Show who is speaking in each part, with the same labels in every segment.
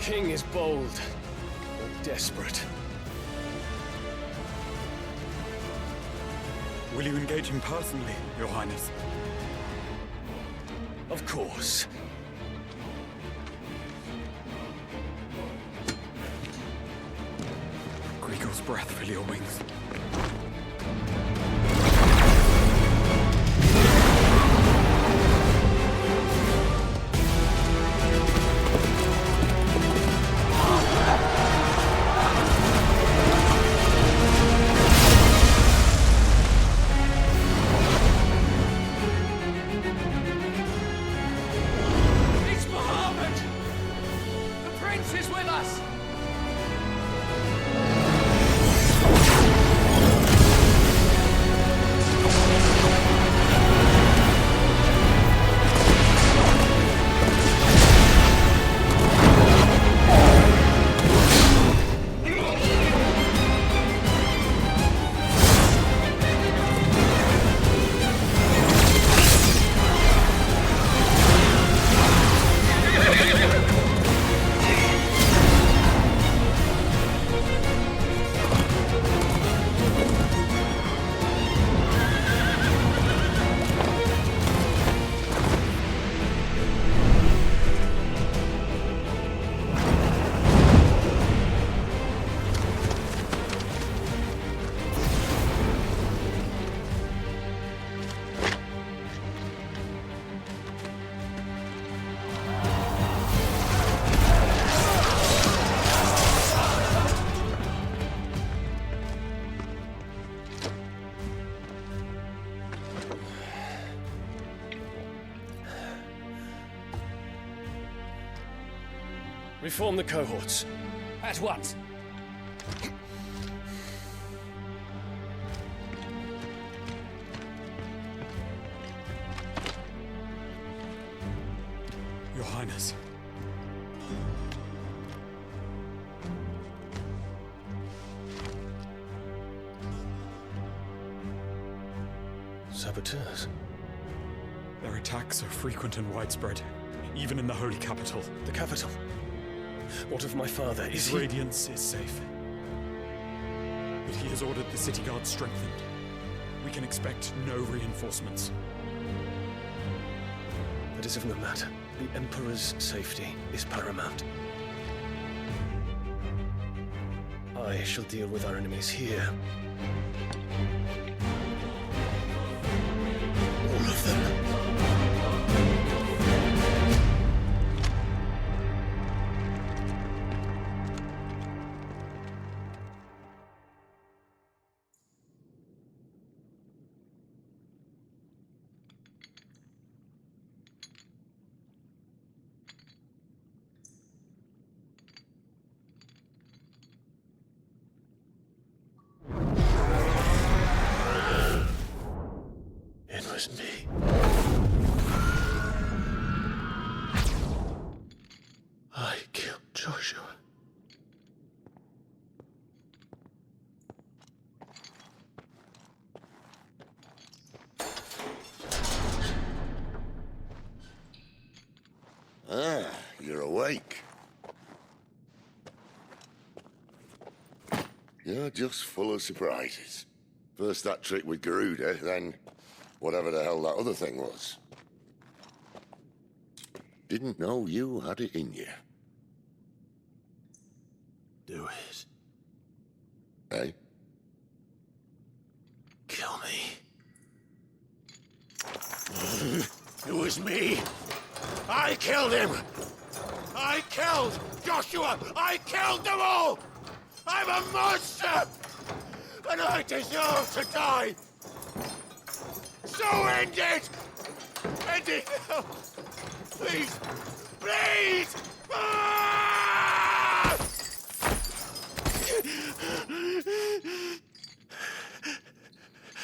Speaker 1: king is bold, or desperate.
Speaker 2: Will you engage him personally, Your Highness?
Speaker 1: Of course.
Speaker 2: Griegel's breath fill your wings.
Speaker 1: It's Muhammad! The prince is with us! Reform the cohorts. At once.
Speaker 2: Your Highness.
Speaker 1: Saboteurs.
Speaker 2: Their attacks are frequent and widespread, even in the holy capital.
Speaker 1: The capital. What of my father? Is
Speaker 2: His
Speaker 1: he...
Speaker 2: radiance is safe. But he has ordered the city guard strengthened. We can expect no reinforcements.
Speaker 1: That is of no matter. The Emperor's safety is paramount. I shall deal with our enemies here. All of them. It was me. I killed Joshua.
Speaker 3: Ah, you're awake. You're just full of surprises. First that trick with Garuda, then whatever the hell that other thing was. Didn't know you had it in you.
Speaker 1: Do it.
Speaker 3: Eh?
Speaker 1: Kill me.
Speaker 3: It was me. I killed him. I killed Joshua. I killed them all. I'm a monster. And I deserve to die. So end it. End it now. Please. Please. Ah!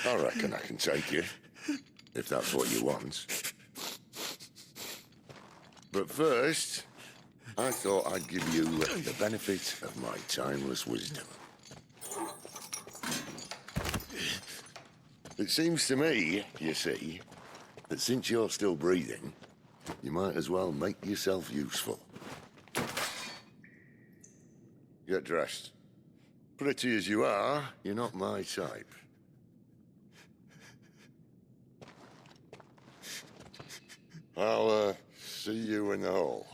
Speaker 3: I reckon I can take you, if that's what you want. But first, I thought I'd give you the benefit of my timeless wisdom. It seems to me, you see, that since you're still breathing, you might as well make yourself useful. Get dressed. Pretty as you are, you're not my type. I'll, see you in the hall.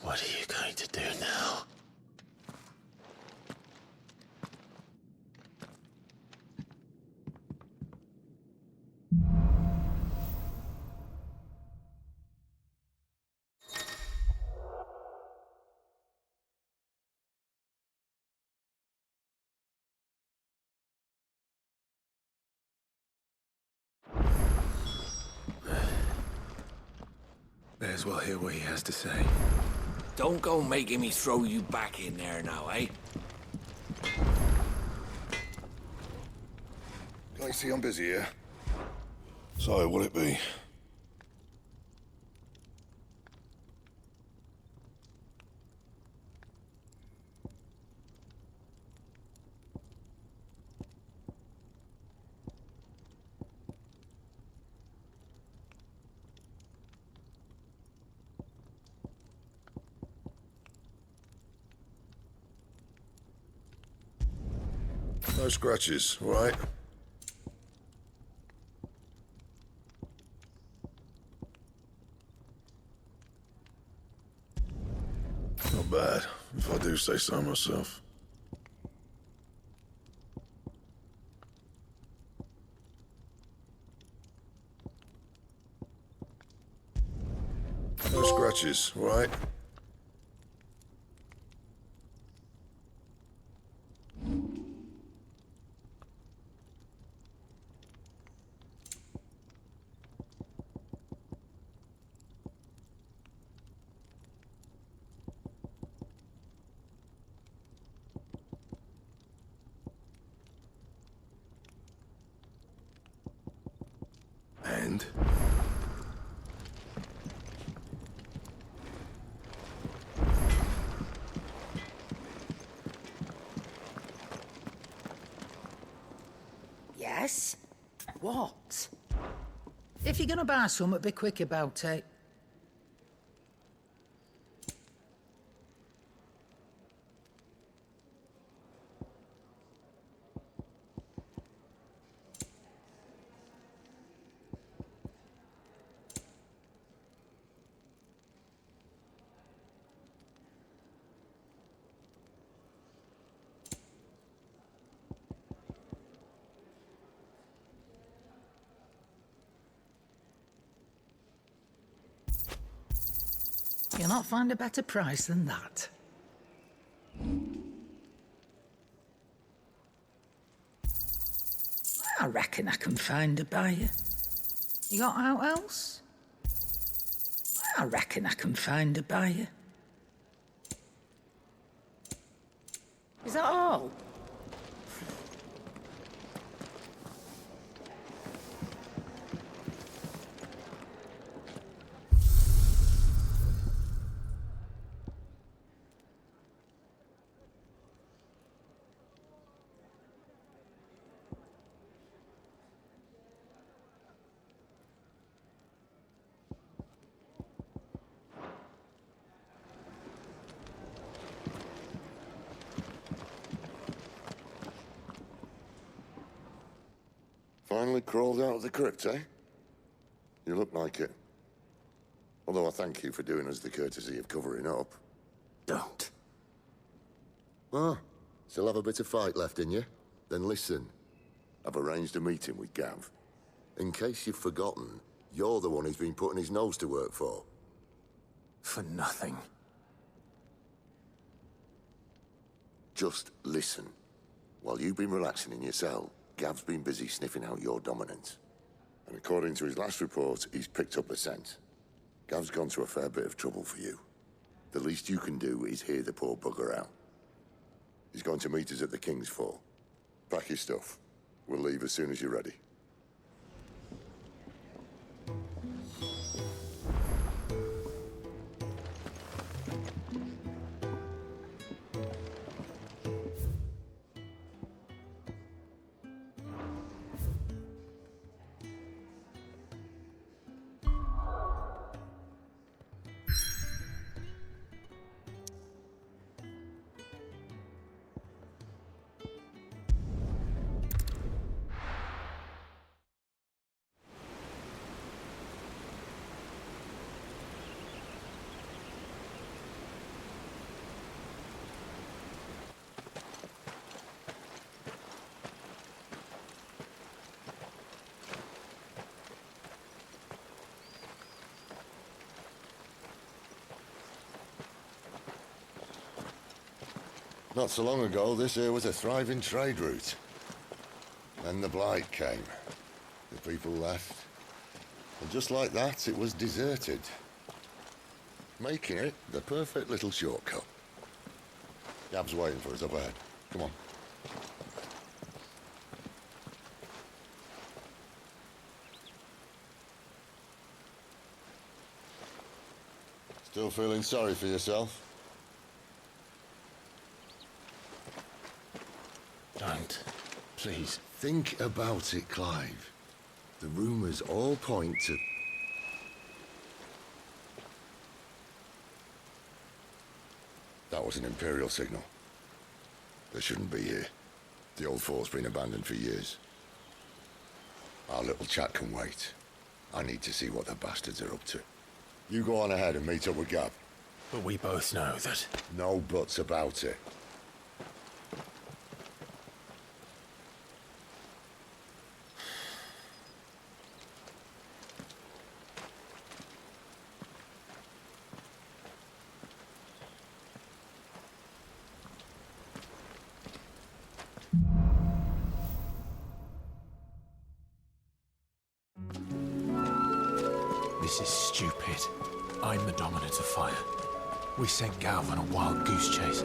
Speaker 4: What are you going to do now? May as well hear what he has to say.
Speaker 1: Don't go making me throw you back in there now, eh?
Speaker 3: I see I'm busy here. So, what'll it be? No scratches, all right? Not bad, if I do say so myself. No scratches, all right? And?
Speaker 5: Yes? What? If you're gonna buy something, be quick about it. You'll not find a better price than that. I reckon I can find a buyer. You got out else? I reckon I can find a buyer. Is that all?
Speaker 3: Finally crawled out of the crypt, eh? You look like it. Although I thank you for doing us the courtesy of covering up.
Speaker 4: Don't.
Speaker 3: Ah, still have a bit of fight left in you? Then listen. I've arranged a meeting with Gav. In case you've forgotten, you're the one he's been putting his nose to work for.
Speaker 4: For nothing.
Speaker 3: Just listen. While you've been relaxing in your cell, Gav's been busy sniffing out your dominance. And according to his last report, he's picked up the scent. Gav's gone to a fair bit of trouble for you. The least you can do is hear the poor bugger out. He's going to meet us at the King's Fall. Pack your stuff. We'll leave as soon as you're ready. Not so long ago, this here was a thriving trade route. Then the Blight came. The people left. And just like that, it was deserted. Making it the perfect little shortcut. Gab's waiting for us up ahead. Come on. Still feeling sorry for yourself?
Speaker 4: Don't. Please.
Speaker 3: Think about it, Clive. The rumors all point to... That was an Imperial signal. They shouldn't be here. The old fort's been abandoned for years. Our little chat can wait. I need to see what the bastards are up to. You go on ahead and meet up with Gab.
Speaker 4: But we both know that...
Speaker 3: No buts about it.
Speaker 4: This is stupid. I'm the dominant of fire. We sent Gav on a wild goose chase.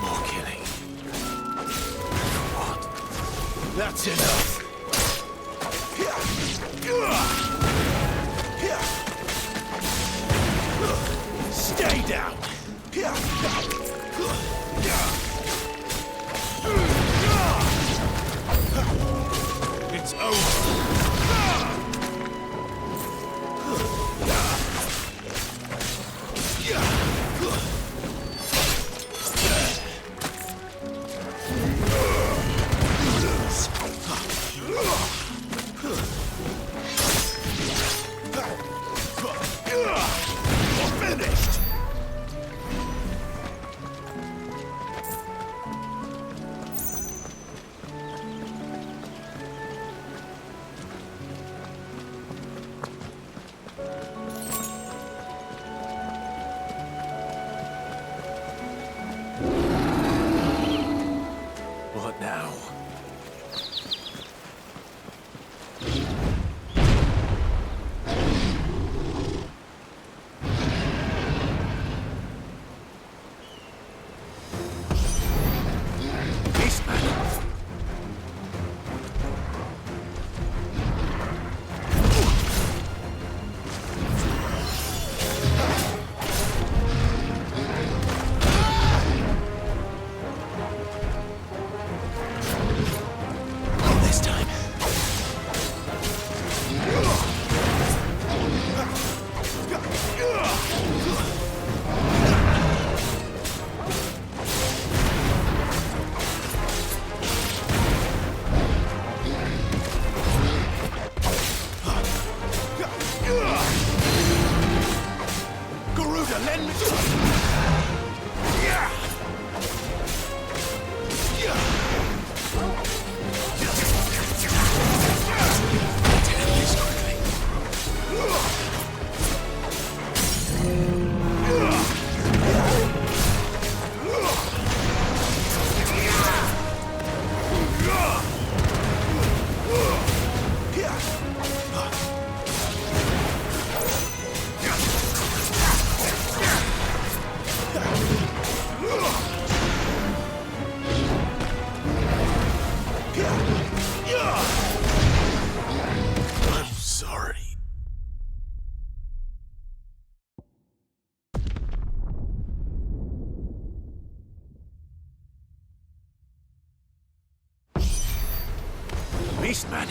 Speaker 4: More killing. What? That's enough. Stay down! It's over! beast, man.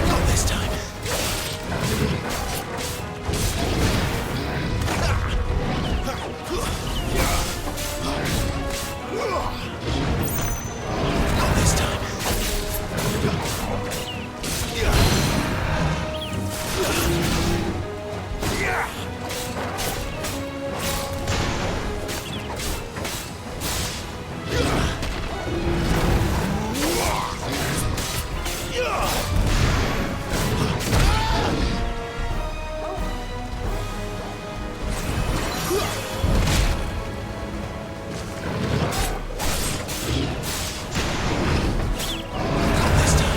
Speaker 4: Not this time. Not this time.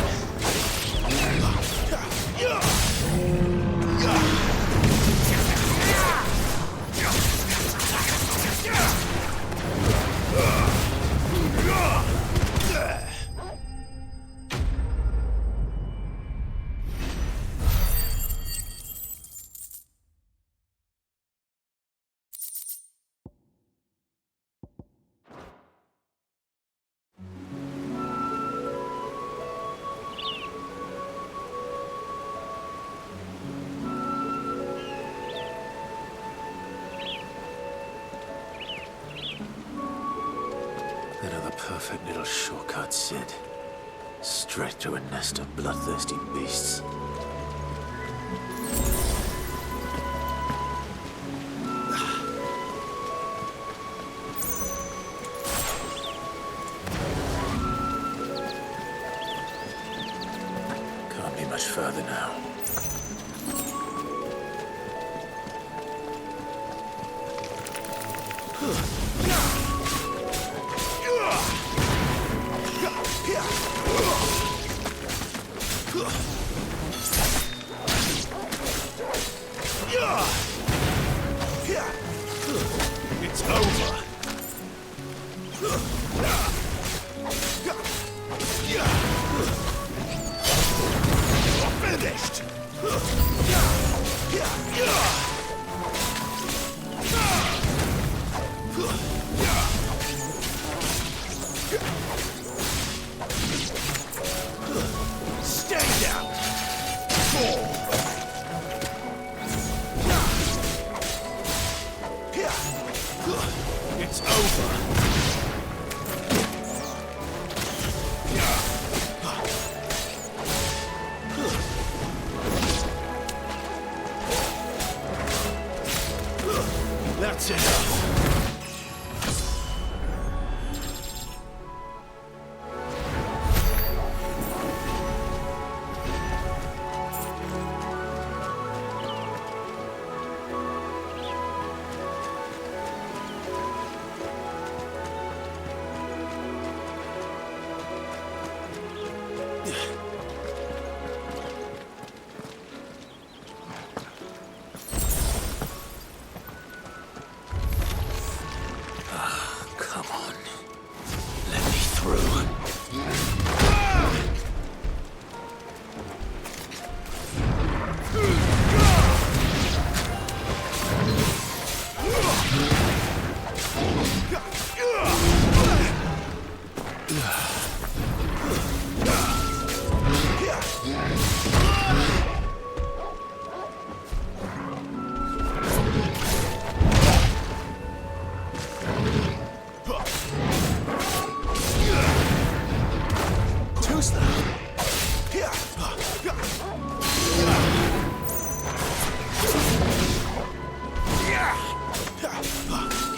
Speaker 4: Another perfect little shortcut, Sid. Straight through a nest of bloodthirsty beasts. Can't be much further now. It's over. You're finished. Stay down. Fall. It's over. That's enough.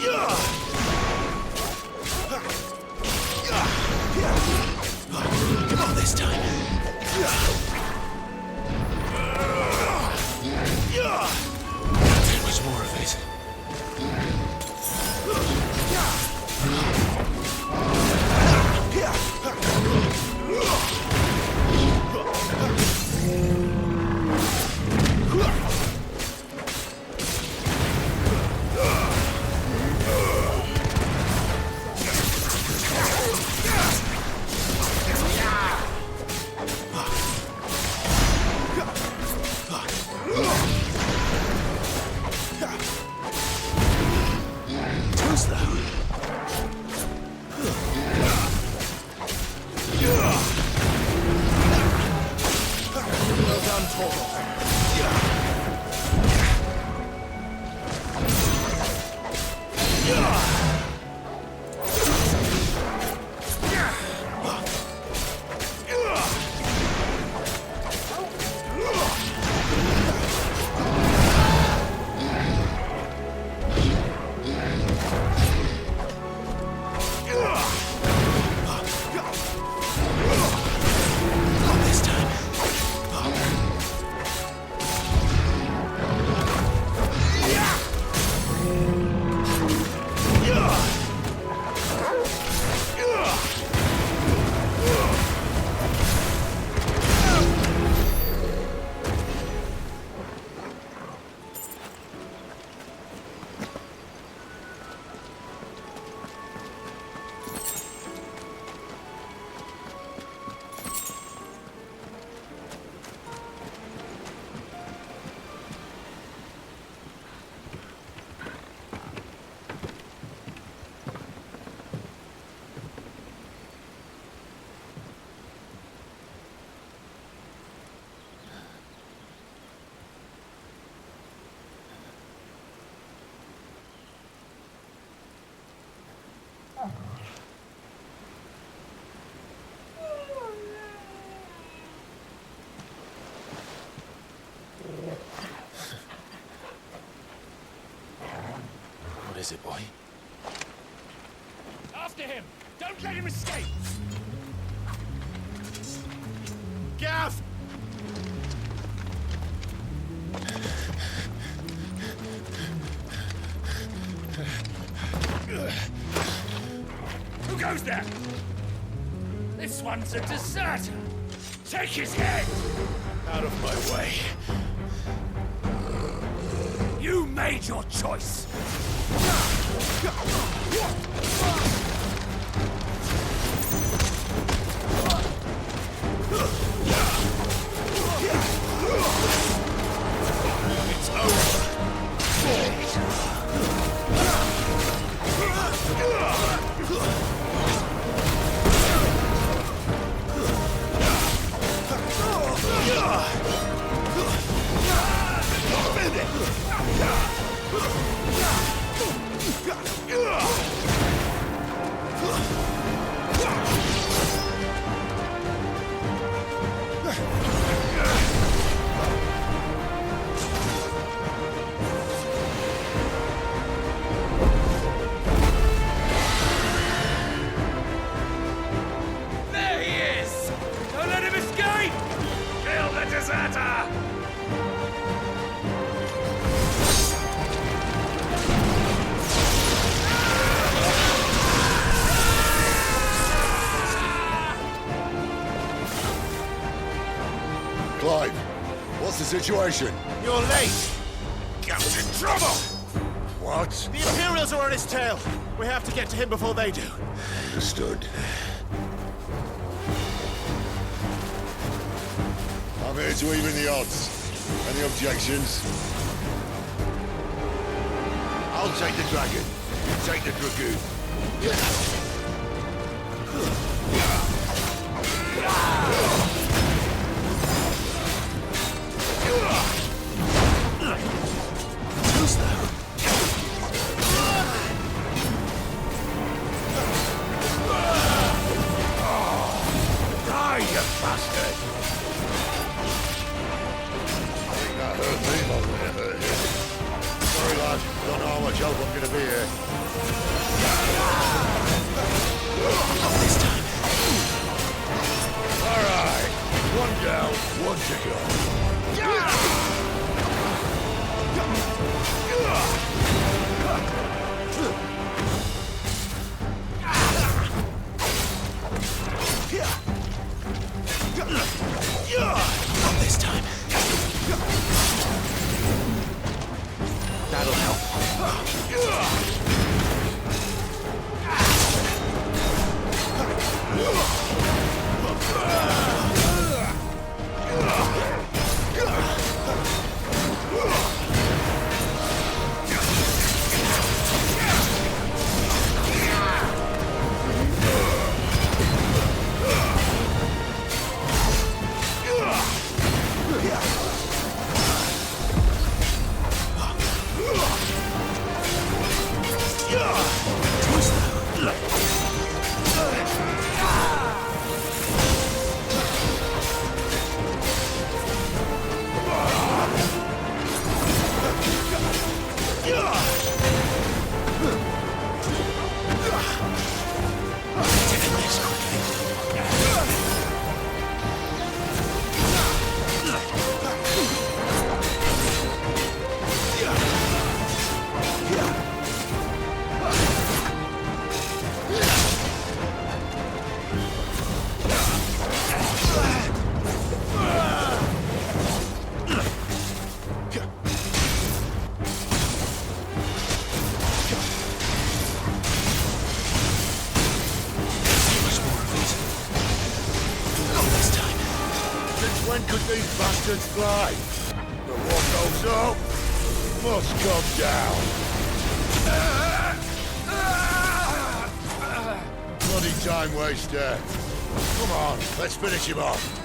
Speaker 4: Come on this time. There was more of it. Too slow. Well done, Torgal. Not this time. What is it, boy?
Speaker 1: After him! Don't let him escape!
Speaker 4: Gav!
Speaker 1: Who goes there? This one's a deserter! Take his head!
Speaker 4: Out of my way.
Speaker 1: You made your choice!
Speaker 4: It's over.
Speaker 1: There he is! Don't let him escape! Kill the deserter!
Speaker 3: Clive, what's the situation?
Speaker 4: You're late.
Speaker 1: Cap's in trouble!
Speaker 3: What?
Speaker 4: The Imperials are on his tail. We have to get to him before they do.
Speaker 3: Understood. I'm here to even the odds. Any objections? I'll take the dragon. You take the dragoon.
Speaker 4: Too slow.
Speaker 3: Die, you bastard! I think that hurt me more than it hurt him. Sorry, lad. Don't know how much help I'm gonna be here. These bastards fly. But what goes up must come down. Bloody time waster. Come on, let's finish him off.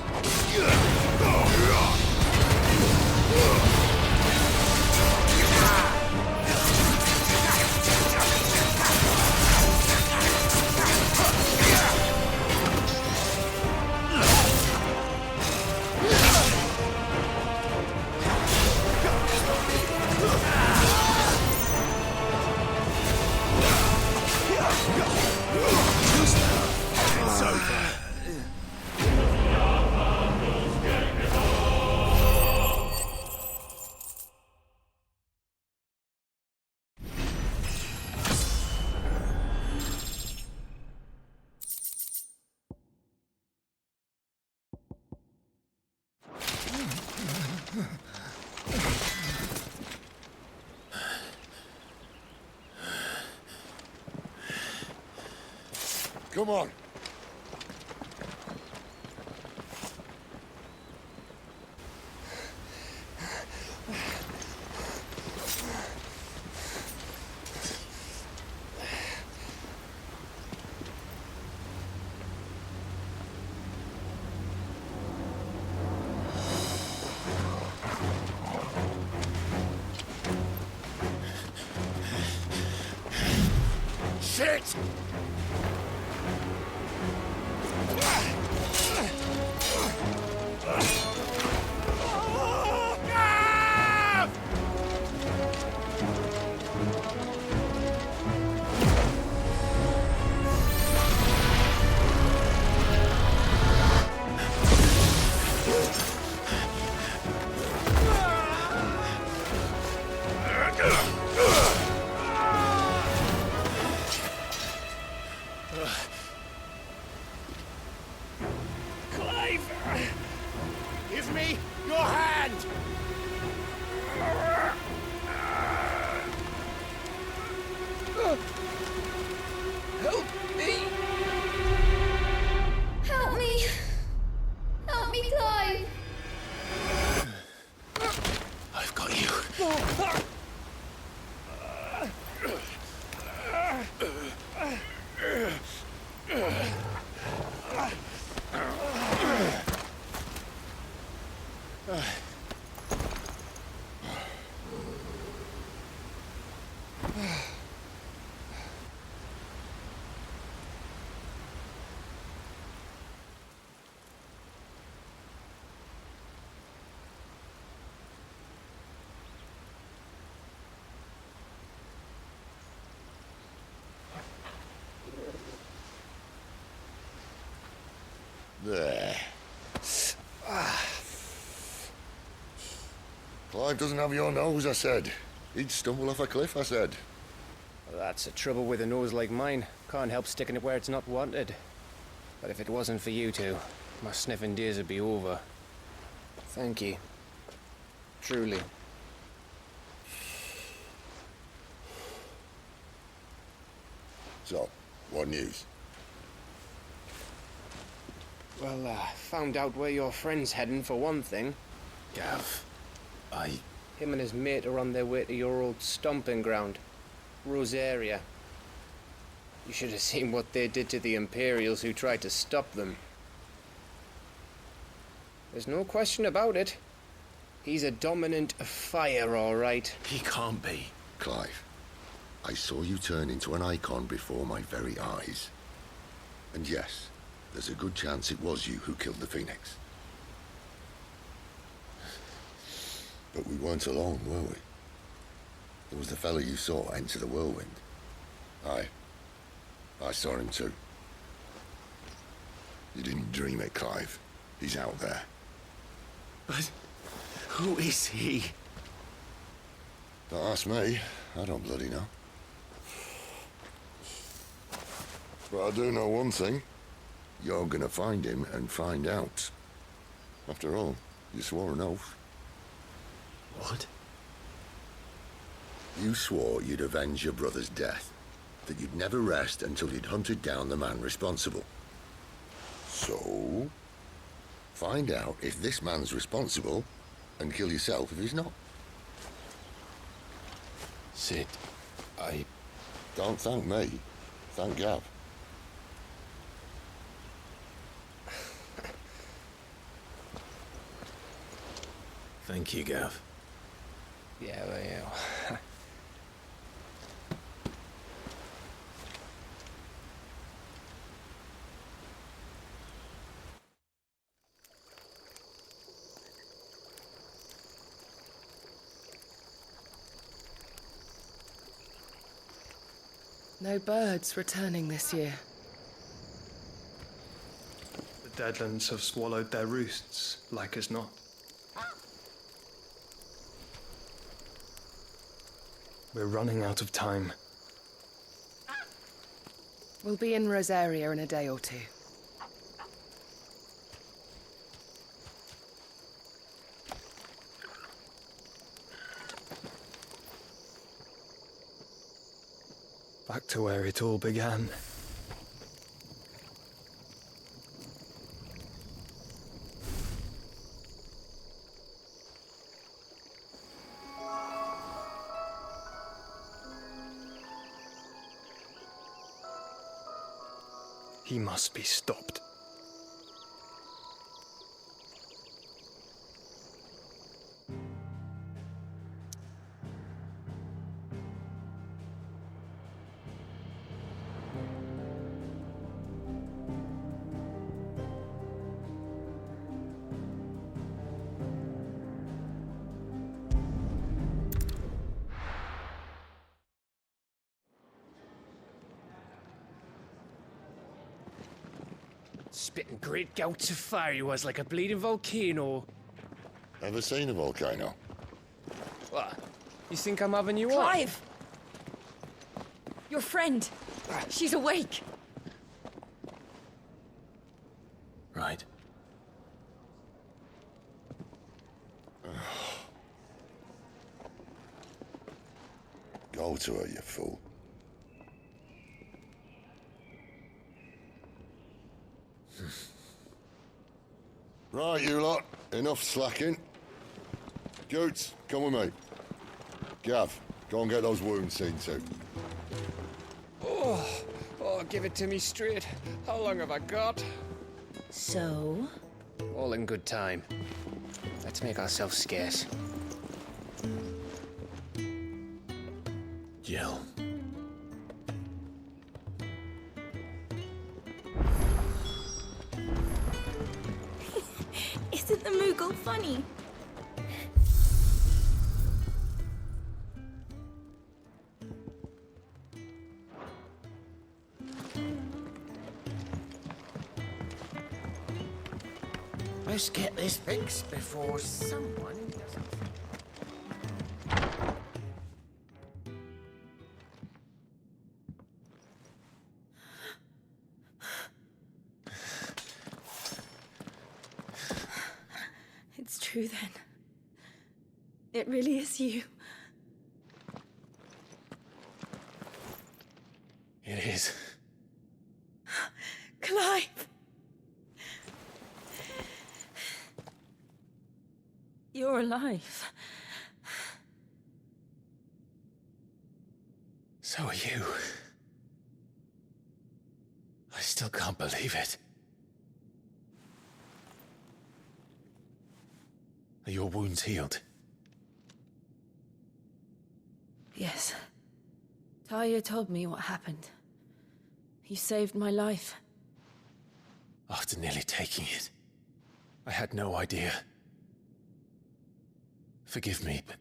Speaker 3: Come on. Shit! Give me your hand! Help me!
Speaker 6: Help me! Help me, Clive!
Speaker 4: I've got you.
Speaker 3: There. Clive doesn't have your nose, I said. He'd stumble off a cliff, I said.
Speaker 7: Well, that's the trouble with a nose like mine. Can't help sticking it where it's not wanted. But if it wasn't for you two, my sniffing days would be over. Thank you. Truly.
Speaker 3: So, what news?
Speaker 7: Well, found out where your friend's heading for one thing.
Speaker 4: Gav,
Speaker 7: Him and his mate are on their way to your old stomping ground, Rosaria. You should have seen what they did to the Imperials who tried to stop them. There's no question about it. He's a dominant fire, all right.
Speaker 4: he can't be.
Speaker 3: Clive, I saw you turn into an icon before my very eyes. And yes, there's a good chance it was you who killed the Phoenix. But we weren't alone, were we? There was the fellow you saw enter the whirlwind. I saw him too. You didn't dream it, Clive. He's out there.
Speaker 4: But who is he?
Speaker 3: Don't ask me. I don't bloody know. But I do know one thing. You're gonna find him and find out. After all, you swore an oath.
Speaker 4: What?
Speaker 3: You swore you'd avenge your brother's death. That you'd never rest until you'd hunted down the man responsible. So, Find out if this man's responsible, and kill yourself if he's not.
Speaker 4: Sid,
Speaker 3: Don't thank me. Thank Gav.
Speaker 4: Thank you, Gav.
Speaker 7: Yeah, well, yeah.
Speaker 8: No birds returning this year.
Speaker 9: The Deadlands have swallowed their roosts, like as not. We're running out of time.
Speaker 8: We'll be in Rosaria in a day or two.
Speaker 9: Back to where it all began. He must be stopped.
Speaker 7: Spitting great gouts of fire he was, like a bleeding volcano.
Speaker 3: Ever seen a volcano?
Speaker 7: What? You think I'm having you on?
Speaker 6: Clive! Your friend. She's awake.
Speaker 4: Right.
Speaker 3: Go to her, you fool. Right, you lot. Enough slacking. Goots, come with me. Gav, go and get those wounds seen to.
Speaker 7: Oh, give it to me straight. How long have I got?
Speaker 5: So?
Speaker 7: All in good time. Let's make ourselves scarce.
Speaker 4: Jill.
Speaker 6: Isn't the Moogle funny?
Speaker 1: Let's get this fixed before someone doesn't.
Speaker 6: It's true then. It really is you.
Speaker 4: It is.
Speaker 6: Clive! You're alive.
Speaker 4: So are you. I still can't believe it. Are your wounds healed?
Speaker 6: Yes. Talia told me what happened. You saved my life.
Speaker 4: After nearly taking it, I had no idea. Forgive me, but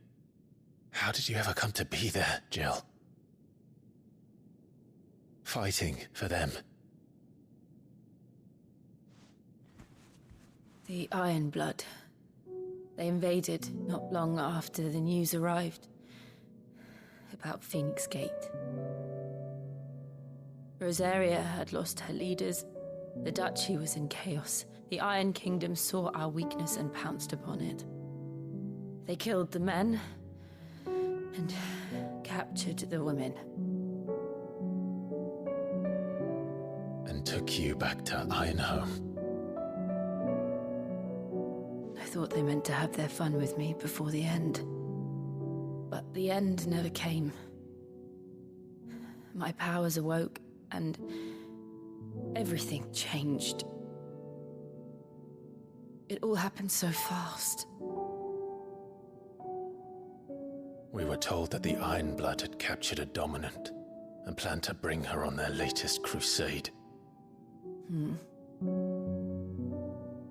Speaker 4: how did you ever come to be there, Jill? Fighting for them.
Speaker 6: The Iron Blood. They invaded not long after the news arrived about Phoenix Gate. Rosaria had lost her leaders. The Duchy was in chaos. The Iron Kingdom saw our weakness and pounced upon it. They killed the men and captured the women.
Speaker 4: And took you back to Ironhome.
Speaker 6: thought they meant to have their fun with me before the end. But the end never came. My powers awoke, and everything changed. It all happened so fast.
Speaker 4: We were told that the Ironblood had captured a dominant and planned to bring her on their latest crusade.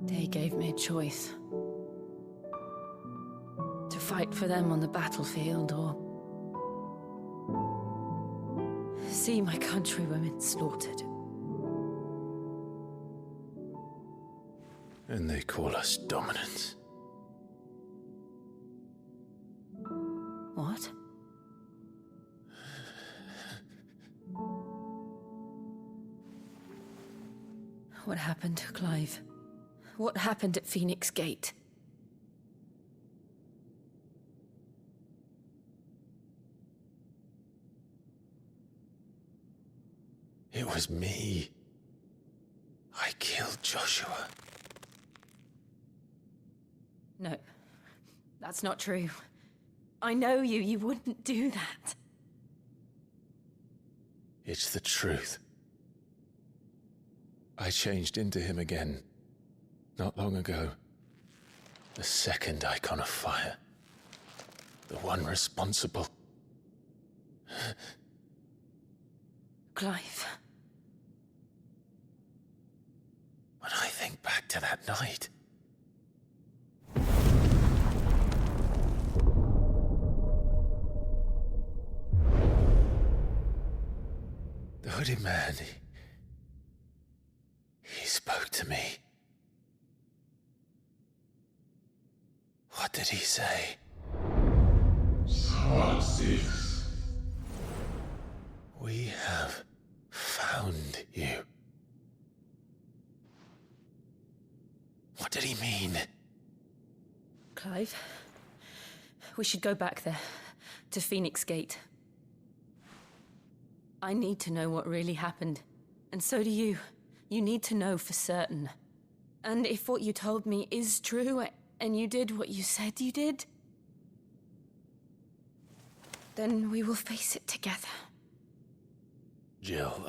Speaker 6: They gave me a choice. To fight for them on the battlefield, or see my countrywomen slaughtered.
Speaker 4: And they call us dominants.
Speaker 6: What? What happened, Clive? What happened at Phoenix Gate?
Speaker 4: It was me. I killed Joshua.
Speaker 6: No, that's not true. I know you. You wouldn't do that.
Speaker 4: It's the truth. I changed into him again, not long ago. The second icon of fire. The one responsible.
Speaker 6: Clive.
Speaker 4: When I think back to that night... The hooded man, he spoke to me. What did he say?
Speaker 10: Part 6.
Speaker 4: We have found you. What did he mean?
Speaker 6: Clive, we should go back there, to Phoenix Gate. I need to know what really happened. And so do you. You need to know for certain. And if what you told me is true, and you did what you said you did, then we will face it together.
Speaker 4: Jill,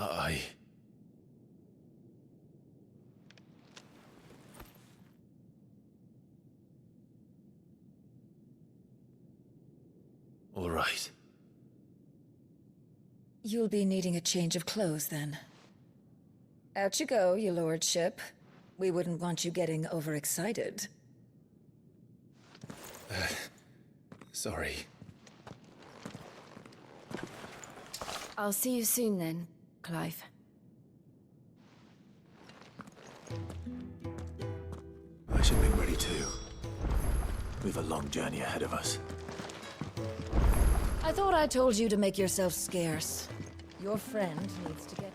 Speaker 4: All right.
Speaker 5: You'll be needing a change of clothes, then. Out you go, your lordship. We wouldn't want you getting overexcited.
Speaker 4: Sorry.
Speaker 6: I'll see you soon then, Clive.
Speaker 4: I should be ready too. We've a long journey ahead of us.
Speaker 5: I thought I told you to make yourself scarce. Your friend needs to get...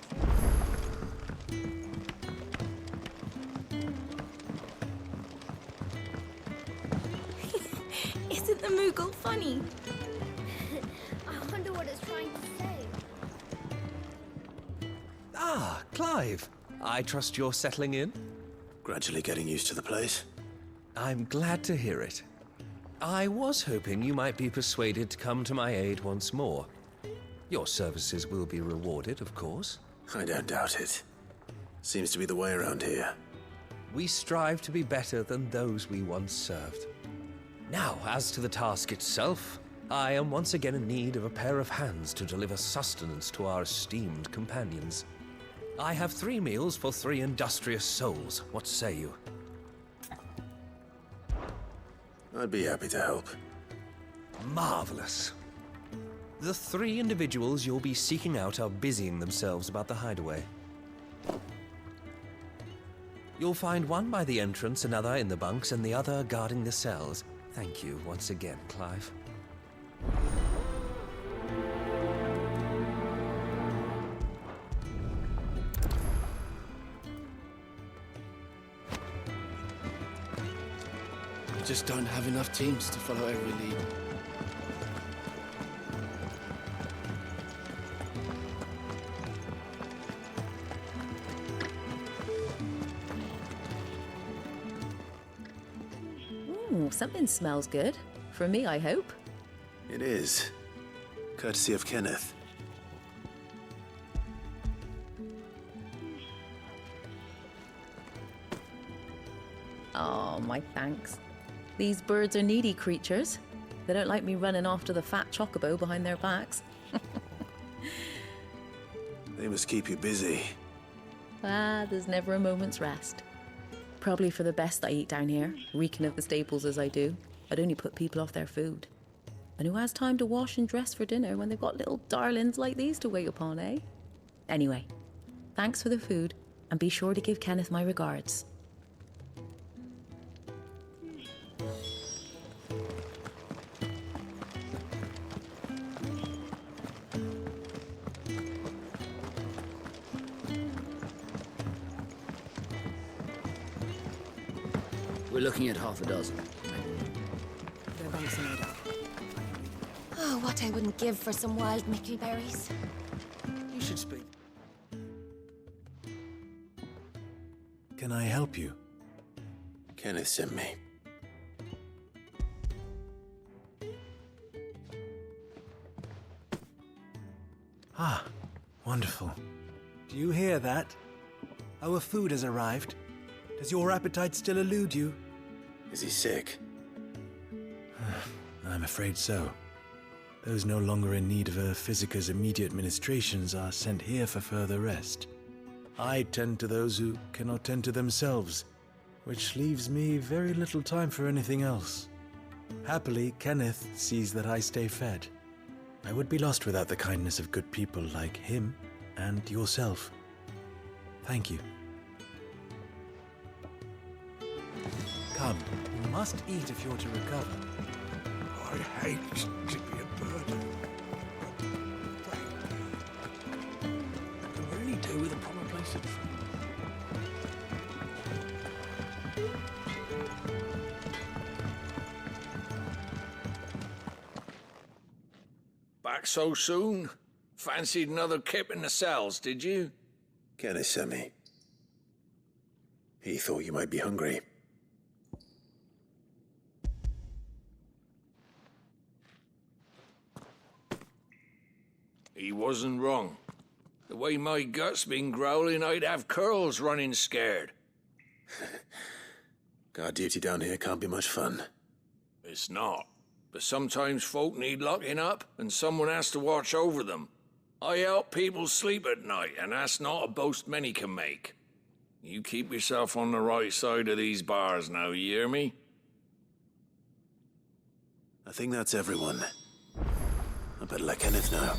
Speaker 11: Isn't the Moogle funny? I wonder what it's trying to say.
Speaker 12: Ah, Clive. I trust you're settling in?
Speaker 4: Gradually getting used to the place.
Speaker 12: I'm glad to hear it. I was hoping you might be persuaded to come to my aid once more. Your services will be rewarded, of course.
Speaker 4: I don't doubt it. Seems to be the way around here.
Speaker 12: We strive to be better than those we once served. Now, as to the task itself, I am once again in need of a pair of hands to deliver sustenance to our esteemed companions. I have 3 meals for 3 industrious souls. What say you?
Speaker 4: I'd be happy to help.
Speaker 12: Marvelous. The 3 individuals you'll be seeking out are busying themselves about the hideaway. You'll find one by the entrance, another in the bunks, and the other guarding the cells. Thank you once again, Clive.
Speaker 13: We just don't have enough teams to follow every lead.
Speaker 6: Something smells good. For me, I hope.
Speaker 13: It is. Courtesy of Kenneth.
Speaker 6: Oh, my thanks. These birds are needy creatures. They don't like me running after the fat chocobo behind their backs.
Speaker 13: They must keep you busy.
Speaker 6: There's never a moment's rest. Probably for the best I eat down here, reeking of the staples as I do. I'd only put people off their food. And who has time to wash and dress for dinner when they've got little darlings like these to wait upon, eh? Anyway, thanks for the food, and be sure to give Kenneth my regards.
Speaker 10: We're looking at half a dozen.
Speaker 14: Oh, what I wouldn't give for some wild mickleberries.
Speaker 10: You should speak.
Speaker 13: Can I help you?
Speaker 3: Kenneth sent me.
Speaker 15: Ah, wonderful. Do you hear that? Our food has arrived. Does your appetite still elude you?
Speaker 3: Is he sick?
Speaker 15: I'm afraid so. Those no longer in need of a Physica's immediate ministrations are sent here for further rest. I tend to those who cannot tend to themselves, which leaves me very little time for anything else. Happily, Kenneth sees that I stay fed. I would be lost without the kindness of good people like him and yourself. Thank you. Come, you must eat if you're to recover.
Speaker 1: I hate to be a burden. I can really do with a proper place of food.
Speaker 16: Back so soon? Fancied another kip in the cells, did you?
Speaker 3: Kenneth sent me. He thought you might be hungry.
Speaker 16: He wasn't wrong. The way my gut's been growling, I'd have curls running scared.
Speaker 3: Guard duty down here can't be much fun.
Speaker 16: It's not. But sometimes folk need locking up, and someone has to watch over them. I help people sleep at night, and that's not a boast many can make. You keep yourself on the right side of these bars now, you hear me?
Speaker 3: I think that's everyone. I better let Kenneth know.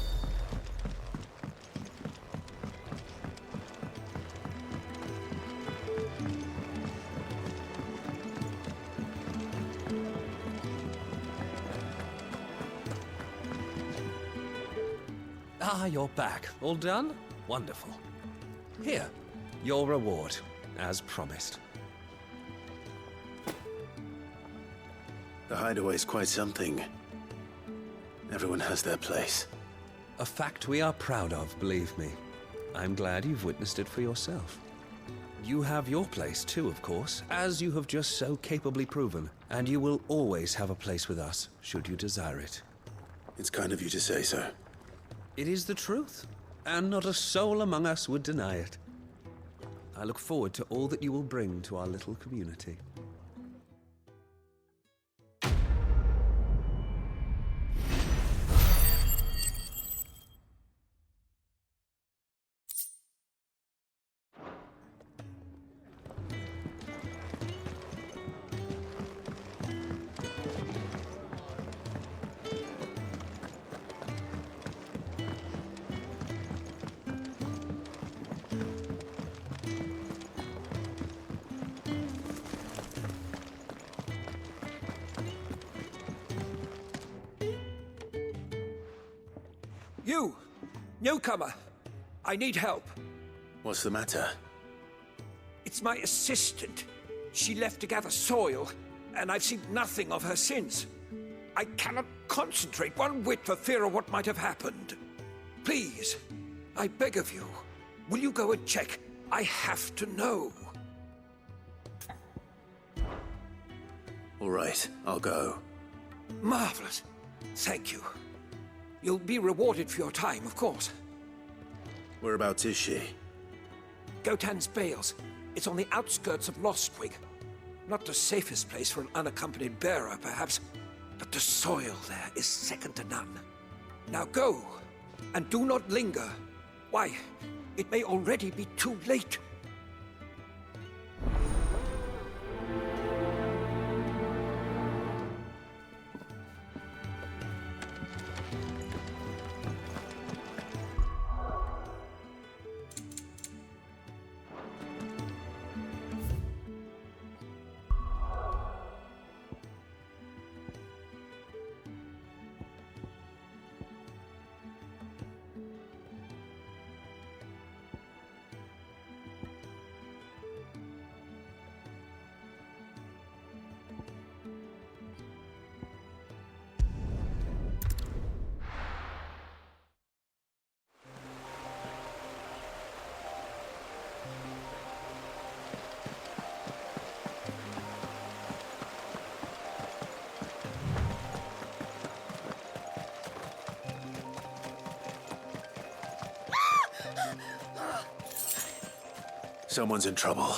Speaker 12: Ah, you're back. All done? Wonderful. Here, your reward, as promised.
Speaker 3: The hideaway's quite something. Everyone has their place.
Speaker 12: A fact we are proud of, believe me. I'm glad you've witnessed it for yourself. You have your place too, of course, as you have just so capably proven, and you will always have a place with us, should you desire it.
Speaker 3: It's kind of you to say so.
Speaker 12: It is the truth, and not a soul among us would deny it. I look forward to all that you will bring to our little community.
Speaker 1: You! Newcomer! I need help.
Speaker 3: What's the matter?
Speaker 1: It's my assistant. She left to gather soil, and I've seen nothing of her since. I cannot concentrate one whit for fear of what might have happened. Please, I beg of you, will you go and check? I have to know.
Speaker 13: All right, I'll go.
Speaker 1: Marvelous. Thank you. You'll be rewarded for your time, of course.
Speaker 13: Whereabouts is she?
Speaker 1: Gotan's Bales. It's on the outskirts of Lostwig. Not the safest place for an unaccompanied bearer, perhaps, but the soil there is second to none. Now go, and do not linger. Why, it may already be too late.
Speaker 13: Someone's in trouble.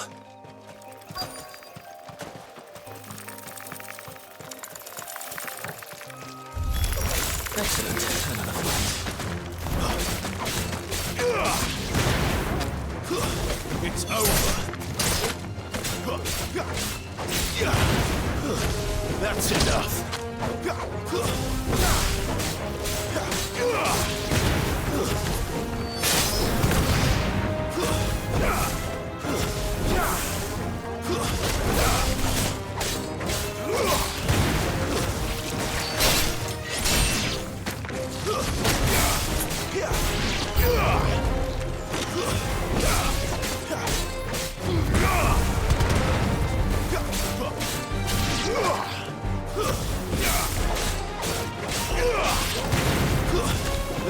Speaker 4: Excellent. Another flight.
Speaker 13: It's over. That's enough.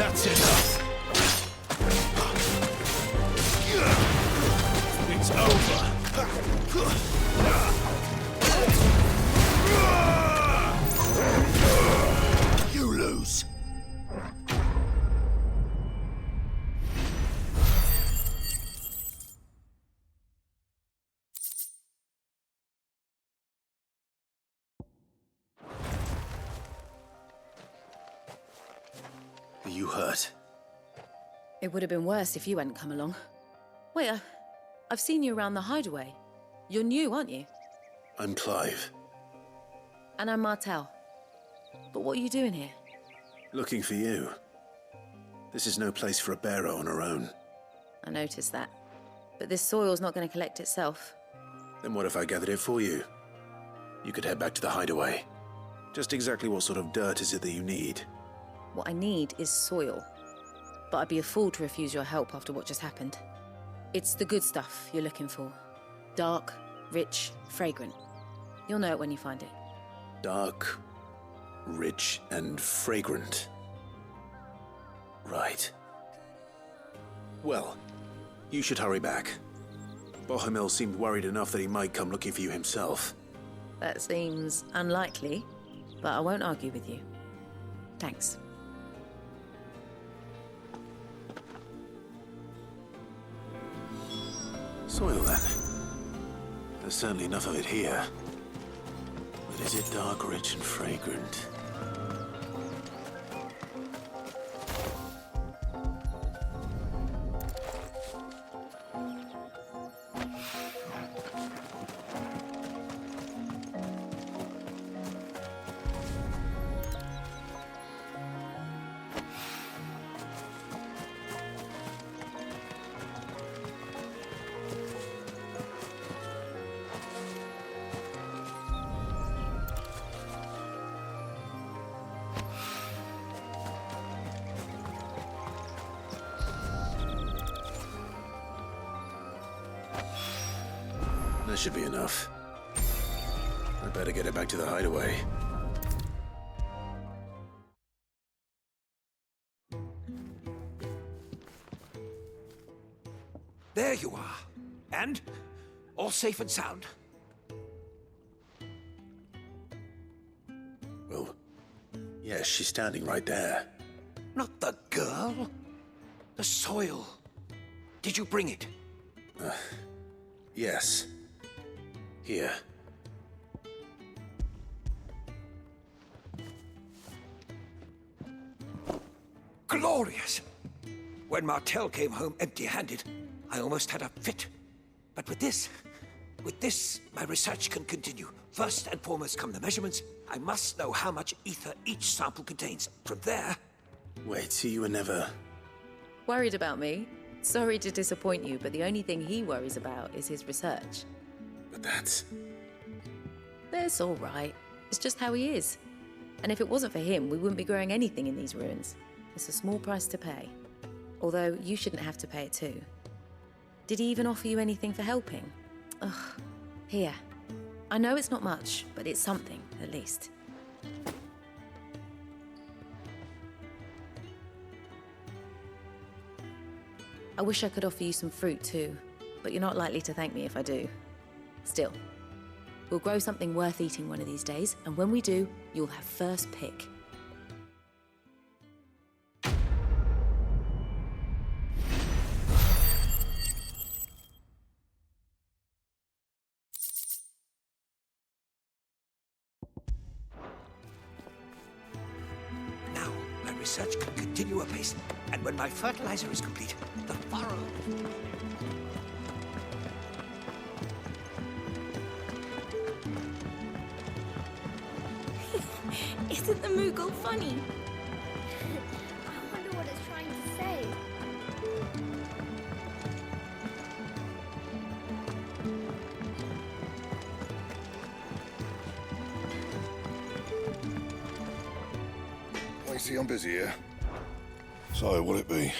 Speaker 13: That's enough. It's over. You lose. Are you hurt?
Speaker 6: It would have been worse if you hadn't come along. Wait, I've seen you around the hideaway. You're new, aren't you?
Speaker 13: I'm Clive.
Speaker 6: And I'm Martel. But what are you doing here?
Speaker 13: Looking for you. This is no place for a bearer on her own.
Speaker 6: I noticed that. But this soil's not going to collect itself.
Speaker 13: Then what if I gathered it for you? You could head back to the hideaway. Just exactly what sort of dirt is it that you need?
Speaker 6: What I need is soil. But I'd be a fool to refuse your help after what just happened. It's the good stuff you're looking for. Dark, rich, fragrant. You'll know it when you find it.
Speaker 13: Dark, rich, and fragrant. Right. Well, you should hurry back. Bohemil seemed worried enough that he might come looking for you himself.
Speaker 6: That seems unlikely, but I won't argue with you. Thanks.
Speaker 13: Soil, then. There's certainly enough of it here. But is it dark, rich, and fragrant? That should be enough. I better get it back to the hideaway.
Speaker 1: There you are. And? All safe and sound?
Speaker 13: Yes, she's standing right there.
Speaker 1: Not the girl. The soil. Did you bring it?
Speaker 13: Yes. Here.
Speaker 1: Glorious! When Martel came home empty-handed, I almost had a fit. But with this, my research can continue. First and foremost come the measurements. I must know how much ether each sample contains. From there...
Speaker 13: Wait, so you were never...
Speaker 6: Worried about me? Sorry to disappoint you, but the only thing he worries about is his research.
Speaker 13: But that's...
Speaker 6: That's all right. It's just how he is. And if it wasn't for him, we wouldn't be growing anything in these ruins. It's a small price to pay. Although, you shouldn't have to pay it too. Did he even offer you anything for helping? Ugh. Here. I know it's not much, but it's something, at least. I wish I could offer you some fruit too, but you're not likely to thank me if I do. Still, we'll grow something worth eating one of these days, and when we do, you'll have first pick.
Speaker 1: Now, my research can continue apace, and when my fertilizer is complete, the furrow...
Speaker 11: Isn't the Moogle funny? I wonder what it's trying to say.
Speaker 3: I see I'm busy here. So, what'll it be?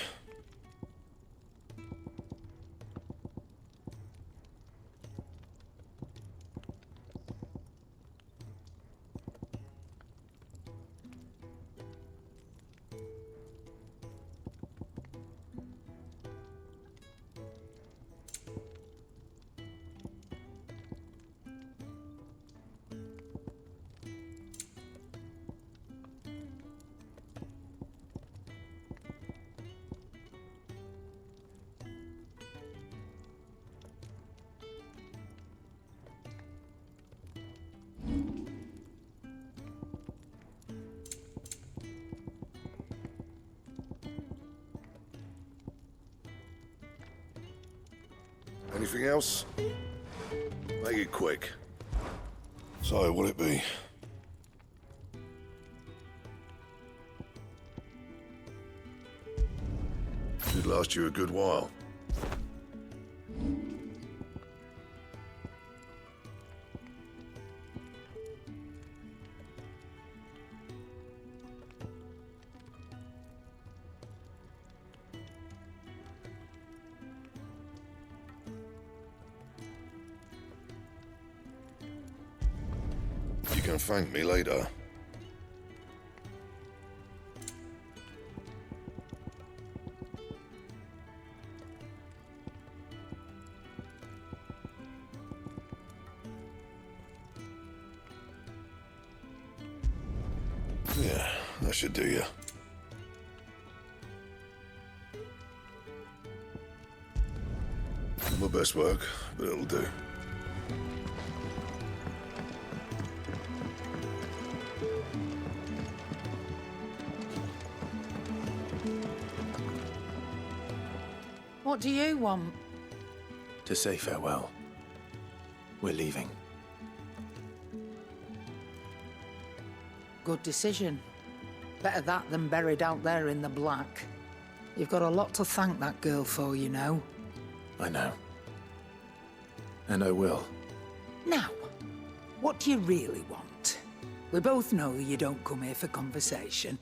Speaker 3: Anything else? Make it quick. So, what'll it be? Should last you a good while. You can thank me later. Yeah, that should do you. Not my best work, but it'll do.
Speaker 5: What do you want?
Speaker 13: To say farewell. We're leaving.
Speaker 5: Good decision. Better that than buried out there in the black. You've got a lot to thank that girl for, you know.
Speaker 13: I know. And I will.
Speaker 5: Now, what do you really want? We both know you don't come here for conversation.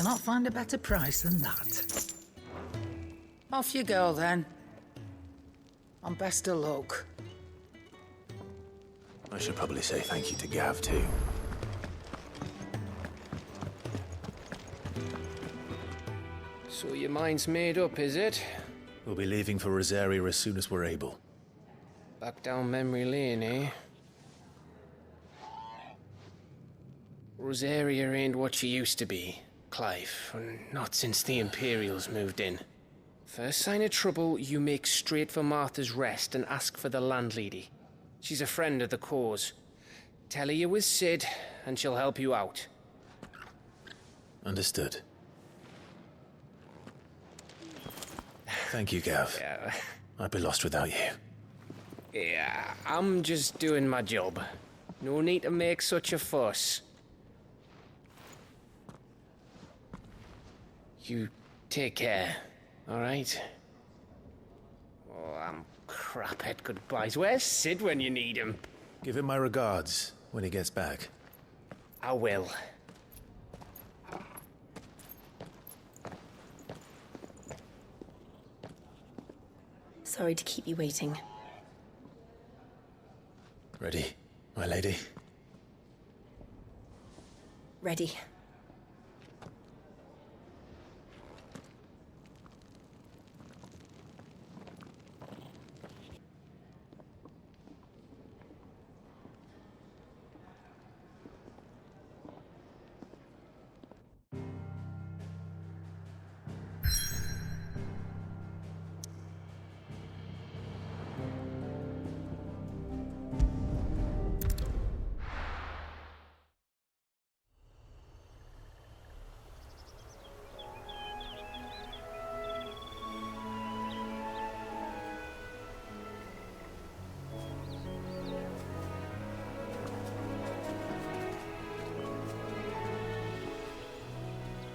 Speaker 5: cannot find a better price than that. Off you go, then. And best of luck.
Speaker 13: I should probably say thank you to Gav, too.
Speaker 7: So your mind's made up, is it?
Speaker 13: We'll be leaving for Rosaria as soon as we're able.
Speaker 7: Back down memory lane, eh? Rosaria ain't what she used to be, Clive. Not since the Imperials moved in. First sign of trouble, you make straight for Martha's Rest and ask for the landlady. She's a friend of the cause. Tell her you was Sid, and she'll help you out.
Speaker 13: Understood. Thank you, Gav.
Speaker 7: Yeah.
Speaker 13: I'd be lost without you.
Speaker 7: Yeah, I'm just doing my job. No need to make such a fuss. You take care, all right? Oh, I'm crap at goodbyes. Where's Sid when you need him?
Speaker 13: Give him my regards when he gets back.
Speaker 7: I will.
Speaker 6: Sorry to keep you waiting.
Speaker 13: Ready, my lady?
Speaker 6: Ready.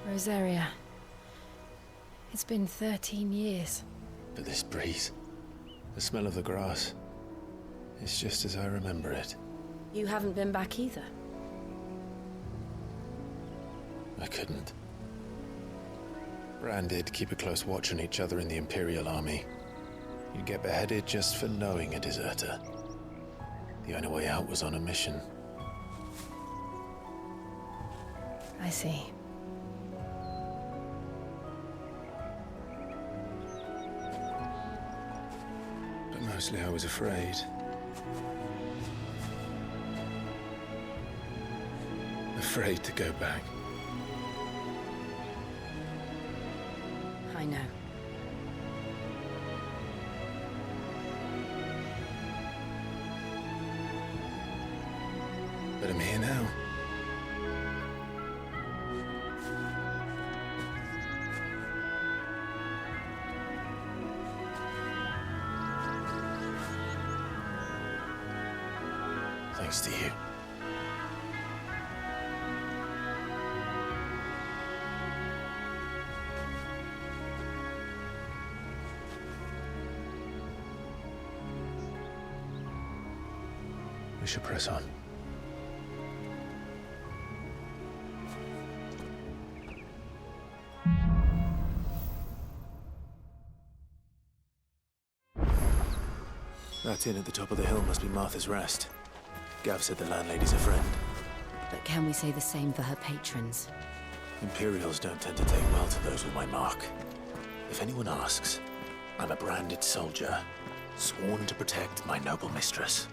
Speaker 6: Rosaria. It's been 13 years.
Speaker 4: But this breeze, the smell of the grass, it's just as I remember it.
Speaker 6: You haven't been back either.
Speaker 4: I couldn't. Bran did keep a close watch on each other in the Imperial Army. You'd get beheaded just for knowing a deserter. The only way out was on a mission.
Speaker 6: I see.
Speaker 4: But mostly I was afraid. Afraid to go back.
Speaker 6: I know.
Speaker 4: But I'm here now. Thanks to you. We should press on.
Speaker 13: That inn at the top of the hill must be Martha's Rest. Gav said the landlady's a friend.
Speaker 6: But can we say the same for her patrons?
Speaker 13: Imperials don't tend to take well to those with my mark. If anyone asks, I'm a branded soldier, sworn to protect my noble mistress.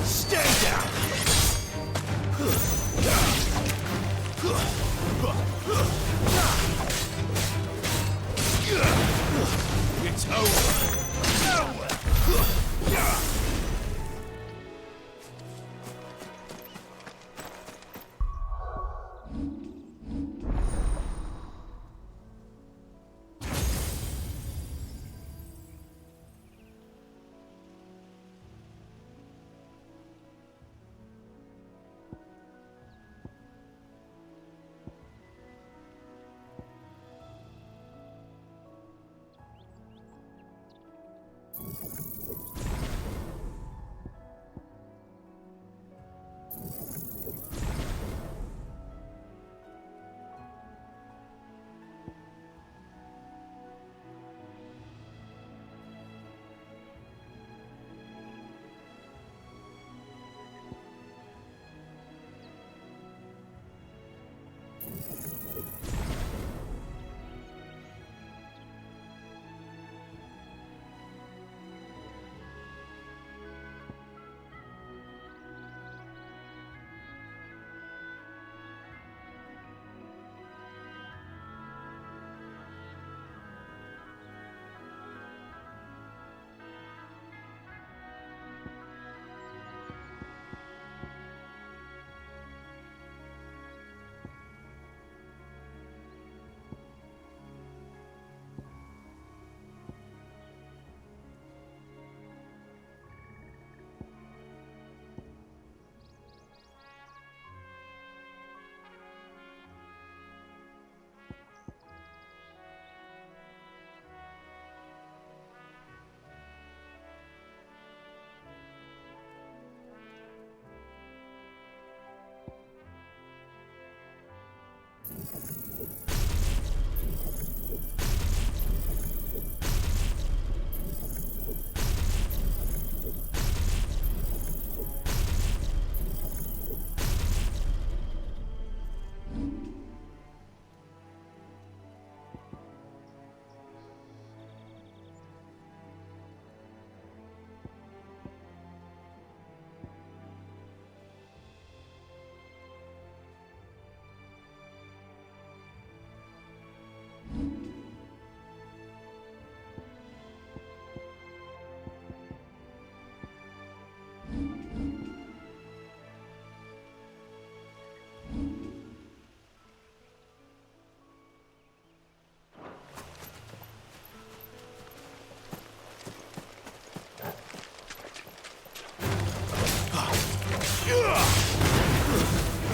Speaker 17: Stay down! It's over!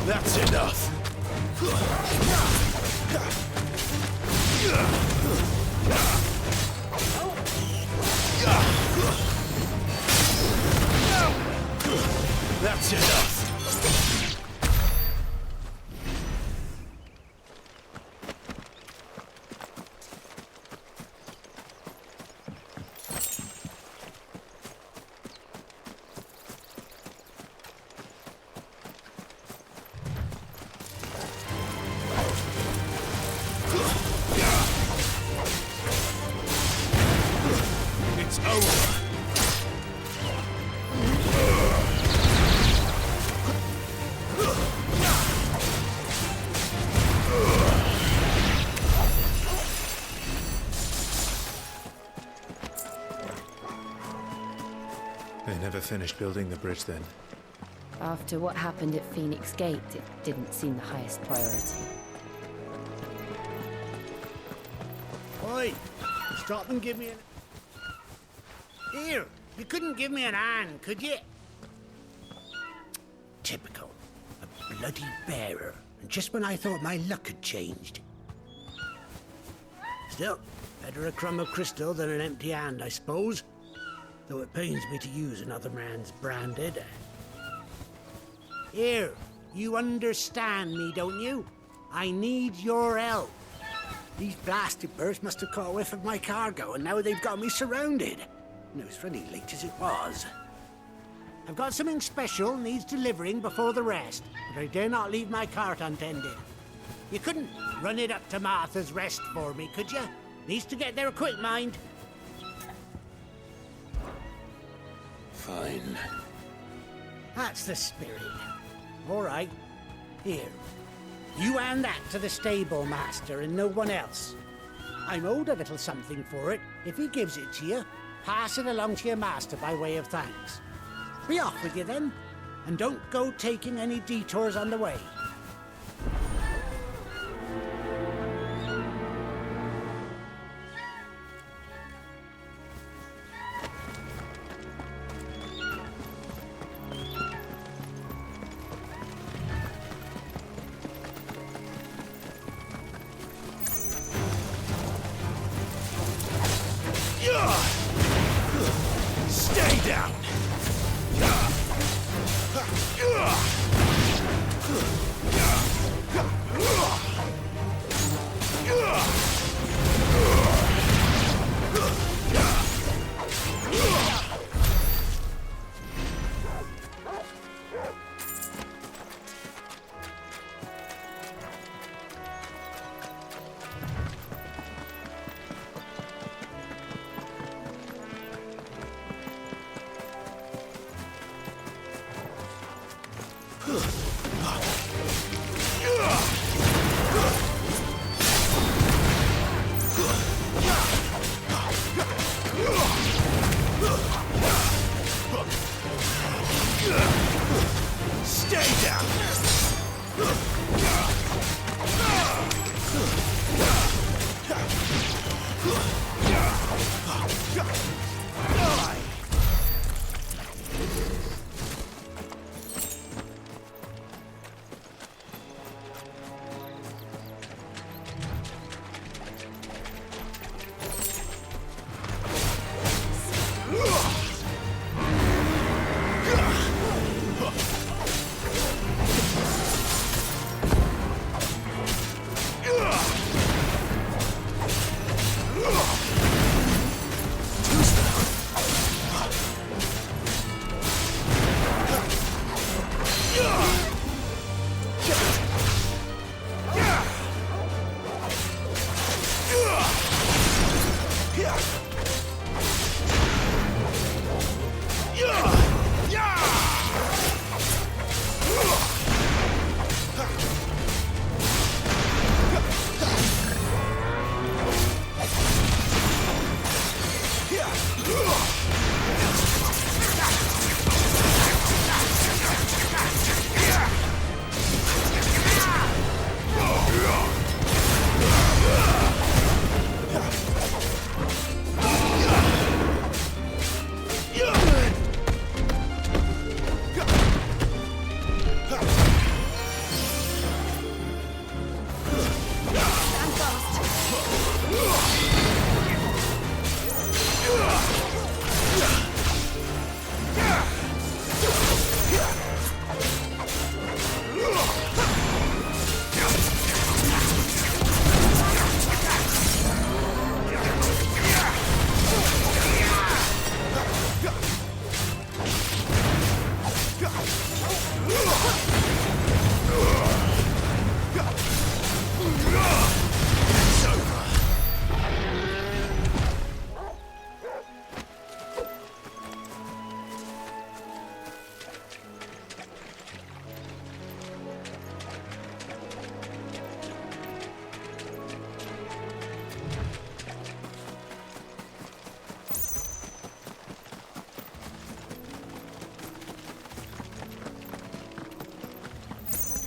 Speaker 17: That's enough. That's enough. It's over.
Speaker 2: They never finished building the bridge then.
Speaker 6: After what happened at Phoenix Gate, it didn't seem the highest priority.
Speaker 18: Oi! Stop and give me an... Here! You couldn't give me an hand, could you? Typical. A bloody bearer. And just when I thought my luck had changed. Still, better a crumb of crystal than an empty hand, I suppose. Though it pains me to use another man's branded. Here, you understand me, don't you? I need your help. These blasted birds must have caught a whiff of my cargo, and now they've got me surrounded. And it was funny late as it was. I've got something special needs delivering before the rest, but I dare not leave my cart untended. You couldn't run it up to Martha's Rest for me, could you? Needs to get there quick, mind.
Speaker 13: Fine.
Speaker 18: That's the spirit. All right. Here. You hand that to the stable master and no one else. I'm owed a little something for it. If he gives it to you, pass it along to your master by way of thanks. Be off with you then, and don't go taking any detours on the way.
Speaker 17: Stay down! Stay down!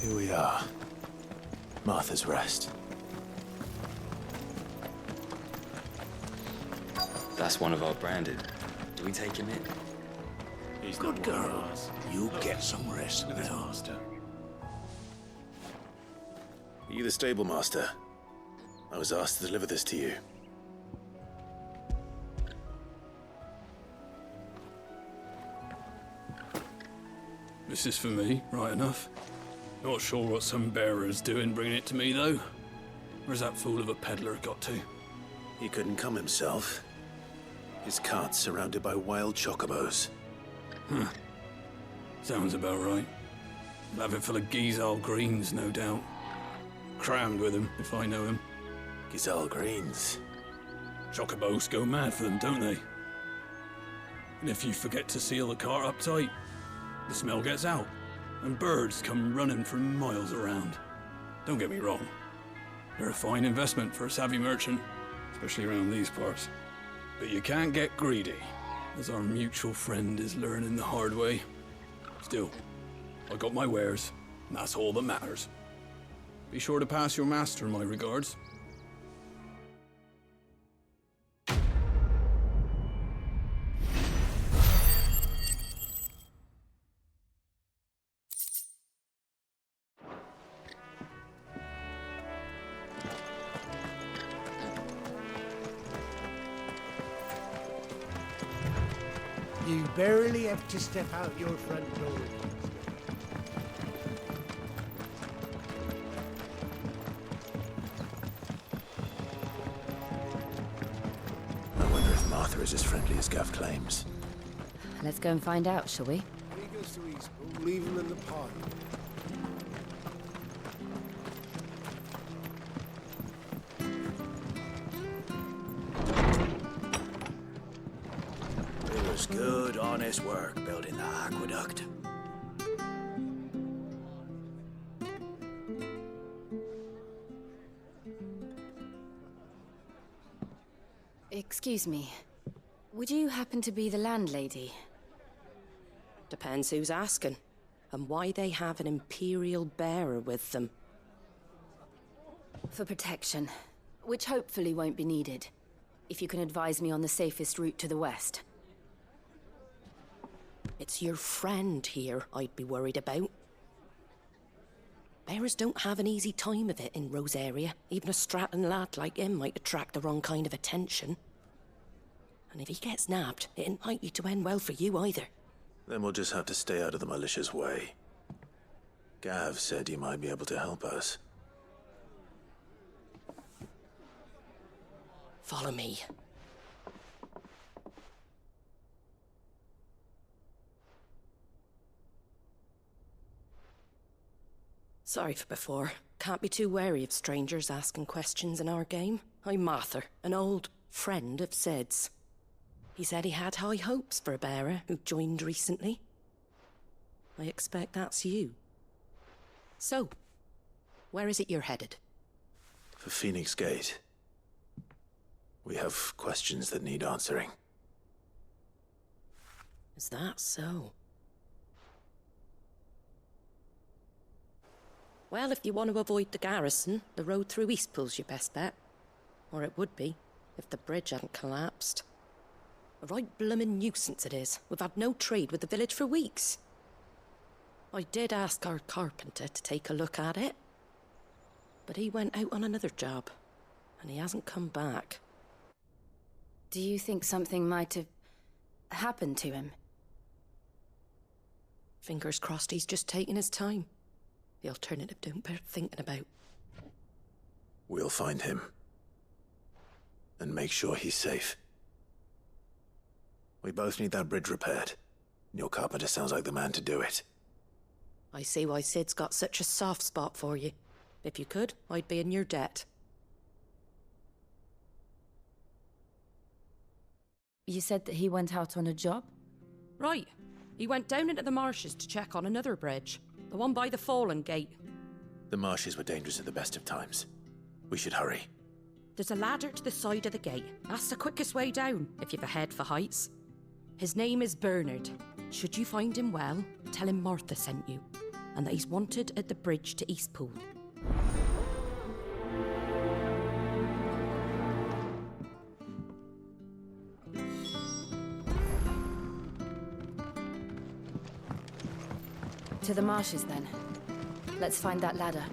Speaker 13: Here we are. Martha's Rest.
Speaker 19: That's one of our branded. Do we take him in?
Speaker 17: He's good girl. You get some rest now.
Speaker 13: Are you the stable master? I was asked to deliver this to you.
Speaker 20: This is for me, right enough. Not sure what some bearer's doing bringing it to me, though. Where's that fool of a peddler got to?
Speaker 13: He couldn't come himself. His cart's surrounded by wild chocobos.
Speaker 20: Huh. Sounds about right. Have it full of Gizal greens, no doubt. Crammed with them, if I know him.
Speaker 13: Gizal greens?
Speaker 20: Chocobos go mad for them, don't they? And if you forget to seal the cart up tight, the smell gets out, and birds come running from miles around. Don't get me wrong. They're a fine investment for a savvy merchant, especially around these parts. But you can't get greedy, as our mutual friend is learning the hard way. Still, I got my wares, and that's all that matters. Be sure to pass your master my regards.
Speaker 18: You barely have to step out your front door.
Speaker 13: I wonder if Martha is as friendly as Gav claims.
Speaker 6: Let's go and find out, shall we?
Speaker 18: He goes to Eastpool, leave him in the park.
Speaker 17: It was good, honest work building that aqueduct.
Speaker 6: Excuse me. Would you happen to be the landlady?
Speaker 21: Depends who's asking, and why they have an Imperial bearer with them.
Speaker 6: For protection, which hopefully won't be needed. If you can advise me on the safest route to the west.
Speaker 21: It's your friend here I'd be worried about. Bearers don't have an easy time of it in Rosaria. Even a Stratton lad like him might attract the wrong kind of attention. And if he gets nabbed, it ain't likely to end well for you either.
Speaker 13: Then we'll just have to stay out of the malicious way. Gav said you might be able to help us.
Speaker 21: Follow me. Sorry for before. Can't be too wary of strangers asking questions in our game. I'm Martha, an old friend of Sid's. He said he had high hopes for a bearer who joined recently. I expect that's you. So, where is it you're headed?
Speaker 13: For Phoenix Gate. We have questions that need answering.
Speaker 21: Is that so? Well, if you want to avoid the garrison, the road through Eastpool's your best bet. Or it would be, if the bridge hadn't collapsed. A right bloomin' nuisance it is. We've had no trade with the village for weeks. I did ask our carpenter to take a look at it. But he went out on another job, and he hasn't come back.
Speaker 6: Do you think something might have happened to him?
Speaker 21: Fingers crossed he's just taking his time. The alternative don't bear thinking about.
Speaker 13: We'll find him. And make sure he's safe. We both need that bridge repaired. Your carpenter sounds like the man to do it.
Speaker 21: I see why Sid's got such a soft spot for you. If you could, I'd be in your debt.
Speaker 6: You said that he went out on a job?
Speaker 21: Right. He went down into the marshes to check on another bridge. The one by the Fallen Gate.
Speaker 13: The marshes were dangerous at the best of times. We should hurry.
Speaker 21: There's a ladder to the side of the gate. That's the quickest way down, if you've a head for heights. His name is Bernard. Should you find him well, tell him Martha sent you, and that he's wanted at the bridge to Eastpool.
Speaker 6: To the marshes, then. Let's find that ladder.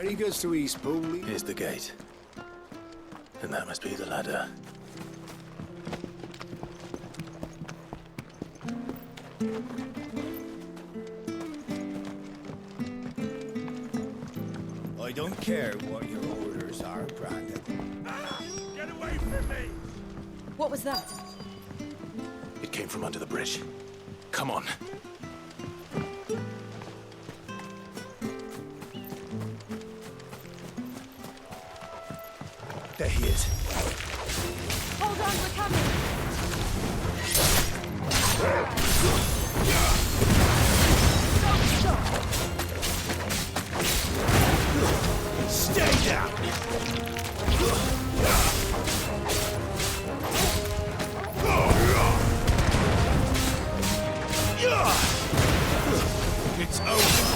Speaker 17: He goes to Eastpool.
Speaker 13: Here's the gate. And that must be the ladder.
Speaker 17: I don't care what your orders are, Brandon.
Speaker 1: Get away from me!
Speaker 6: What was that?
Speaker 13: It came from under the bridge. Come on.
Speaker 15: There he is.
Speaker 6: Hold on, we're coming!
Speaker 15: Stay down! It's over!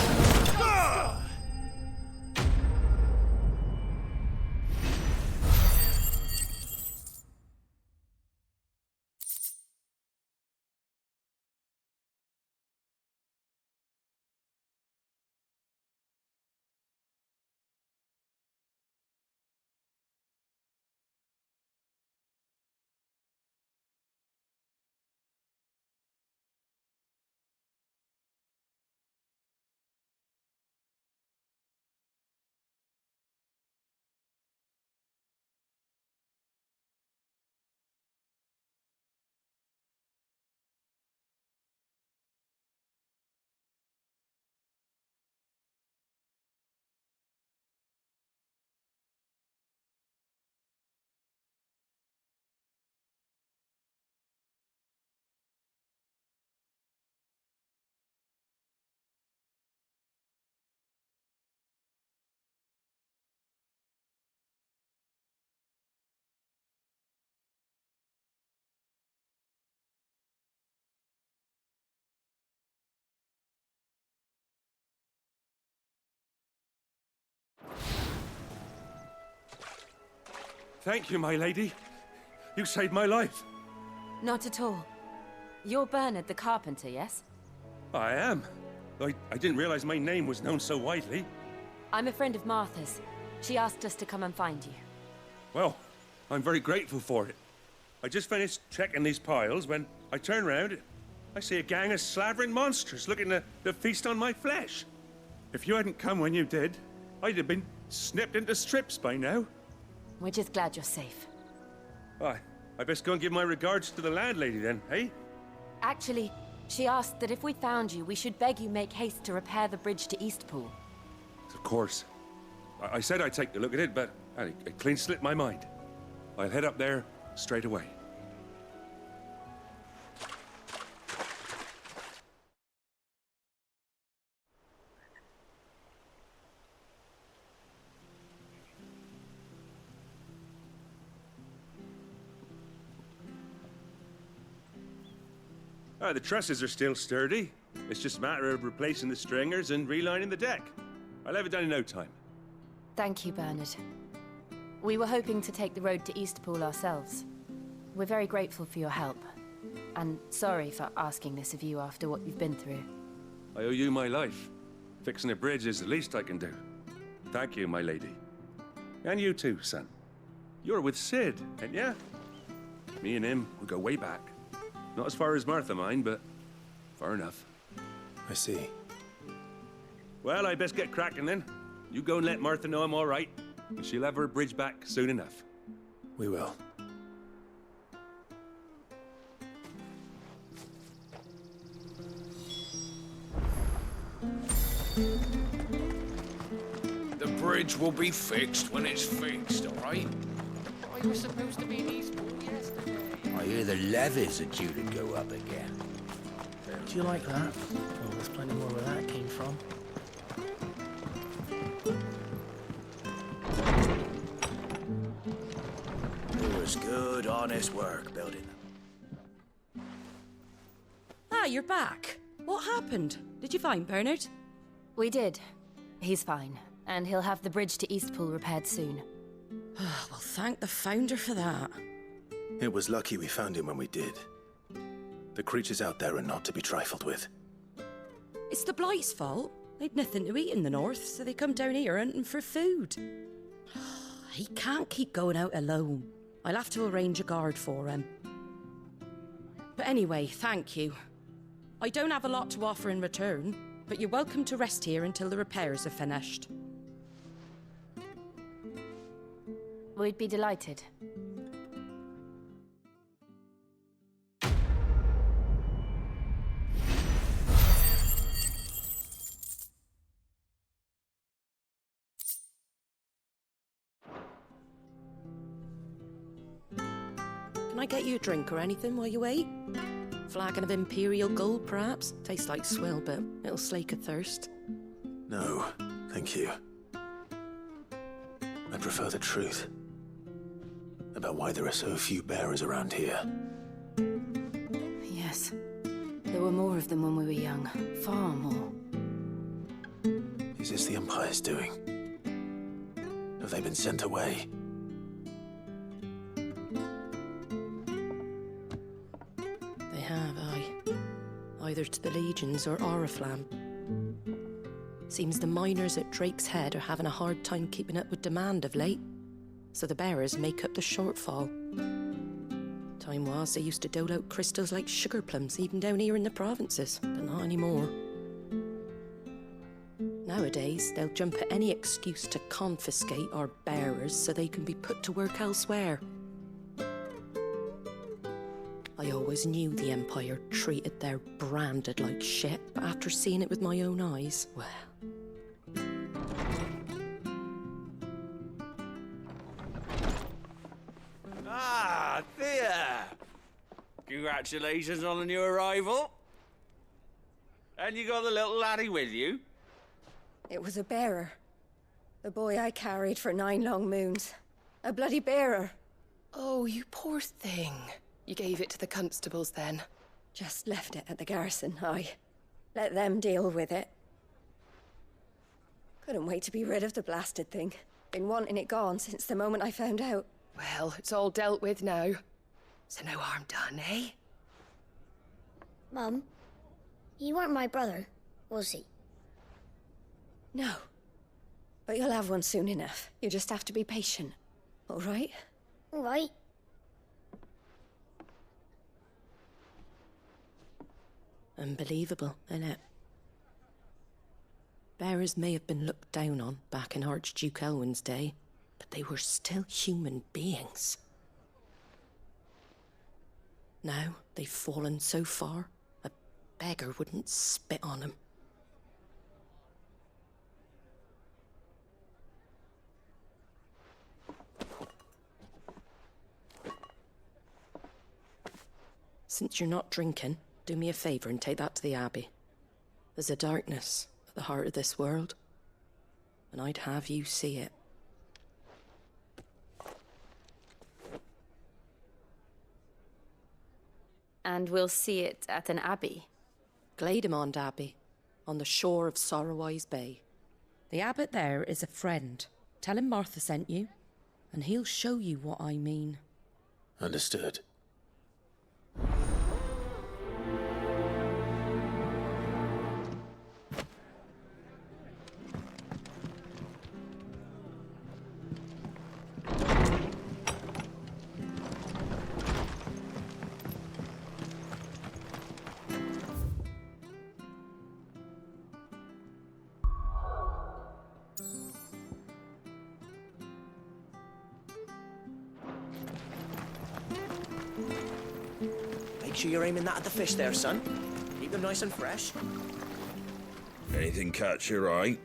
Speaker 8: Thank you, my lady. You saved my life.
Speaker 6: Not at all. You're Bernard the carpenter, yes?
Speaker 8: I am. I didn't realize my name was known so widely.
Speaker 6: I'm a friend of Martha's. She asked us to come and find you.
Speaker 8: Well, I'm very grateful for it. I just finished checking these piles when I turn around. I see a gang of slavering monsters looking to feast on my flesh. If you hadn't come when you did, I'd have been snipped into strips by now.
Speaker 6: We're just glad you're safe.
Speaker 8: I best go and give my regards to the landlady then, eh?
Speaker 6: Actually, she asked that if we found you, we should beg you make haste to repair the bridge to Eastpool.
Speaker 8: Of course. I said I'd take a look at it, but it clean slipped my mind. I'll head up there straight away. The trusses are still sturdy. It's just a matter of replacing the stringers and relining the deck. I'll have it done in no time.
Speaker 6: Thank you, Bernard. We were hoping to take the road to Eastpool ourselves. We're very grateful for your help. And sorry for asking this of you after what you've been through.
Speaker 8: I owe you my life. Fixing a bridge is the least I can do. Thank you, my lady. And you too, son. You're with Sid, ain't ya? Me and him, we go way back. Not as far as Martha, mind, but far enough.
Speaker 13: I see.
Speaker 8: Well, I best get cracking then. You go and let Martha know I'm all right, and she'll have her bridge back soon enough.
Speaker 13: We will.
Speaker 16: The bridge will be fixed when it's fixed, all right?
Speaker 10: We were supposed to be in Eastpool yesterday.
Speaker 17: I hear the levies are due to go up again.
Speaker 10: Do you like that? Oh, there's plenty more where that came from.
Speaker 17: It was good, honest work building them.
Speaker 21: Ah, you're back. What happened? Did you find Bernard?
Speaker 6: We did. He's fine, and he'll have the bridge to Eastpool repaired soon.
Speaker 21: Well, thank the Founder for that.
Speaker 13: It was lucky we found him when we did. The creatures out there are not to be trifled with.
Speaker 21: It's the Blight's fault. They'd nothing to eat in the north, so they come down here hunting for food. He can't keep going out alone. I'll have to arrange a guard for him. But anyway, thank you. I don't have a lot to offer in return, but you're welcome to rest here until the repairs are finished.
Speaker 6: We'd be delighted.
Speaker 21: I get you a drink or anything while you wait? Flagon of Imperial Gold, perhaps? Tastes like swill, but it'll slake a thirst.
Speaker 13: No, thank you. I prefer the truth. About why there are so few bearers around here.
Speaker 6: Yes. There were more of them when we were young. Far more.
Speaker 13: Is this the Empire's doing? Have they been sent away?
Speaker 21: They have, aye. Either to the Legions or Oriflamme. Seems the miners at Drake's Head are having a hard time keeping up with demand of late, so the bearers make up the shortfall. Time was they used to dole out crystals like sugar plums even down here in the provinces, but not anymore. Nowadays, they'll jump at any excuse to confiscate our bearers so they can be put to work elsewhere. I always knew the Empire treated their branded like shit, but after seeing it with my own eyes, well...
Speaker 17: Ah, Thea! Congratulations on the new arrival. And you got the little laddie with you?
Speaker 9: It was a bearer. The boy I carried for 9 long moons. A bloody bearer.
Speaker 22: Oh, you poor thing. You gave it to the constables then?
Speaker 9: Just left it at the garrison, aye. Let them deal with it. Couldn't wait to be rid of the blasted thing. Been wanting it gone since the moment I found out.
Speaker 22: Well, it's all dealt with now. So no harm done, eh?
Speaker 11: Mum, he weren't my brother, was he?
Speaker 9: No. But you'll have one soon enough. You just have to be patient. All right?
Speaker 11: All right.
Speaker 21: Unbelievable, innit? Bearers may have been looked down on back in Archduke Elwin's day, but they were still human beings. Now they've fallen so far, a beggar wouldn't spit on them. Since you're not drinking, do me a favour and take that to the Abbey. There's a darkness at the heart of this world, and I'd have you see it.
Speaker 6: And we'll see it at an abbey?
Speaker 21: Glademond Abbey, on the shore of Sorrowwise Bay. The abbot there is a friend. Tell him Martha sent you, and he'll show you what I mean.
Speaker 13: Understood.
Speaker 23: Make sure you're aiming that at the fish there, son. Keep them nice and fresh.
Speaker 17: Anything catch your eye?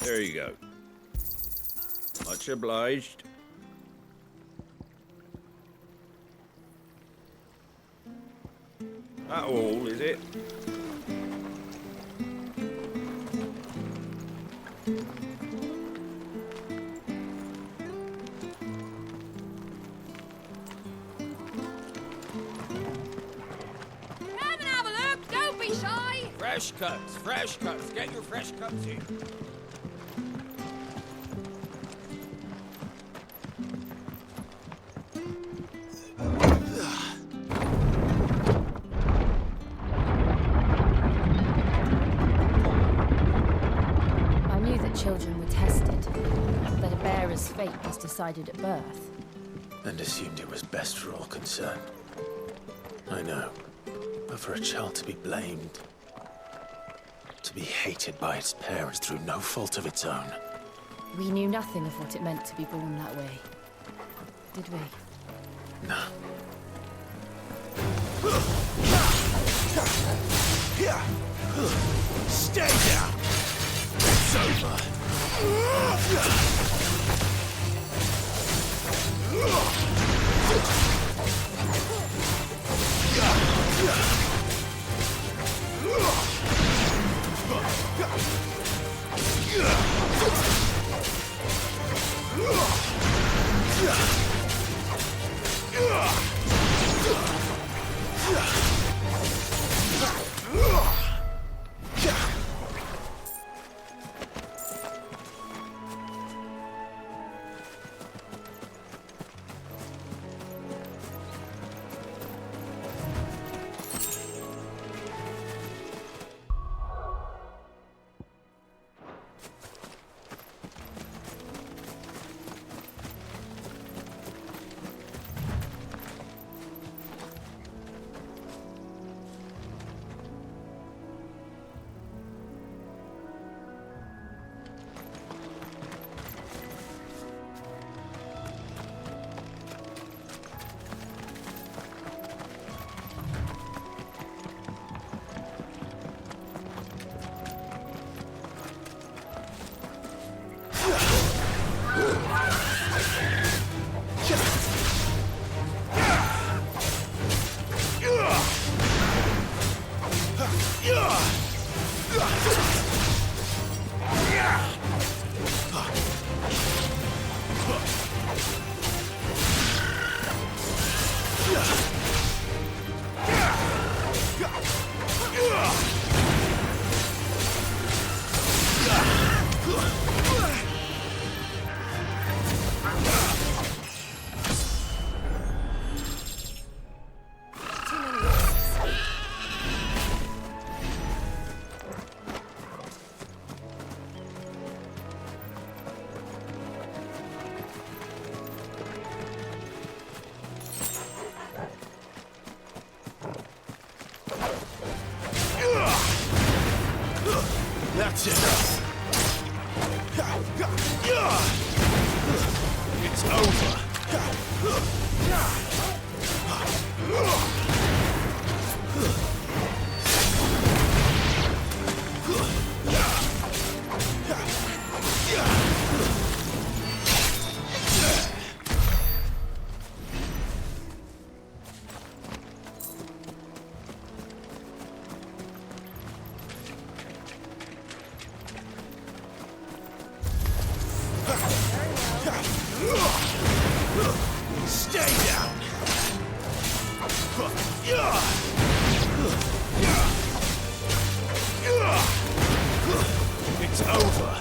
Speaker 17: There you go. Much obliged. That all, is it?
Speaker 24: Come and have a look, don't be shy!
Speaker 16: Fresh cuts, fresh cuts. Get your fresh cuts in.
Speaker 6: Children were tested, that a bearer's fate was decided at birth.
Speaker 13: And assumed it was best for all concerned. I know. But for a child to be blamed, to be hated by its parents through no fault of its own,
Speaker 6: We knew nothing of what it meant to be born that way, did we?
Speaker 13: No.
Speaker 15: Stay down! It's over! That's it. It's over. Stay down! It's over!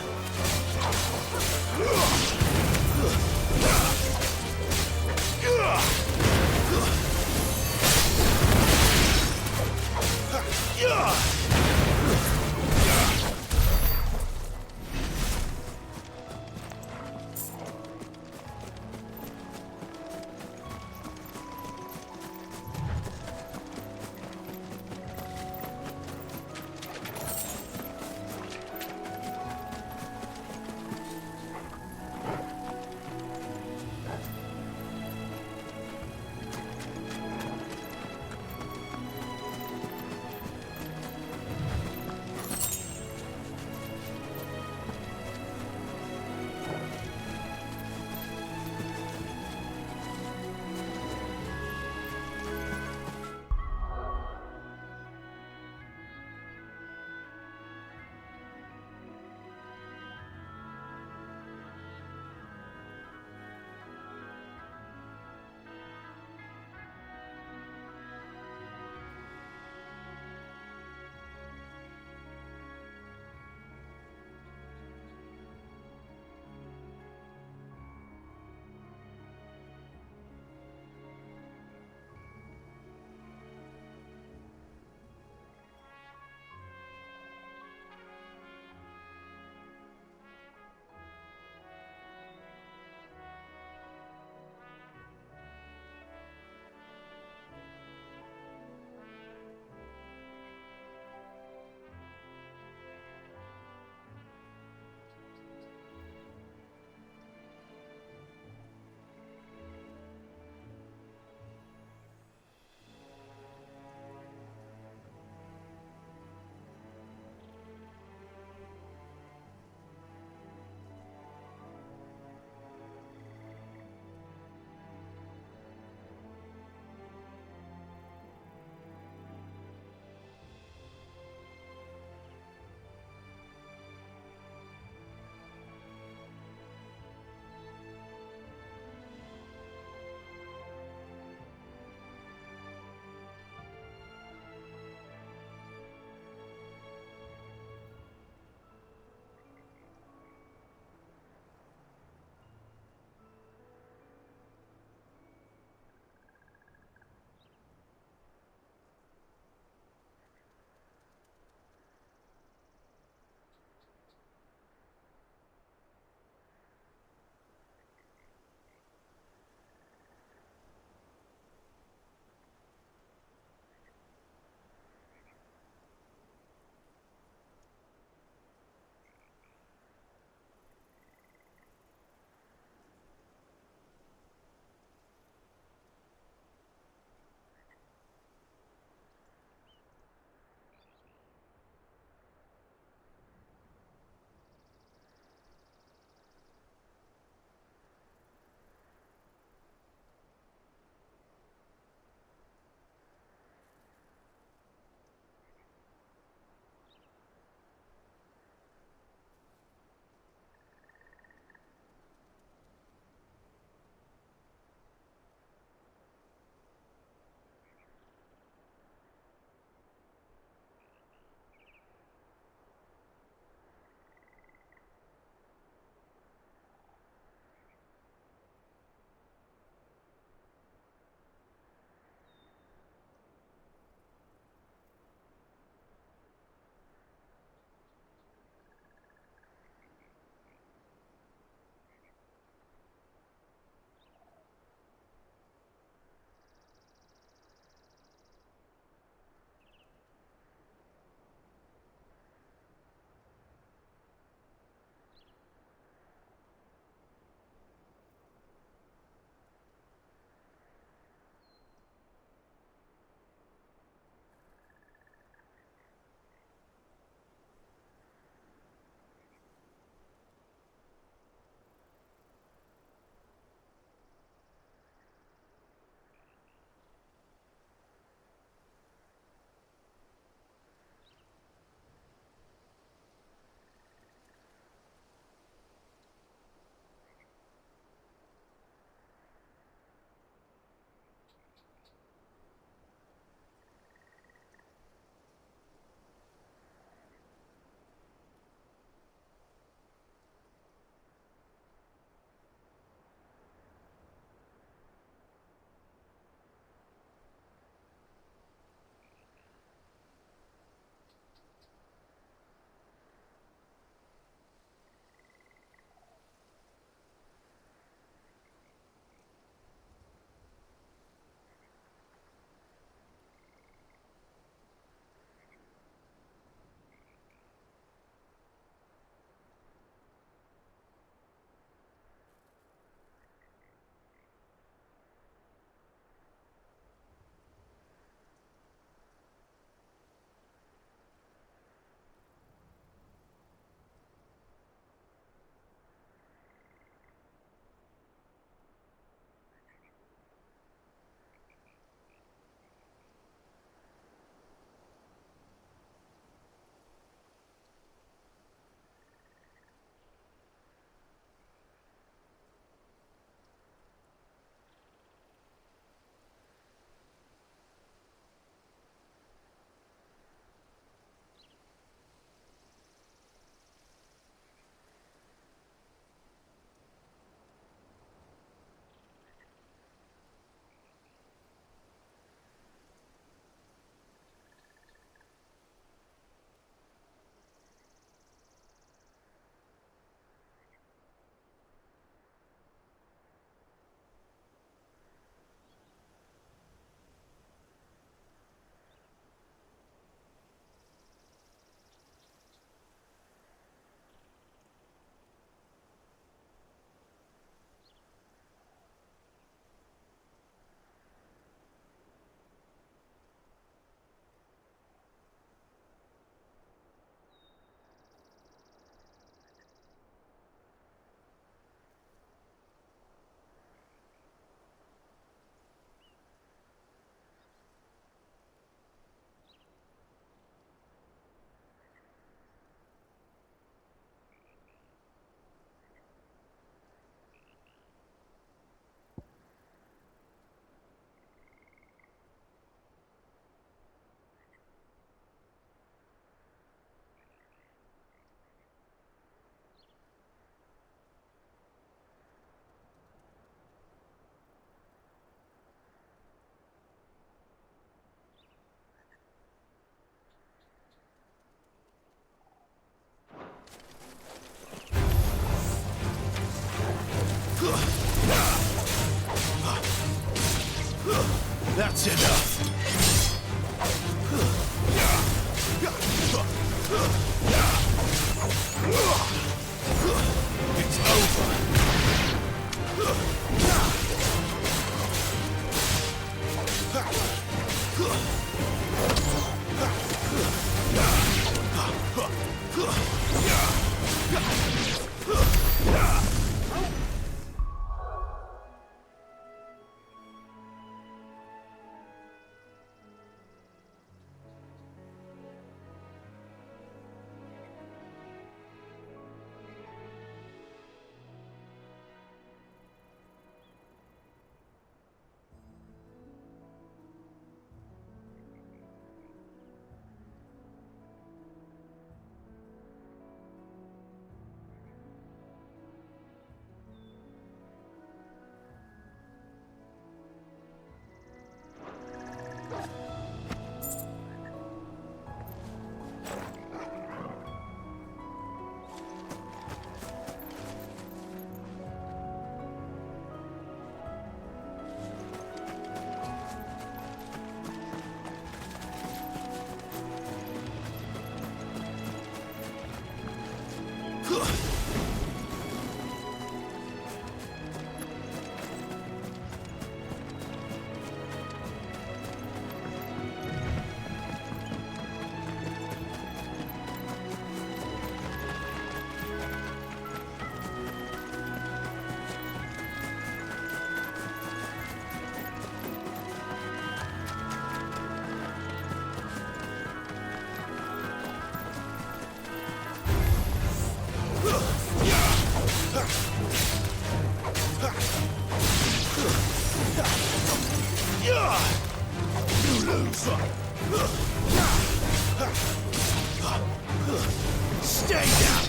Speaker 23: Stay down!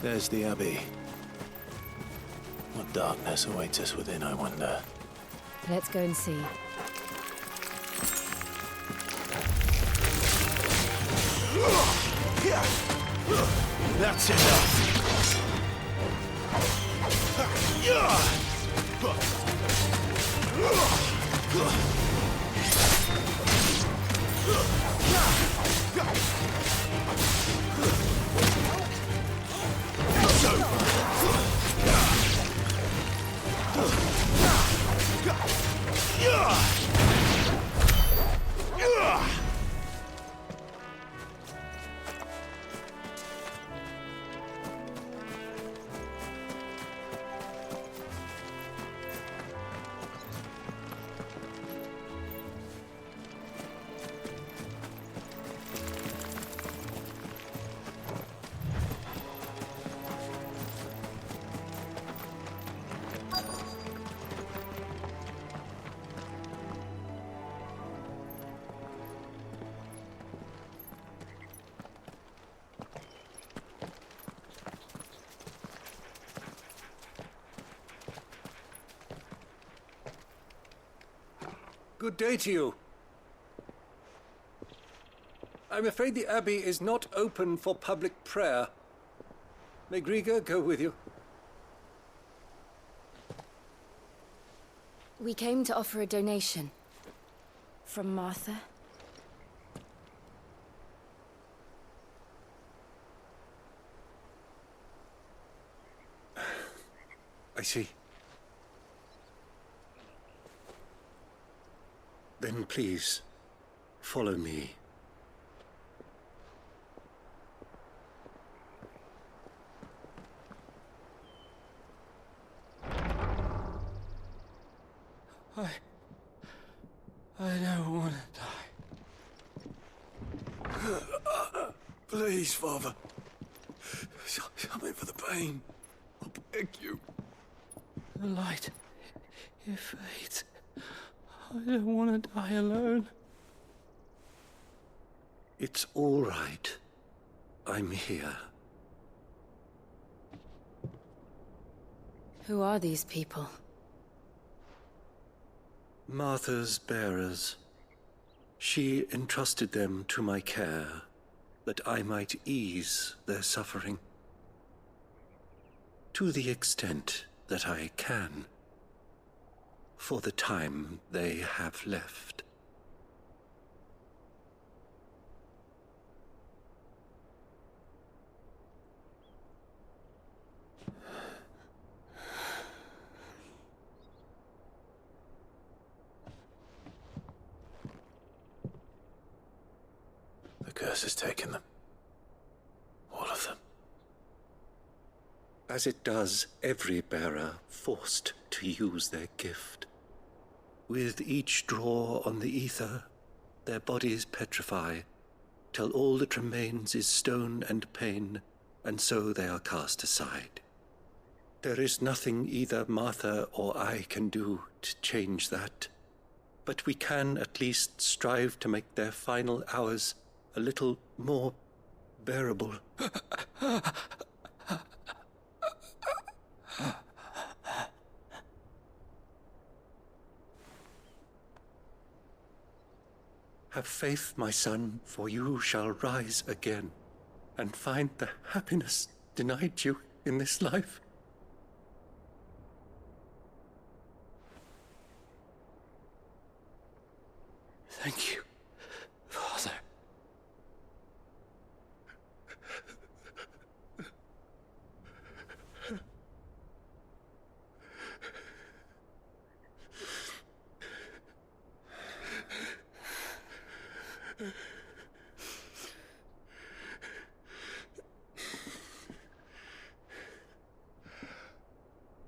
Speaker 13: There's the Abbey. What darkness awaits us within, I wonder?
Speaker 6: Let's go and see.
Speaker 23: That's enough! It's over!
Speaker 3: Good day to you. I'm afraid the Abbey is not open for public prayer. May Griga go with you?
Speaker 6: We came to offer a donation. From Martha.
Speaker 3: I see. Then please, follow me.
Speaker 5: I don't want to die.
Speaker 3: Please, Father. Something for the pain. I beg you.
Speaker 5: The light, it fades. I don't want to die alone.
Speaker 3: It's all right. I'm here.
Speaker 6: Who are these people?
Speaker 3: Martha's bearers. She entrusted them to my care, that I might ease their suffering. To the extent that I can, for the time they have left.
Speaker 13: The curse has taken them. All of them.
Speaker 3: As it does every bearer forced to use their gift. With each draw on the ether, their bodies petrify, till all that remains is stone and pain, and so they are cast aside. There is nothing either Martha or I can do to change that, but we can at least strive to make their final hours a little more bearable. Have faith, my son, for you shall rise again and find the happiness denied you in this life.
Speaker 5: Thank you, Father.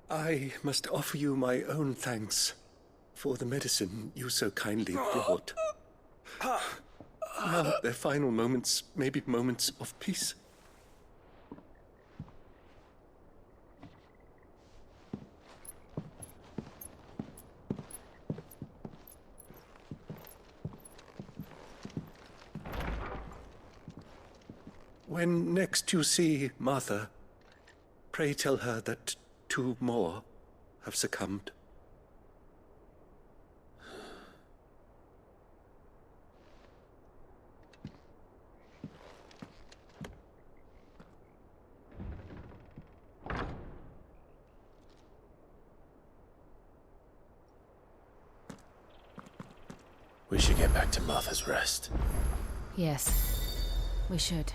Speaker 3: I must offer you my own thanks for the medicine you so kindly brought. Now their final moments may be moments of peace. When next you see Martha, pray tell her that 2 more have succumbed.
Speaker 13: We should get back to Martha's Rest.
Speaker 6: Yes, we should.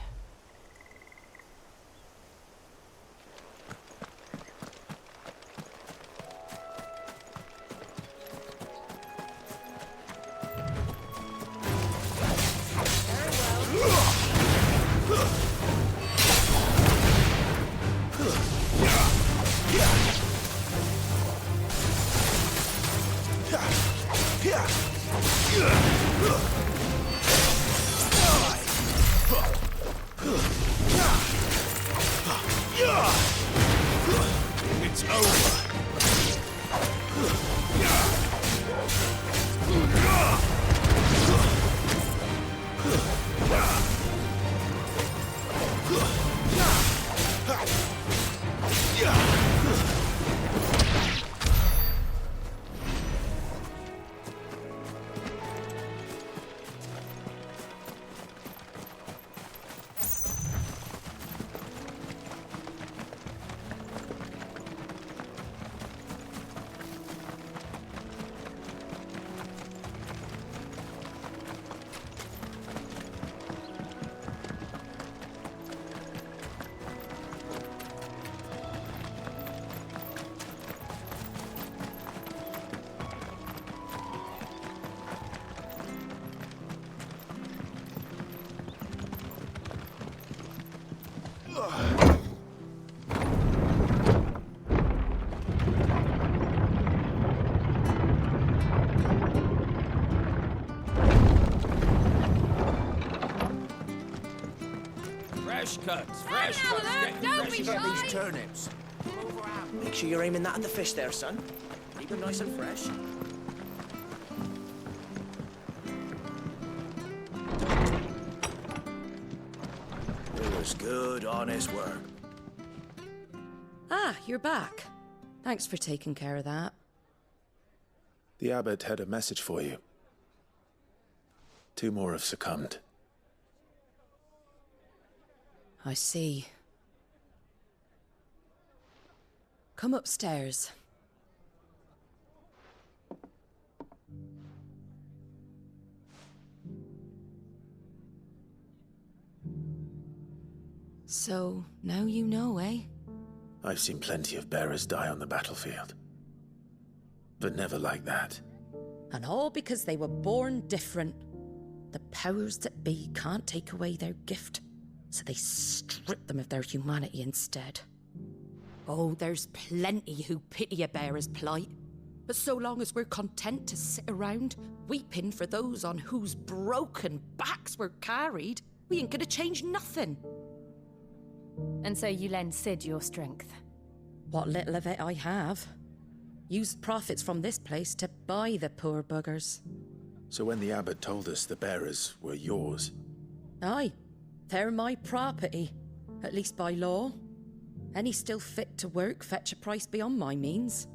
Speaker 13: It's over.
Speaker 17: Fresh cuts, fresh cuts.
Speaker 23: Don't be shy. These turnips. Make sure you're aiming that at the fish there, son. Keep them nice and fresh. It was good, honest work.
Speaker 21: Ah, you're back. Thanks for taking care of that.
Speaker 13: The abbot had a message for you. 2 more have succumbed.
Speaker 21: I see. Come upstairs. So, now you know, eh?
Speaker 13: I've seen plenty of bearers die on the battlefield. But never like that.
Speaker 21: And all because they were born different. The powers that be can't take away their gift, so they strip them of their humanity instead. Oh, there's plenty who pity a bearer's plight. But so long as we're content to sit around, weeping for those on whose broken backs we're carried, we ain't gonna change nothing.
Speaker 6: And so you lend Sid your strength?
Speaker 21: What little of it I have. Used profits from this place to buy the poor buggers.
Speaker 13: So when the abbot told us the bearers were yours...
Speaker 21: Aye, they're my property, at least by law. Any still fit to work fetch a price beyond my means.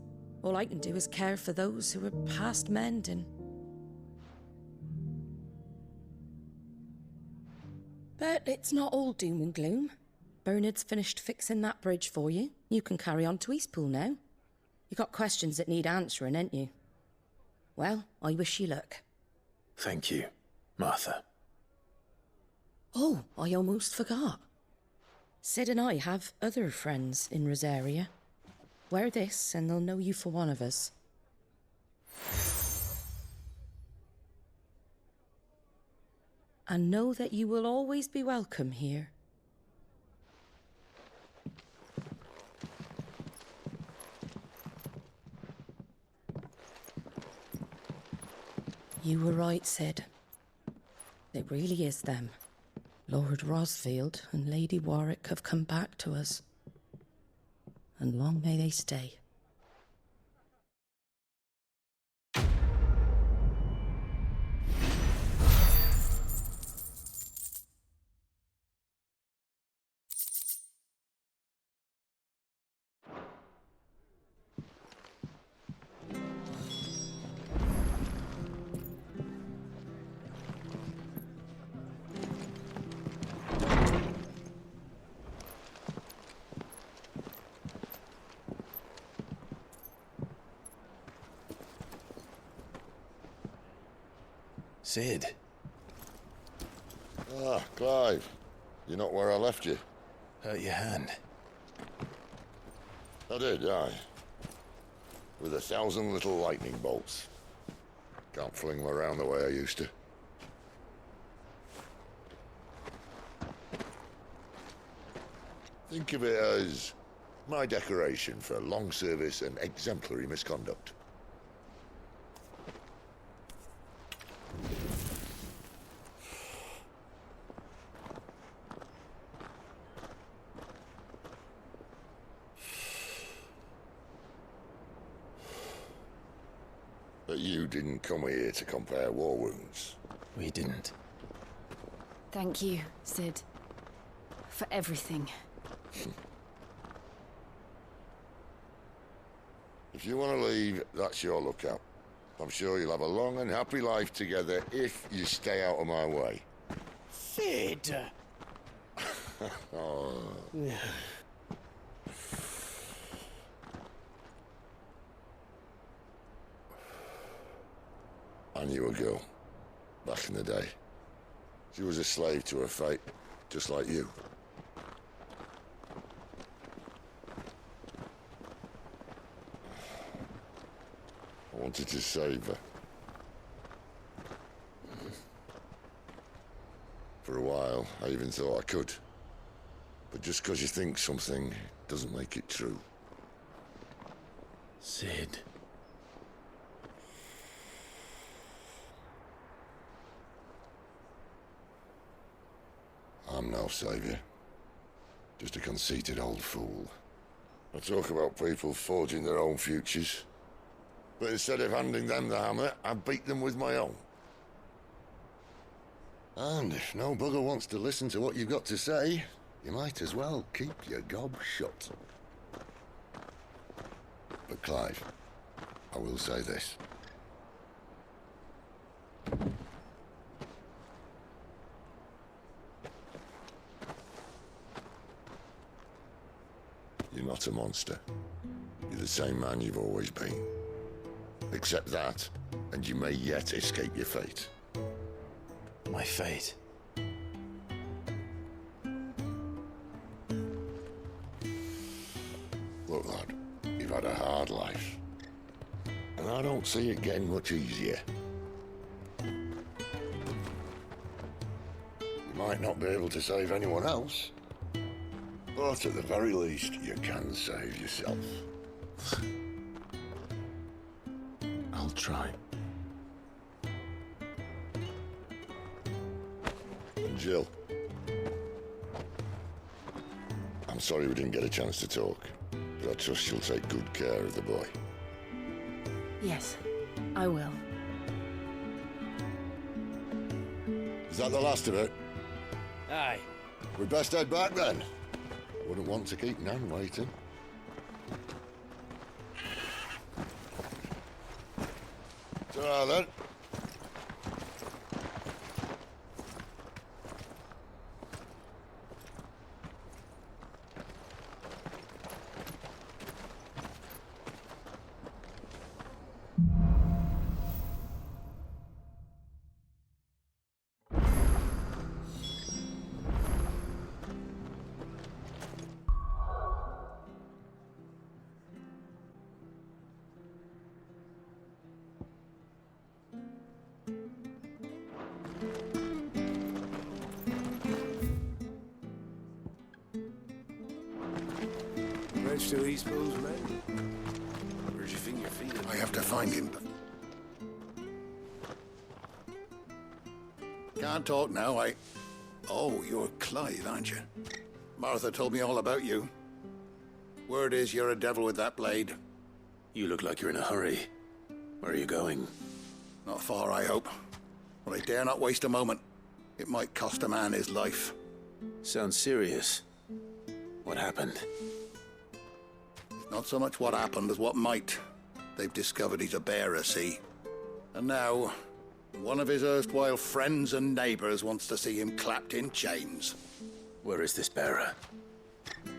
Speaker 21: All I can do is care for those who are past mending. But it's not all doom and gloom. Bernard's finished fixing that bridge for you. You can carry on to Eastpool now. You got questions that need answering, ain't you? Well, I wish you luck.
Speaker 13: Thank you, Martha.
Speaker 21: Oh, I almost forgot. Sid and I have other friends in Rosaria. Wear this and they'll know you for one of us. And know that you will always be welcome here. You were right, Sid. It really is them. Lord Rosfield and Lady Warwick have come back to us. And long may they stay.
Speaker 13: Sid.
Speaker 4: Ah, Clive. You're not where I left you.
Speaker 13: Hurt your hand.
Speaker 4: I did, aye. With 1,000 little lightning bolts. Can't fling them around the way I used to. Think of it as my decoration for long service and exemplary misconduct. But you didn't come here to compare war wounds.
Speaker 13: We didn't.
Speaker 6: Thank you, Sid. For everything.
Speaker 4: If you want to leave, that's your lookout. I'm sure you'll have a long and happy life together if you stay out of my way.
Speaker 18: Sid!
Speaker 4: Oh. I knew a girl, back in the day. She was a slave to her fate, just like you. I wanted to save her. For a while, I even thought I could. But just because you think something doesn't make it true.
Speaker 13: Sid.
Speaker 4: I'm no savior. Just a conceited old fool. I talk about people forging their own futures. But instead of handing them the hammer, I beat them with my own. And if no bugger wants to listen to what you've got to say, you might as well keep your gob shut. But Clive, I will say this. not a monster. You're the same man you've always been. Accept that, and you may yet escape your fate.
Speaker 13: My fate?
Speaker 4: Look, lad, you've had a hard life. And I don't see it getting much easier. You might not be able to save anyone else, but at the very least, you can save yourself.
Speaker 13: I'll try.
Speaker 4: And Jill, I'm sorry we didn't get a chance to talk, but I trust she'll take good care of the boy.
Speaker 6: Yes, I will.
Speaker 4: Is that the last of it?
Speaker 17: Aye.
Speaker 4: We'd best head back then. Wouldn't want to keep Nan waiting. Ta-ra then.
Speaker 2: Bridge to East Pool's men. Where'd you think you're feeding?
Speaker 7: I have to find him. Can't talk now, Oh, you're Clive, aren't you? Martha told me all about you. Word is you're a devil with that blade.
Speaker 13: You look like you're in a hurry. Where are you going?
Speaker 7: Not far, I hope. But I dare not waste a moment. It might cost a man his life.
Speaker 13: Sounds serious. What happened?
Speaker 7: Not so much what happened as what might. They've discovered he's a bearer, see? And now, one of his erstwhile friends and neighbors wants to see him clapped in chains.
Speaker 13: Where is this bearer?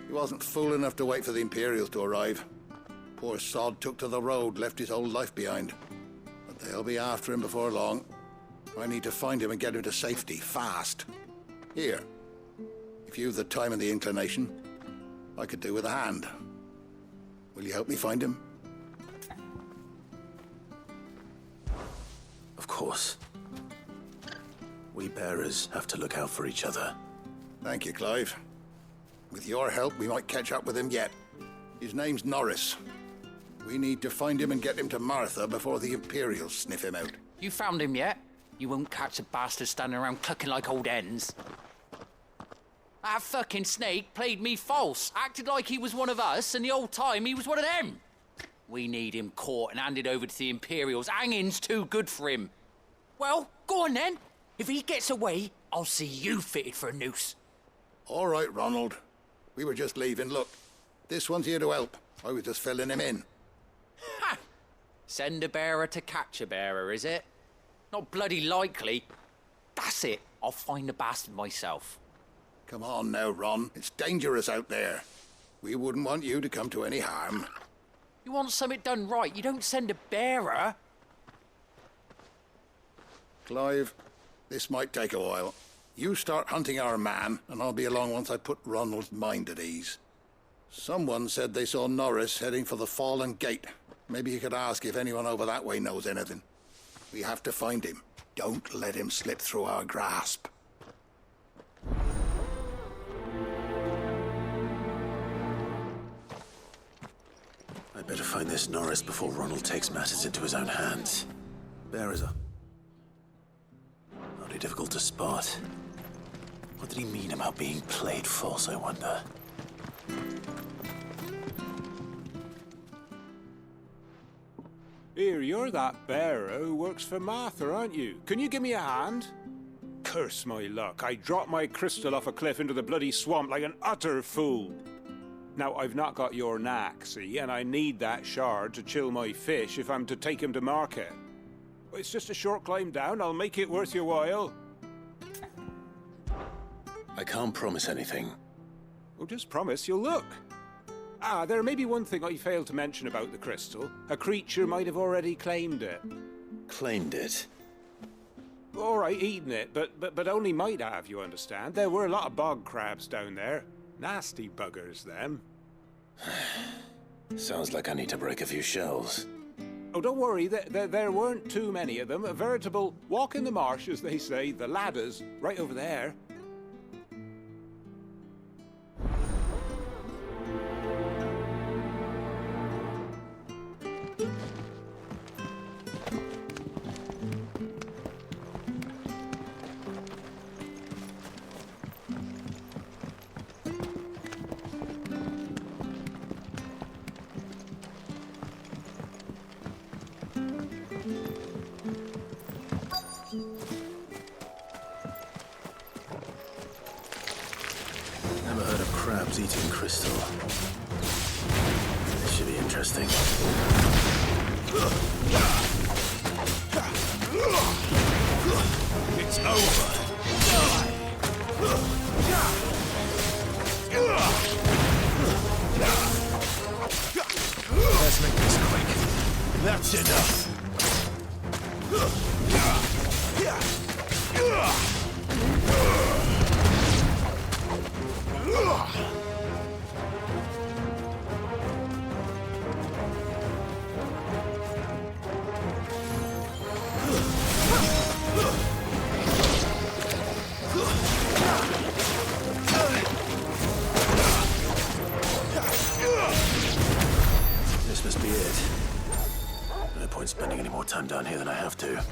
Speaker 7: He wasn't fool enough to wait for the Imperials to arrive. Poor sod took to the road, left his whole life behind. But they'll be after him before long. I need to find him and get him to safety, fast. Here, if you've the time and the inclination, I could do with a hand. Will you help me find him?
Speaker 13: Of course. We bearers have to look out for each other.
Speaker 7: Thank you, Clive. With your help, we might catch up with him yet. His name's Norris. We need to find him and get him to Martha before the Imperials sniff him out.
Speaker 12: You found him yet? You won't catch a bastard standing around clucking like old hens. That fucking snake played me false, acted like he was one of us, and the whole time he was one of them. We need him caught and handed over to the Imperials. Hanging's too good for him. Well, go on then. If he gets away, I'll see you fitted for a noose.
Speaker 7: All right, Ronald. We were just leaving. Look, this one's here to help. I was just filling him in.
Speaker 12: Ha! Send a bearer to catch a bearer, is it? Not bloody likely. That's it. I'll find the bastard myself.
Speaker 7: Come on now, Ron. It's dangerous out there. We wouldn't want you to come to any harm.
Speaker 12: You want something done right, you don't send a bearer.
Speaker 7: Clive, this might take a while. You start hunting our man, and I'll be along once I put Ronald's mind at ease. Someone said they saw Norris heading for the Fallen Gate. Maybe you could ask if anyone over that way knows anything. We have to find him. Don't let him slip through our grasp.
Speaker 13: I better find this Norris before Ronald takes matters into his own hands. Bearers are only difficult to spot. What did he mean about being played false, I wonder?
Speaker 2: Here, you're that bearer who works for Martha, aren't you? Can you give me a hand? Curse my luck. I dropped my crystal off a cliff into the bloody swamp like an utter fool. Now, I've not got your knack, see, and I need that shard to chill my fish if I'm to take him to market. It's just a short climb down. I'll make it worth your while.
Speaker 13: I can't promise anything.
Speaker 2: Well, just promise you'll look. There may be one thing I failed to mention about the crystal. A creature might have already claimed it.
Speaker 15: Claimed it?
Speaker 2: All right, eaten it, but only might have, you understand. There were a lot of bog crabs down there. Nasty buggers, them.
Speaker 15: Sounds like I need to break a few shells.
Speaker 2: Oh, don't worry, there weren't too many of them. A veritable walk in the marsh, as they say. The ladders, right over there.
Speaker 15: Never heard of crabs eating crystal. This should be interesting.
Speaker 1: It's over. Let's make this quick. That's enough.
Speaker 15: This must be it. No point spending any more time down here than I have to.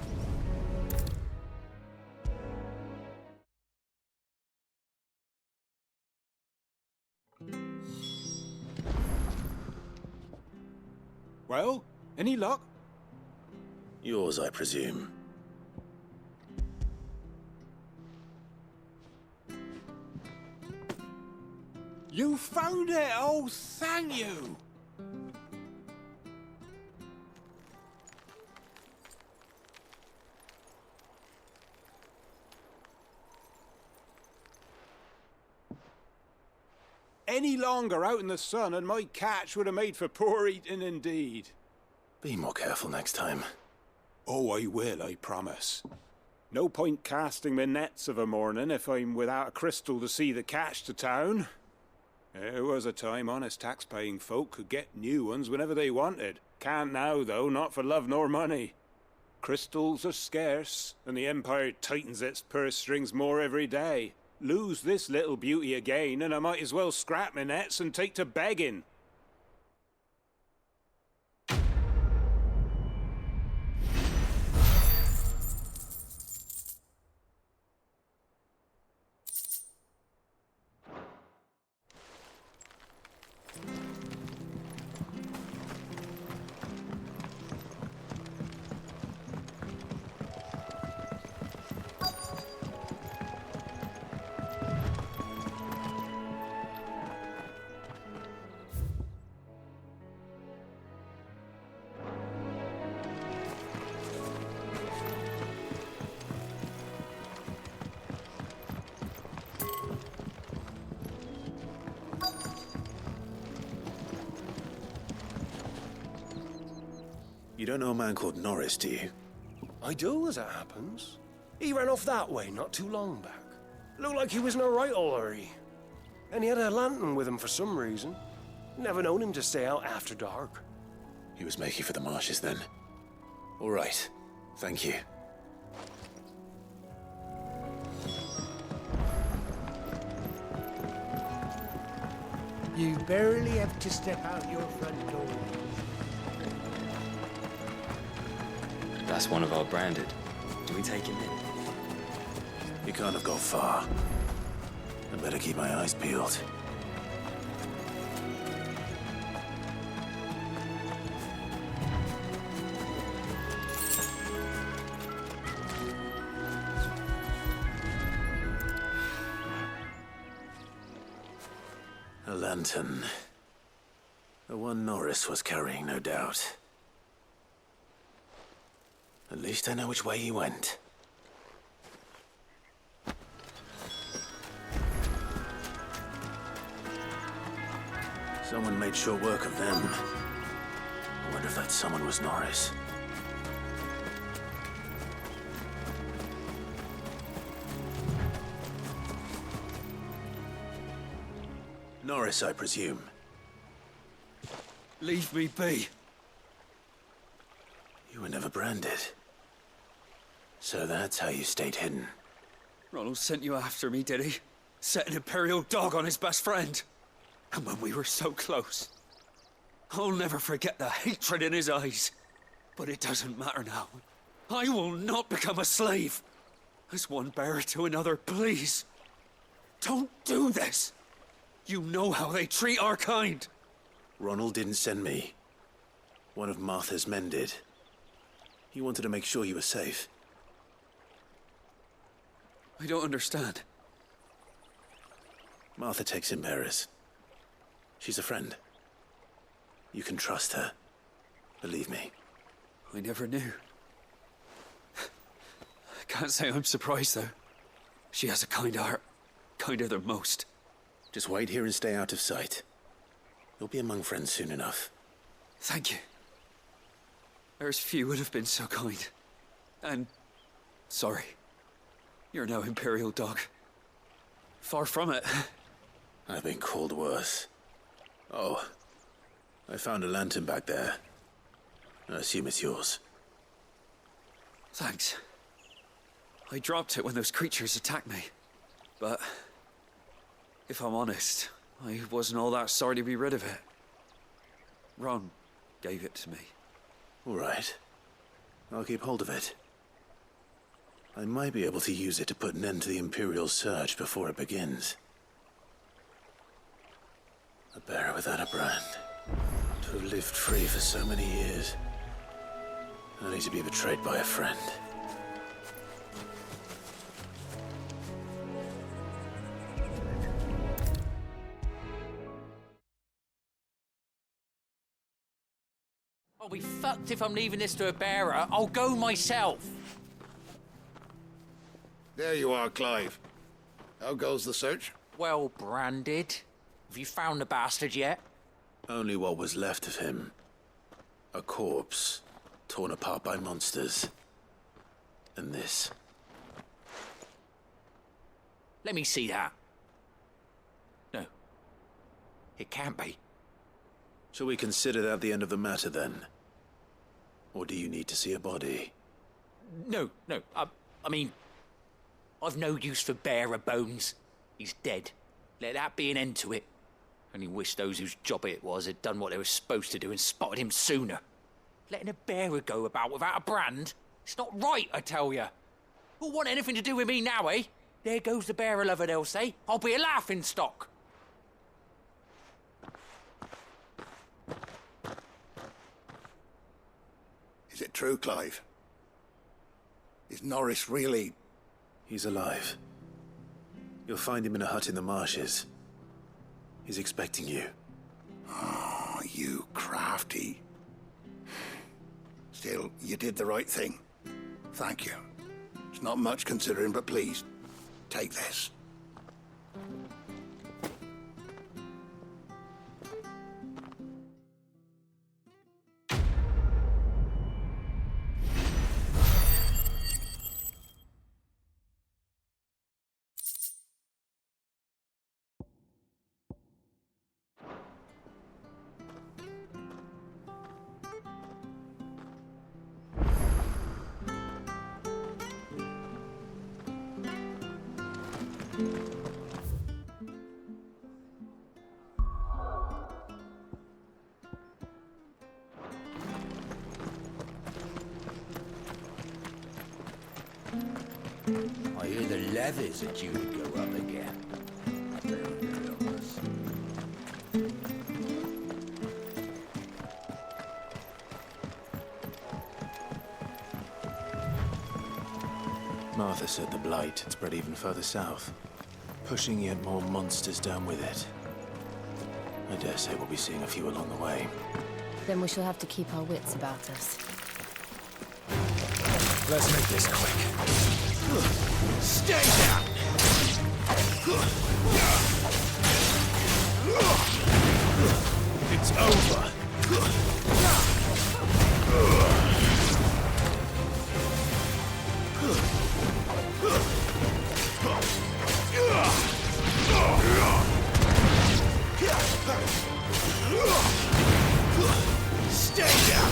Speaker 2: Well, any luck?
Speaker 15: Yours, I presume.
Speaker 2: You found it! Oh, thank you! Any longer out in the sun and my catch would have made for poor eating indeed.
Speaker 15: Be more careful next time.
Speaker 2: Oh, I will, I promise. No point casting my nets of a morning if I'm without a crystal to see the catch to town. There was a time honest tax-paying folk could get new ones whenever they wanted. Can't now, though, not for love nor money. Crystals are scarce, and the Empire tightens its purse strings more every day. Lose this little beauty again, and I might as well scrap my nets and take to begging.
Speaker 15: You don't know a man called Norris, do you?
Speaker 14: I do, as it happens. He ran off that way not too long back. Looked like he was in a right old hurry. And he had a lantern with him for some reason. Never known him to stay out after dark.
Speaker 15: He was making for the marshes then. All right. Thank you.
Speaker 18: You barely have to step out your front door.
Speaker 19: That's one of our branded. Do we take him in?
Speaker 15: He can't have gone far. I better keep my eyes peeled. A lantern. The one Norris was carrying, no doubt. At least I know which way he went.
Speaker 13: Someone made short work of them. I wonder if that someone was Norris. Norris, I presume.
Speaker 17: Leave me be.
Speaker 13: You were never branded. So that's how you stayed hidden.
Speaker 17: Ronald sent you after me, did he? Set an Imperial dog on his best friend. And when we were so close. I'll never forget the hatred in his eyes. But it doesn't matter now. I will not become a slave. As one bearer to another, please. Don't do this. You know how they treat our kind.
Speaker 13: Ronald didn't send me. One of Martha's men did. He wanted to make sure you were safe.
Speaker 17: I don't understand.
Speaker 13: Martha takes in bearers. She's a friend. You can trust her. Believe me.
Speaker 17: I never knew. I can't say I'm surprised, though. She has a kind heart. Kinder than most.
Speaker 13: Just wait here and stay out of sight. You'll be among friends soon enough.
Speaker 17: Thank you. There's few would have been so kind. And... sorry. You're no Imperial dog. Far from it.
Speaker 13: I've been called worse. Oh. I found a lantern back there. I assume it's yours.
Speaker 17: Thanks. I dropped it when those creatures attacked me. But... if I'm honest, I wasn't all that sorry to be rid of it. Ron gave it to me.
Speaker 13: All right. I'll keep hold of it. I might be able to use it to put an end to the Imperial search before it begins. A bearer without a brand. To have lived free for so many years. Only to be betrayed by a friend.
Speaker 12: I'll be fucked if I'm leaving this to a bearer. I'll go myself.
Speaker 7: There you are, Clive. How goes the search?
Speaker 12: Well branded. Have you found the bastard yet?
Speaker 13: Only what was left of him. A corpse, torn apart by monsters. And this.
Speaker 12: Let me see that. No. It can't be.
Speaker 13: Shall we consider that the end of the matter, then? Or do you need to see a body?
Speaker 12: No. I mean... I've no use for bearer bones. He's dead. Let that be an end to it. Only wish those whose job it was had done what they were supposed to do and spotted him sooner. Letting a bearer go about without a brand? It's not right, I tell you. Who'll want anything to do with me now, eh? There goes the bearer lover, they'll say. I'll be a laughing stock.
Speaker 7: Is it true, Clive? Is Norris really...
Speaker 13: He's alive. You'll find him in a hut in the marshes. He's expecting you.
Speaker 7: Oh, you crafty. Still, you did the right thing. Thank you. It's not much considering, but please, take this.
Speaker 23: I hear the levies are due to go up again.
Speaker 13: Martha said the blight had spread even further south, pushing yet more monsters down with it. I dare say we'll be seeing a few along the way.
Speaker 6: Then we shall have to keep our wits about us.
Speaker 1: Let's make this quick. Stay down! over. Stay down.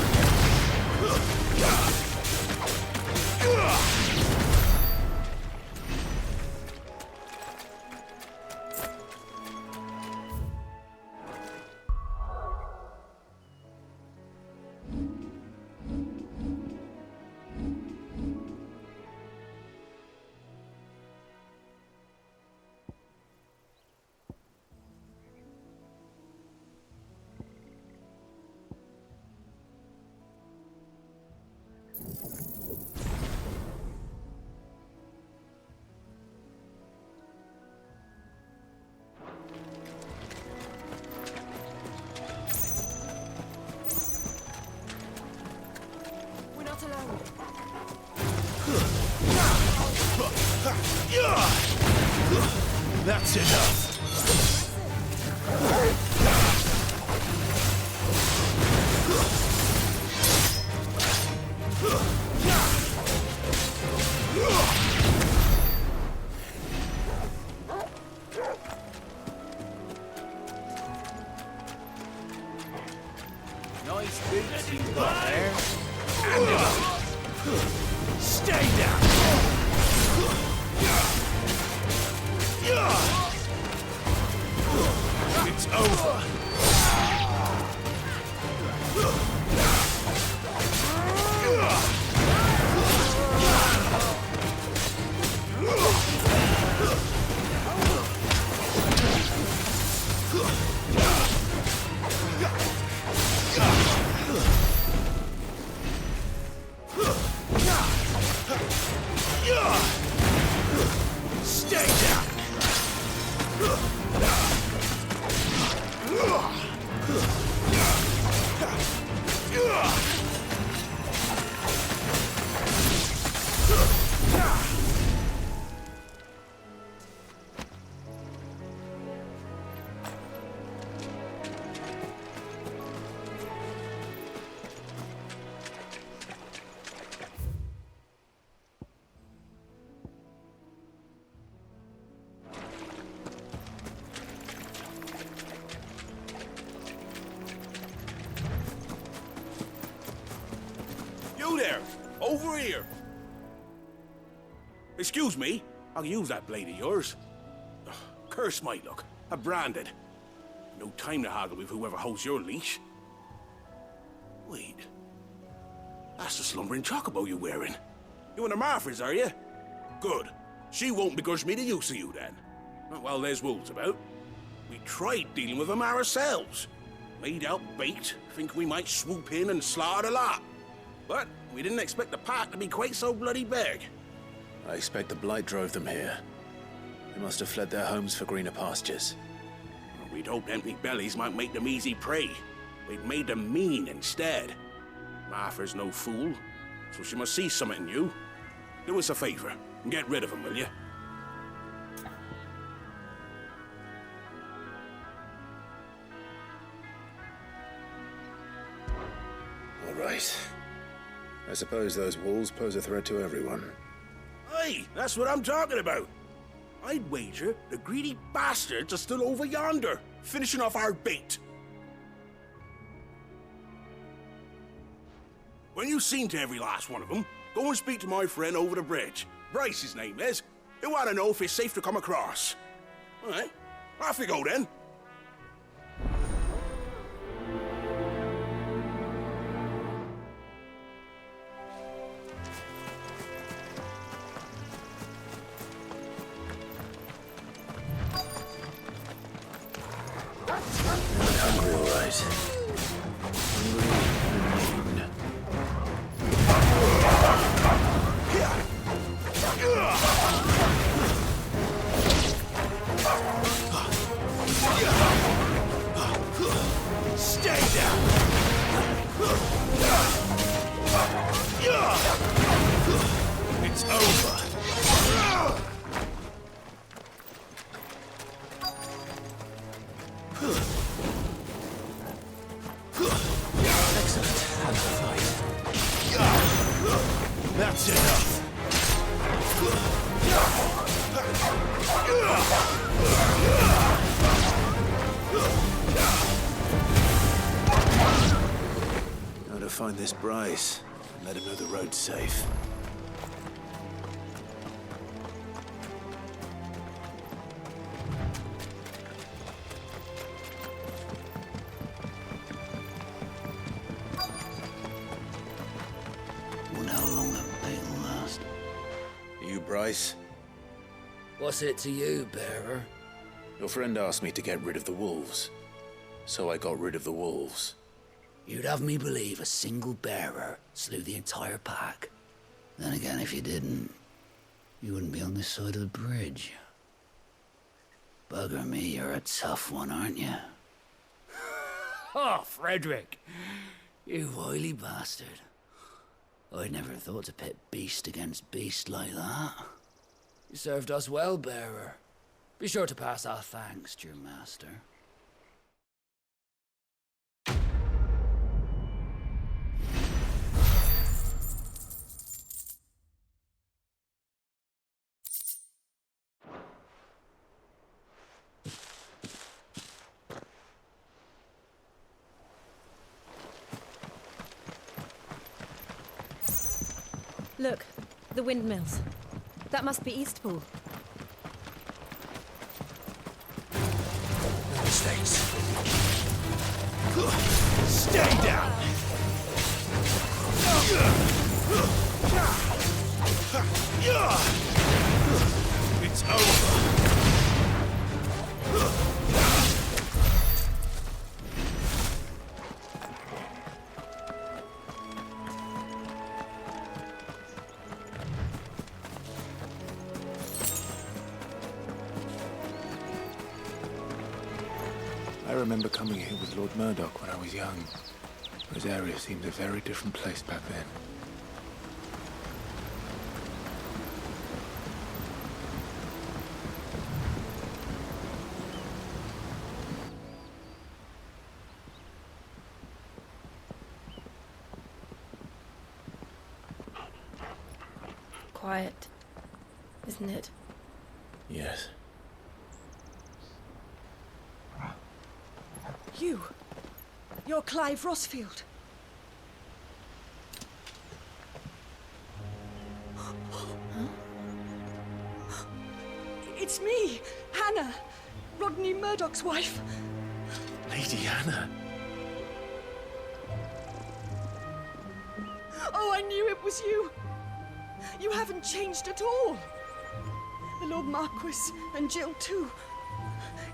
Speaker 21: We're not alone.
Speaker 1: That's enough.
Speaker 23: Nice boots you got there.
Speaker 1: And it up. Stay down. It's over. Stay down. You there! Over here! Excuse me, I'll use that blade of yours. Ugh, curse my luck. I'm branded. No time to haggle with whoever holds your leash. Wait. That's the slumbering chocobo you're wearing. You and the Marthas, are you? Good. She won't begrudge me the use of you, then. Not while there's wolves about. We tried dealing with them ourselves. Made out bait, think we might swoop in and slaughter the lot. But we didn't expect the pack to be quite so bloody big.
Speaker 13: I expect the blight drove them here. They must have fled their homes for greener pastures.
Speaker 1: We'd hoped empty bellies might make them easy prey. We'd made them mean instead. Martha's no fool, so she must see something in you. Do us a favor and get rid of them, will you?
Speaker 13: All right. I suppose those wolves pose a threat to everyone.
Speaker 1: Hey, that's what I'm talking about. I'd wager the greedy bastards are still over yonder, finishing off our bait. When you've seen to every last one of them, go and speak to my friend over the bridge. Bryce, his name is. He'll want to know if it's safe to come across. All right, off you go then.
Speaker 13: Hungry, all right.
Speaker 1: Stay down. It's over.
Speaker 13: find this Bryce and let him know the road's safe.
Speaker 8: Wonder how long that bait'll last.
Speaker 13: You, Bryce?
Speaker 8: What's it to you, bearer?
Speaker 13: Your friend asked me to get rid of the wolves, so I got rid of the wolves.
Speaker 8: You'd have me believe a single bearer slew the entire pack. Then again, if you didn't, you wouldn't be on this side of the bridge. Bugger me, you're a tough one, aren't you? Oh, Frederick! You wily bastard. I'd never thought to pit beast against beast like that. You served us well, bearer. Be sure to pass our thanks to your master.
Speaker 6: Look, the windmills. That must be Eastpool.
Speaker 13: No mistakes. Stay down! It's over! I remember coming here with Lord Murdoch when I was young. This area seemed a very different place back then.
Speaker 6: Quiet, isn't it?
Speaker 13: Yes.
Speaker 10: You're Clive Rossfield. It's me, Hannah, Rodney Murdoch's wife.
Speaker 13: Lady Hannah.
Speaker 10: Oh, I knew it was you. You haven't changed at all. The Lord Marquis and Jill too.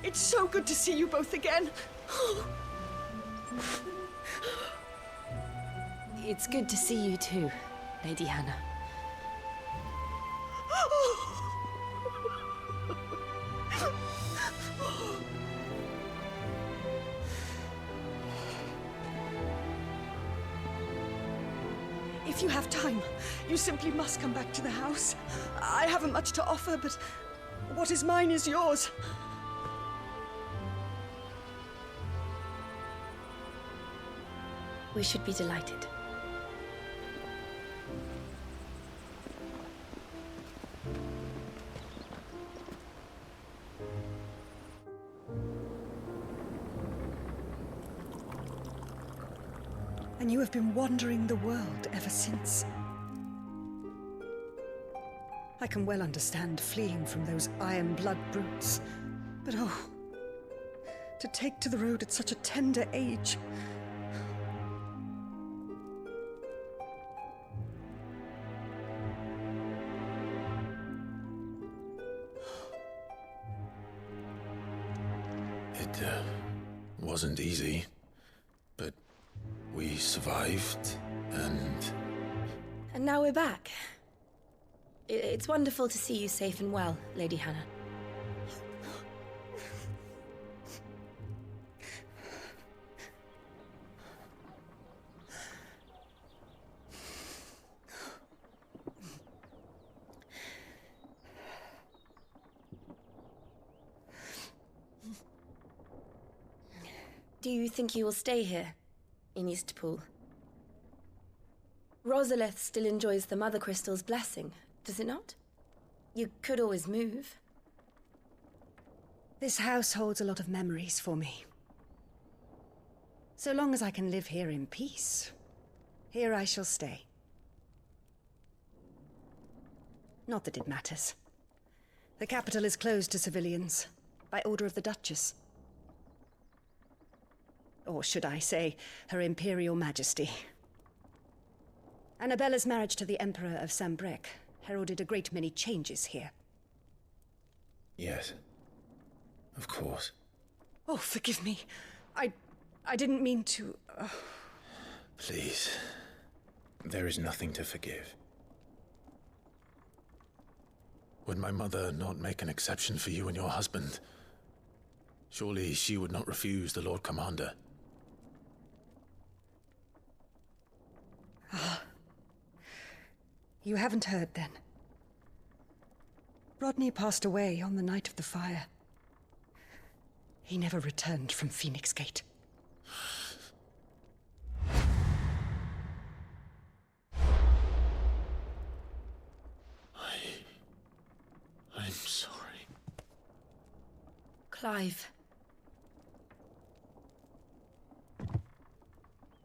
Speaker 10: It's so good to see you both again.
Speaker 6: It's good to see you too, Lady Hannah.
Speaker 10: If you have time, you simply must come back to the house. I haven't much to offer, but what is mine is yours.
Speaker 6: We should be delighted.
Speaker 10: And you have been wandering the world ever since. I can well understand fleeing from those iron blood brutes, but oh, to take to the road at such a tender age.
Speaker 13: It wasn't easy, but we survived, and...
Speaker 6: And now we're back. It's wonderful to see you safe and well, Lady Hannah. Do you think you will stay here, in Eastpool? Rosalith still enjoys the Mother Crystal's blessing, does it not? You could always move.
Speaker 10: This house holds a lot of memories for me. So long as I can live here in peace,
Speaker 9: Here I shall stay. Not that it matters. The capital is closed to civilians, by order of the Duchess. Or should I say, Her Imperial Majesty. Annabella's marriage to the Emperor of Sambrec heralded a great many changes here.
Speaker 15: Yes. Of course.
Speaker 9: Oh, forgive me. I didn't mean to...
Speaker 15: Please. There is nothing to forgive.
Speaker 13: Would my mother not make an exception for you and your husband? Surely she would not refuse the Lord Commander.
Speaker 9: Ah. You haven't heard, then. Rodney passed away on the night of the fire. He never returned from Phoenix Gate.
Speaker 13: I'm sorry.
Speaker 6: Clive.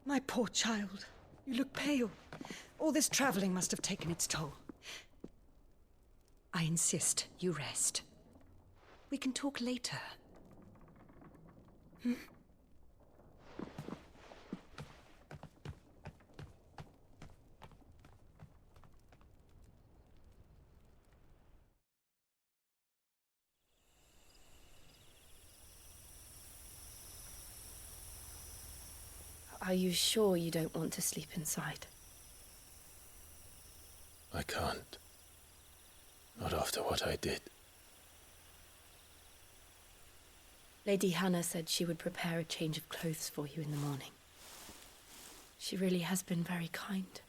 Speaker 9: My poor child. You look pale. All this traveling must have taken its toll. I insist you rest. We can talk later. Hmm?
Speaker 6: Are you sure you don't want to sleep inside?
Speaker 13: I can't. Not after what I did.
Speaker 6: Lady Hannah said she would prepare a change of clothes for you in the morning. She really has been very kind.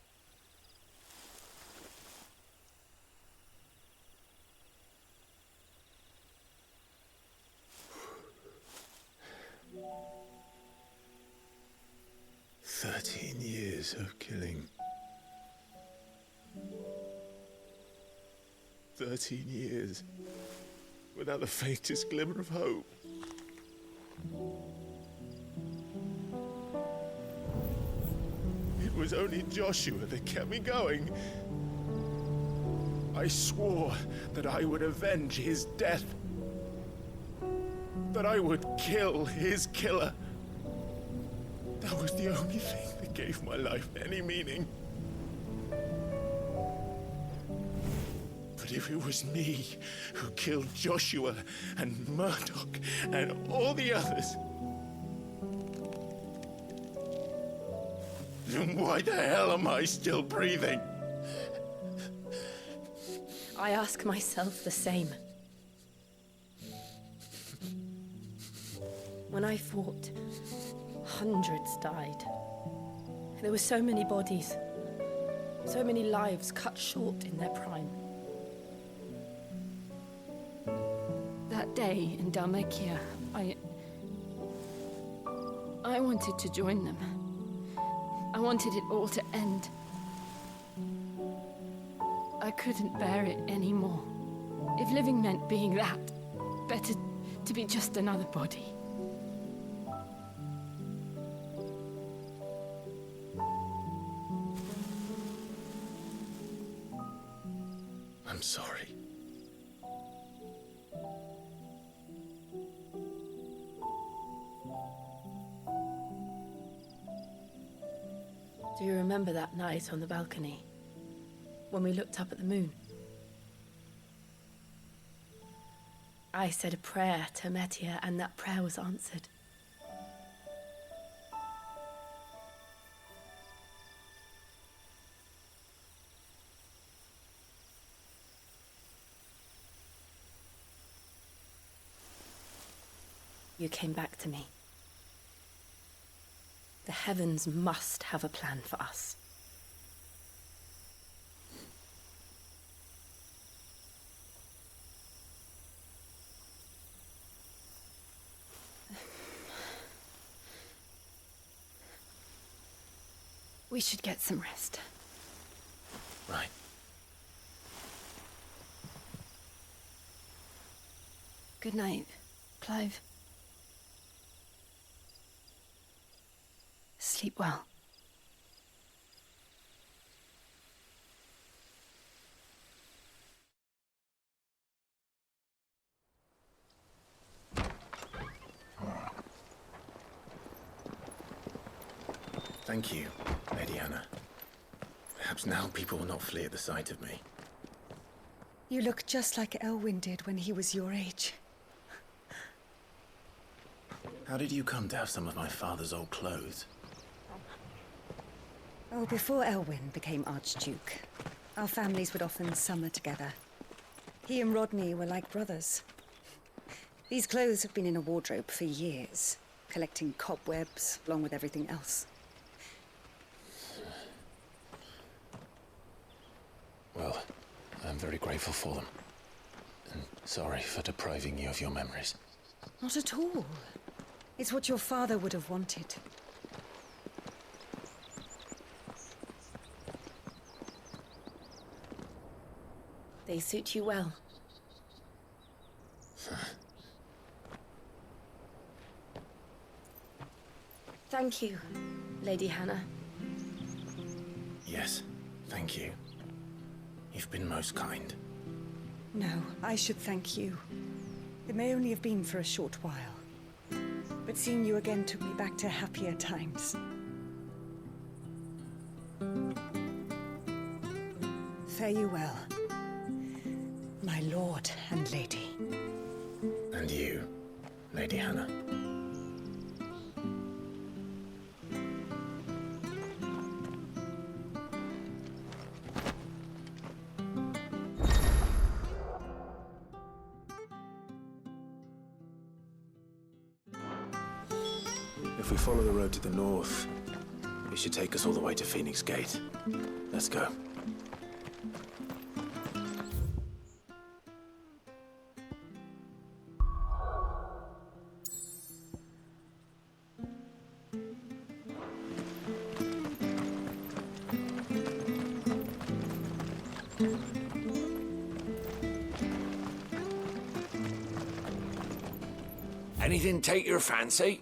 Speaker 13: Years of killing. 13 years without the faintest glimmer of hope. It was only Joshua that kept me going. I swore that I would avenge his death. That I would kill his killer. That was the only thing that gave my life any meaning. But if it was me who killed Joshua and Murdoch and all the others, then why the hell am I still breathing?
Speaker 6: I ask myself the same. When I fought, hundreds died. There were so many bodies, so many lives cut short in their prime. That day in Dalmekia, I wanted to join them. I wanted it all to end. I couldn't bear it anymore. If living meant being that, better to be just another body.
Speaker 13: I'm sorry.
Speaker 6: Do you remember that night on the balcony, when we looked up at the moon? I said a prayer to Metia, and that prayer was answered. You came back to me. The heavens must have a plan for us. We should get some rest.
Speaker 13: Right.
Speaker 6: Good night, Clive. Sleep well.
Speaker 13: Thank you, Lady Hannah. Perhaps now people will not flee at the sight of me.
Speaker 9: You look just like Elwyn did when he was your age.
Speaker 13: How did you come to have some of my father's old clothes?
Speaker 9: Oh, before Elwyn became Archduke, our families would often summer together. He and Rodney were like brothers. These clothes have been in a wardrobe for years, collecting cobwebs along with everything else.
Speaker 13: Well, I'm very grateful for them. And sorry for depriving you of your memories.
Speaker 9: Not at all. It's what your father would have wanted.
Speaker 6: They suit you well. Thank you, Lady Hannah.
Speaker 13: Yes, thank you. You've been most kind.
Speaker 9: No, I should thank you. It may only have been for a short while, but seeing you again took me back to happier times. Fare you well, my lord and lady.
Speaker 13: And you, Lady Hannah. If we follow the road to the north, it should take us all the way to Phoenix Gate. Let's go.
Speaker 16: Anything take your fancy?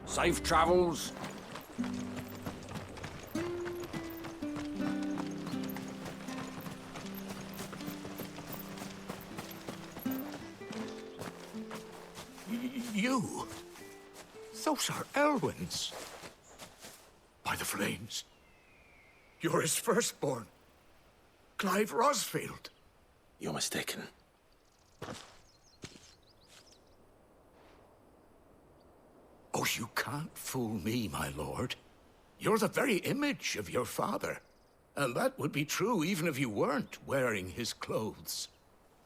Speaker 16: Safe travels.
Speaker 1: You? Those are Elwyn's. By the flames. You're his firstborn. Clive Rosfield.
Speaker 13: You're mistaken.
Speaker 1: Oh, you can't fool me, my lord. You're the very image of your father. And that would be true even if you weren't wearing his clothes.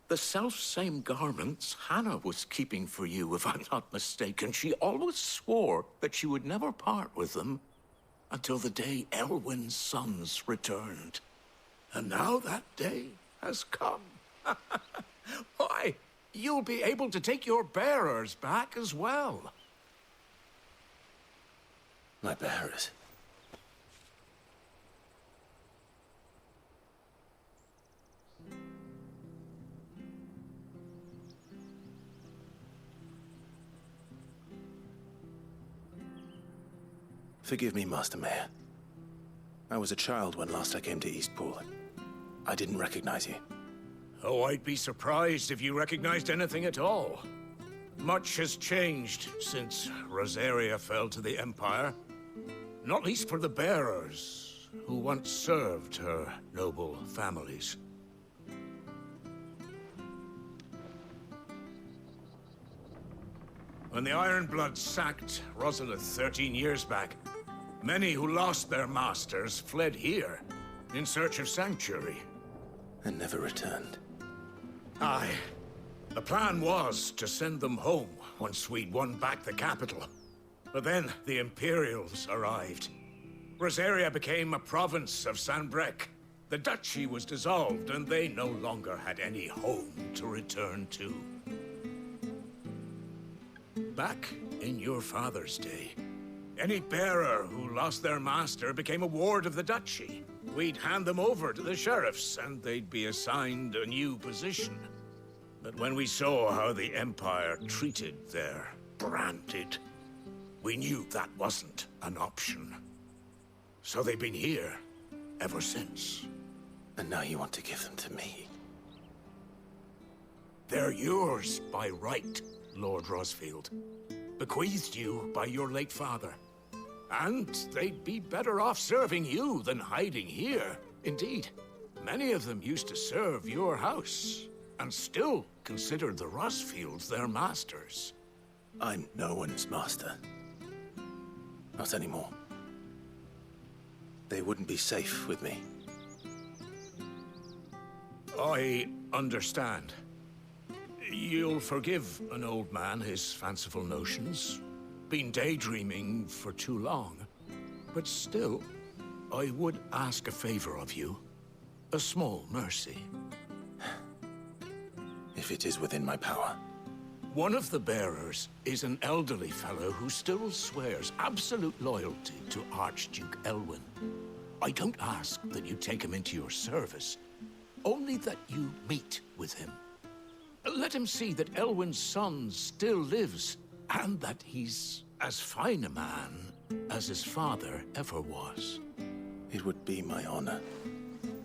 Speaker 1: The self-same garments Hannah was keeping for you, if I'm not mistaken. She always swore that she would never part with them until the day Elwyn's sons returned. And now that day has come. Why, you'll be able to take your bearers back as well.
Speaker 13: My bearers? Forgive me, Master Mayor. I was a child when last I came to Eastpool. I didn't recognize you.
Speaker 1: Oh, I'd be surprised if you recognized anything at all. Much has changed since Rosaria fell to the Empire. Not least for the bearers, who once served her noble families. When the Ironbloods sacked Rosalith 13 years back, many who lost their masters fled here in search of sanctuary.
Speaker 13: And never returned.
Speaker 1: Aye. The plan was to send them home once we'd won back the capital. But then the Imperials arrived. Rosaria became a province of Sanbreque. The duchy was dissolved, and they no longer had any home to return to. Back in your father's day, any bearer who lost their master became a ward of the duchy. We'd hand them over to the sheriffs, and they'd be assigned a new position. But when we saw how the Empire treated their branded, we knew that wasn't an option. So they've been here ever since.
Speaker 13: And now you want to give them to me?
Speaker 11: They're yours by right, Lord Rosfield. Bequeathed you by your late father. And they'd be better off serving you than hiding here. Indeed, many of them used to serve your house, and still consider the Rosfields their masters.
Speaker 13: I'm no one's master. Not anymore. They wouldn't be safe with me.
Speaker 11: I understand. You'll forgive an old man his fanciful notions. Been daydreaming for too long. But still, I would ask a favor of you. A small mercy.
Speaker 13: If it is within my power.
Speaker 11: One of the bearers is an elderly fellow who still swears absolute loyalty to Archduke Elwyn. I don't ask that you take him into your service, only that you meet with him. Let him see that Elwyn's son still lives, and that he's as fine a man as his father ever was.
Speaker 13: It would be my honor.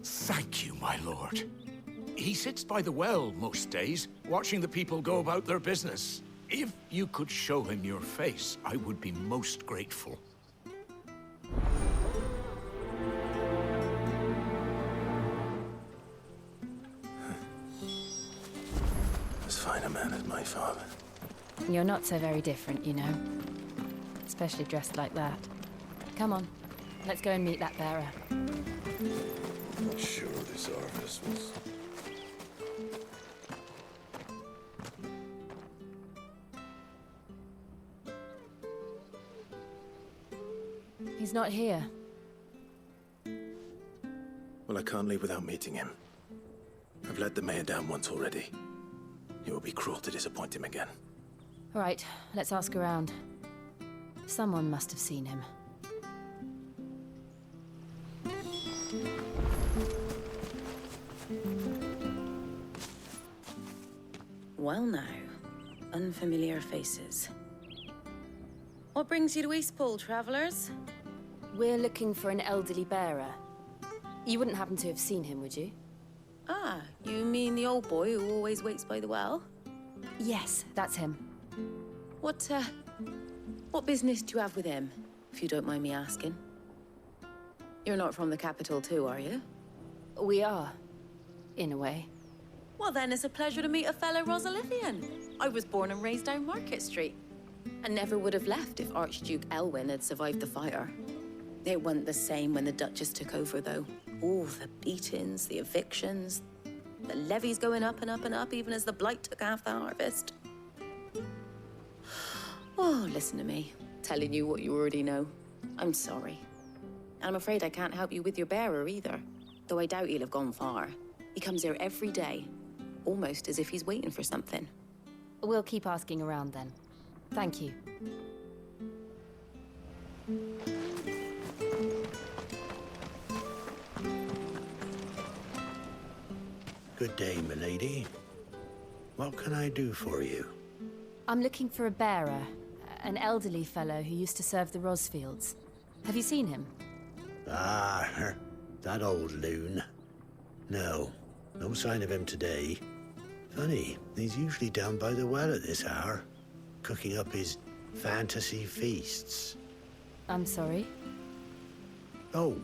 Speaker 11: Thank you, my lord. He sits by the well most days, watching the people go about their business. If you could show him your face, I would be most grateful.
Speaker 13: As fine a man as my father.
Speaker 6: You're not so very different, you know. Especially dressed like that. Come on, let's go and meet that bearer.
Speaker 4: I'm not sure this harvest was...
Speaker 6: He's not here.
Speaker 13: Well, I can't leave without meeting him. I've let the mayor down once already. It would be cruel to disappoint him again.
Speaker 6: All right, let's ask around. Someone must have seen him.
Speaker 20: Well now, unfamiliar faces. What brings you to Eastpool, travelers?
Speaker 6: We're looking for an elderly bearer. You wouldn't happen to have seen him, would you?
Speaker 20: Ah, you mean the old boy who always waits by the well?
Speaker 6: Yes, that's him.
Speaker 20: What business do you have with him, if you don't mind me asking? You're not from the capital too, are you?
Speaker 6: We are, in a way.
Speaker 20: Well then, it's a pleasure to meet a fellow Rosalifian. I was born and raised down Market Street. And never would have left if Archduke Elwyn had survived the fire. It wasn't the same when the Duchess took over, though. All the beatings, the evictions, the levies going up and up and up, even as the blight took half the harvest. Oh, listen to me, telling you what you already know. I'm sorry. I'm afraid I can't help you with your bearer either, though I doubt he'll have gone far. He comes here every day, almost as if he's waiting for something.
Speaker 6: We'll keep asking around then. Thank you.
Speaker 18: Good day, milady. What can I do for you?
Speaker 6: I'm looking for a bearer, an elderly fellow who used to serve the Rosfields. Have you seen him?
Speaker 18: Ah, that old loon. No sign of him today. Funny, he's usually down by the well at this hour, cooking up his fantasy feasts.
Speaker 6: I'm sorry?
Speaker 18: Oh,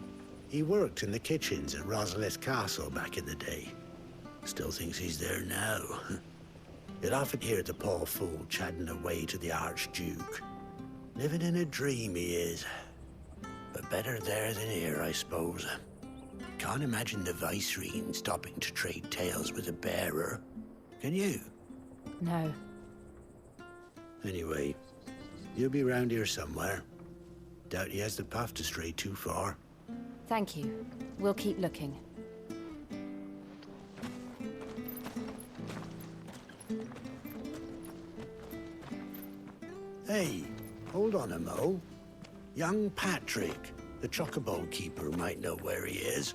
Speaker 18: he worked in the kitchens at Rosalith Castle back in the day. Still thinks he's there now. You'd often hear the poor fool chatting away to the Archduke. Living in a dream he is. But better there than here, I suppose. Can't imagine the Vicereine stopping to trade tales with a bearer. Can you?
Speaker 6: No.
Speaker 18: Anyway, he'll be round here somewhere. Doubt he has the path to stray too far.
Speaker 6: Thank you. We'll keep looking.
Speaker 18: Hey, hold on a mo. Young Patrick, the chocobo keeper, might know where he is.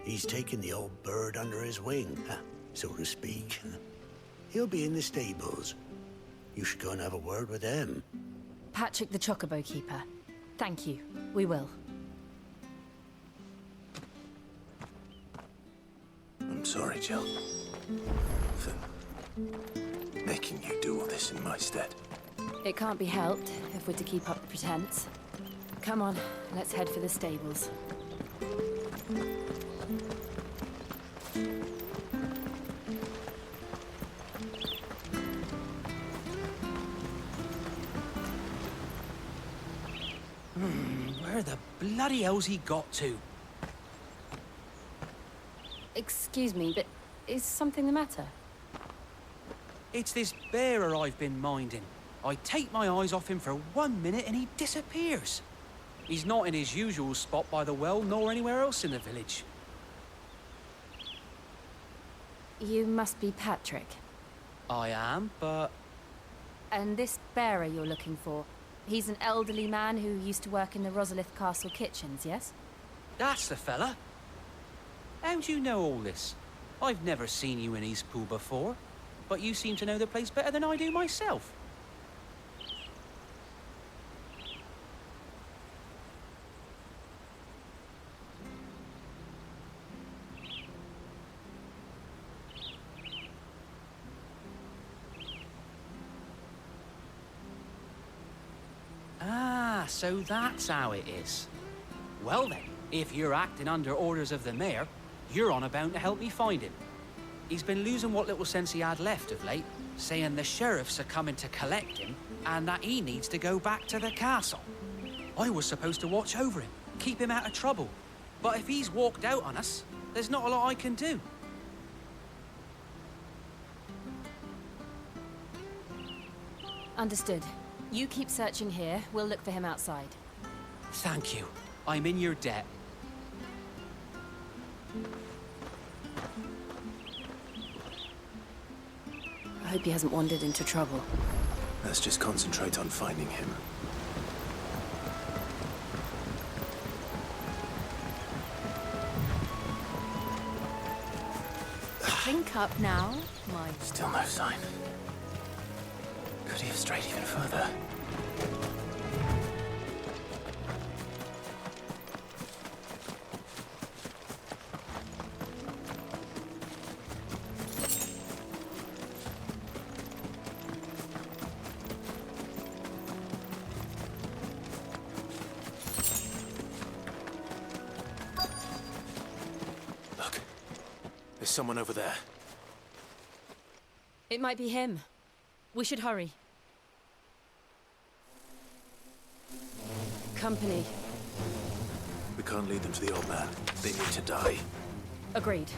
Speaker 18: He's taken the old bird under his wing, so to speak. He'll be in the stables. You should go and have a word with him.
Speaker 6: Patrick the chocobo keeper. Thank you. We will.
Speaker 13: I'm sorry, Jill. For
Speaker 15: Making you do all this in my stead.
Speaker 6: It can't be helped if we're to keep up the pretense. Come on, let's head for the stables.
Speaker 17: Where the bloody hell's he got to?
Speaker 6: Excuse me, but is something the matter?
Speaker 17: It's this bearer I've been minding. I take my eyes off him for 1 minute and he disappears. He's not in his usual spot by the well, nor anywhere else in the village.
Speaker 6: You must be Patrick.
Speaker 17: I am, but...
Speaker 6: And this bearer you're looking for, he's an elderly man who used to work in the Rosalith Castle kitchens, yes?
Speaker 17: That's the fella. How do you know all this? I've never seen you in Eastpool before, but you seem to know the place better than I do myself. Ah, so that's how it is. Well then, if you're acting under orders of the mayor, you're on about to help me find him. He's been losing what little sense he had left of late, saying the sheriffs are coming to collect him and that he needs to go back to the castle. I was supposed to watch over him, keep him out of trouble. But if he's walked out on us, there's not a lot I can do.
Speaker 6: Understood. You keep searching here, we'll look for him outside.
Speaker 17: Thank you. I'm in your debt.
Speaker 6: I hope he hasn't wandered into trouble.
Speaker 15: Let's just concentrate on finding him.
Speaker 6: Drink up now, my...
Speaker 15: Still no sign. Could he have strayed even further?
Speaker 13: Look, there's someone over there.
Speaker 6: It might be him. We should hurry. Company.
Speaker 13: We can't lead them to the old man. They need to die.
Speaker 6: Agreed.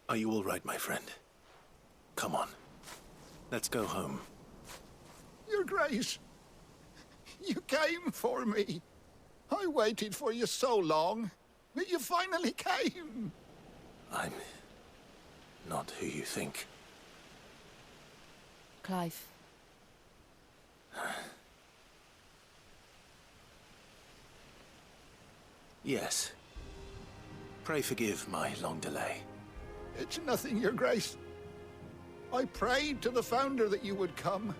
Speaker 13: Are you all right, my friend? Come on. Let's go home.
Speaker 7: Your Grace, you came for me. I waited for you so long, but you finally came.
Speaker 13: I'm not who you think.
Speaker 6: Clive.
Speaker 13: Yes. Pray forgive my long delay.
Speaker 7: It's nothing, Your Grace. I prayed to the Founder that you would come,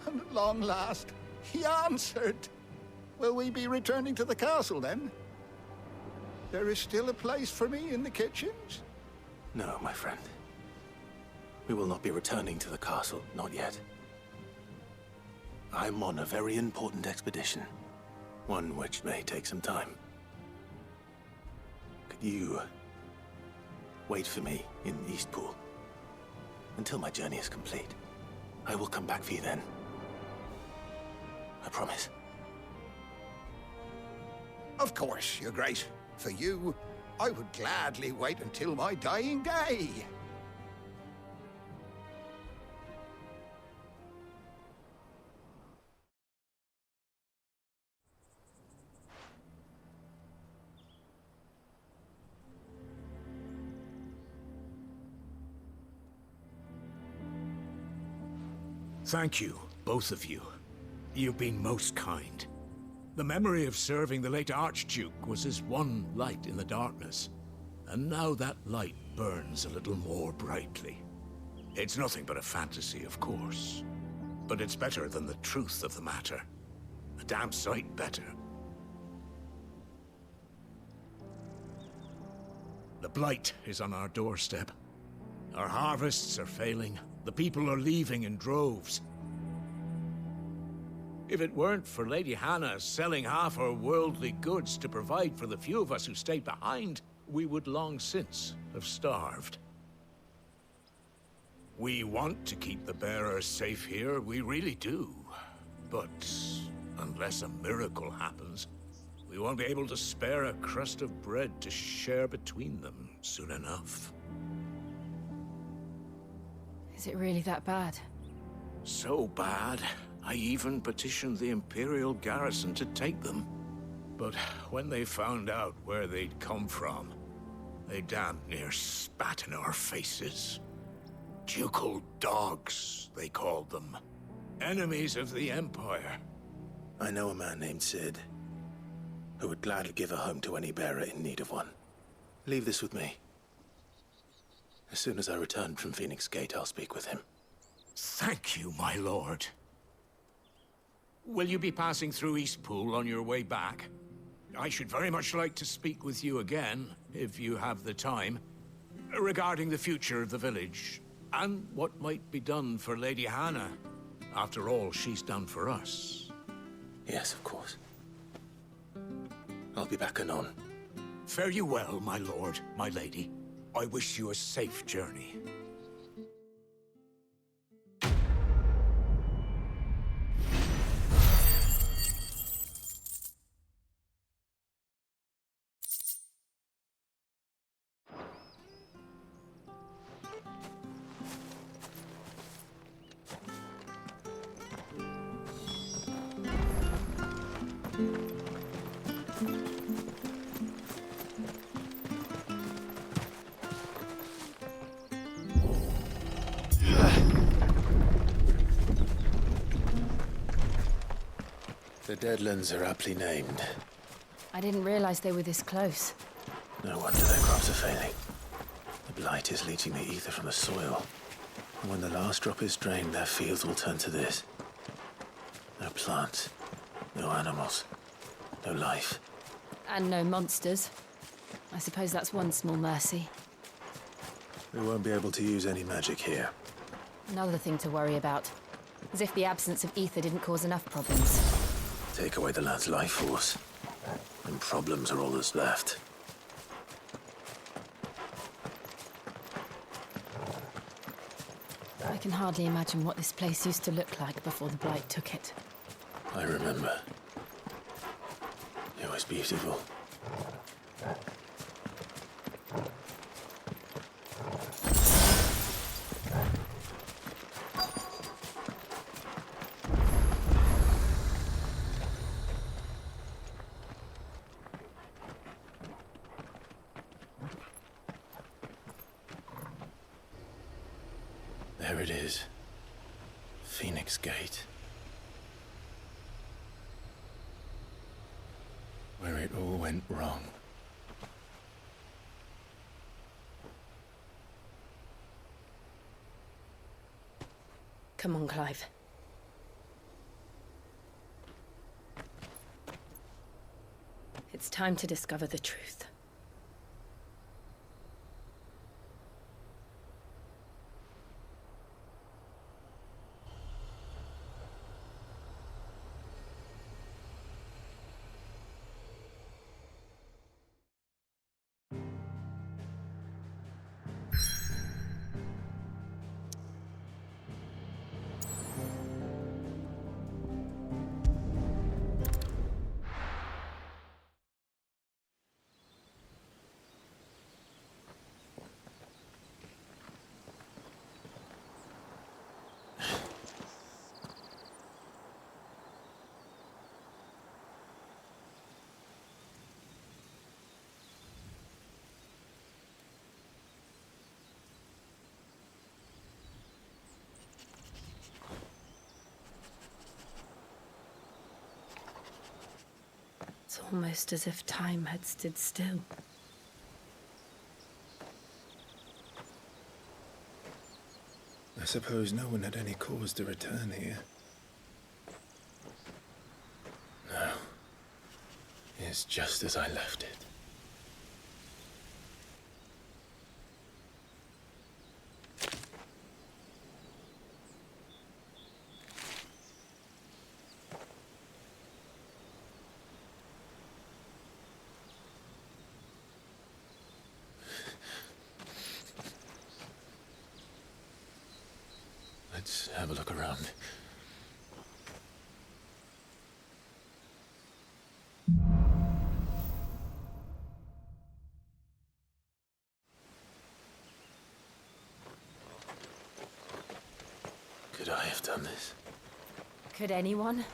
Speaker 7: and at long last, he answered. Will we be returning to the castle, then? There is still a place for me in the kitchens?
Speaker 13: No, my friend. We will not be returning to the castle, not yet. I'm on a very important expedition, one which may take some time. Could you Wait for me in Eastpool. Until my journey is complete. I will come back for you then. I promise.
Speaker 3: Of course, Your Grace. For you, I would gladly wait until my dying day.
Speaker 11: Thank you, both of you. You've been most kind. The memory of serving the late Archduke was as one light in the darkness, and now that light burns a little more brightly. It's nothing but a fantasy, of course, but it's better than the truth of the matter. A damn sight better. The blight is on our doorstep. Our harvests are failing. The people are leaving in droves. If it weren't for Lady Hannah selling half her worldly goods to provide for the few of us who stayed behind, we would long since have starved. We want to keep the bearers safe here, we really do. But unless a miracle happens, we won't be able to spare a crust of bread to share between them soon enough.
Speaker 6: Is it really that bad?
Speaker 11: So bad, I even petitioned the Imperial garrison to take them. But when they found out where they'd come from, they damn near spat in our faces. Ducal dogs, they called them. Enemies of the Empire.
Speaker 13: I know a man named Sid, who would gladly give a home to any bearer in need of one. Leave this with me. As soon as I return from Phoenix Gate, I'll speak with him.
Speaker 11: Thank you, my lord. Will you be passing through Eastpool on your way back? I should very much like to speak with you again, if you have the time, regarding the future of the village, and what might be done for Lady Hannah, after all she's done for us.
Speaker 13: Yes, of course. I'll be back anon.
Speaker 11: Fare you well, my lord, my lady. I wish you a safe journey.
Speaker 13: The Deadlands are aptly named.
Speaker 6: I didn't realize they were this close.
Speaker 13: No wonder their crops are failing. The blight is leaching the ether from the soil. And when the last drop is drained, their fields will turn to this. No plants, no animals, no life.
Speaker 6: And no monsters. I suppose that's one small mercy.
Speaker 13: We won't be able to use any magic here.
Speaker 6: Another thing to worry about. As if the absence of ether didn't cause enough problems.
Speaker 13: Take away the lad's life force, and problems are all that's left.
Speaker 6: I can hardly imagine what this place used to look like before the blight took it.
Speaker 13: I remember. It was beautiful. There it is. Phoenix Gate. Where it all went wrong.
Speaker 21: Come on, Clive. It's time to discover the truth.
Speaker 6: Almost as if time had stood still.
Speaker 13: I suppose no one had any cause to return here. No. It's just as I left it. Let's have a look around. Could I have done this?
Speaker 6: Could anyone?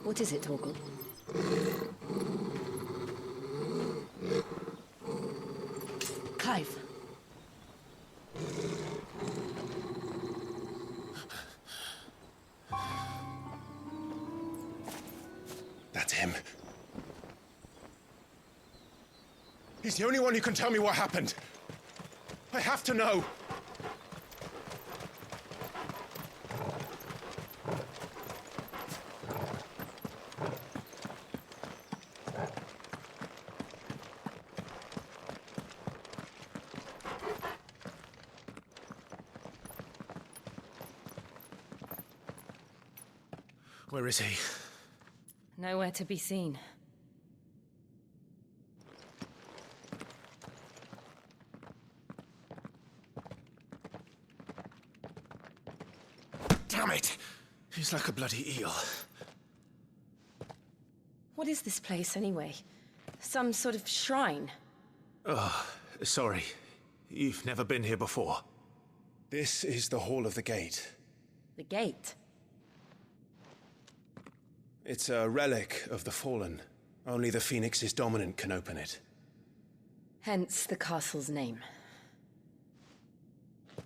Speaker 9: What is it, Torgal? Clive.
Speaker 13: That's him. He's the only one who can tell me what happened. I have to know. Where is he?
Speaker 6: Nowhere to be seen.
Speaker 13: Damn it! He's like a bloody eel.
Speaker 6: What is this place, anyway? Some sort of shrine?
Speaker 13: Oh, sorry. You've never been here before. This is the Hall of the Gate.
Speaker 6: The gate?
Speaker 13: It's a relic of the Fallen. Only the Phoenix's dominant can open it.
Speaker 6: Hence the castle's name.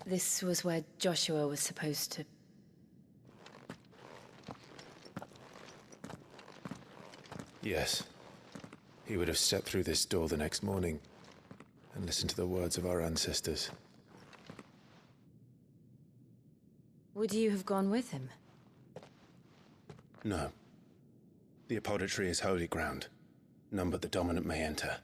Speaker 6: This was where Joshua was supposed to...
Speaker 13: Yes. He would have stepped through this door the next morning and listened to the words of our ancestors.
Speaker 6: Would you have gone with him?
Speaker 13: No. The apodatory is holy ground. None but the dominant may enter.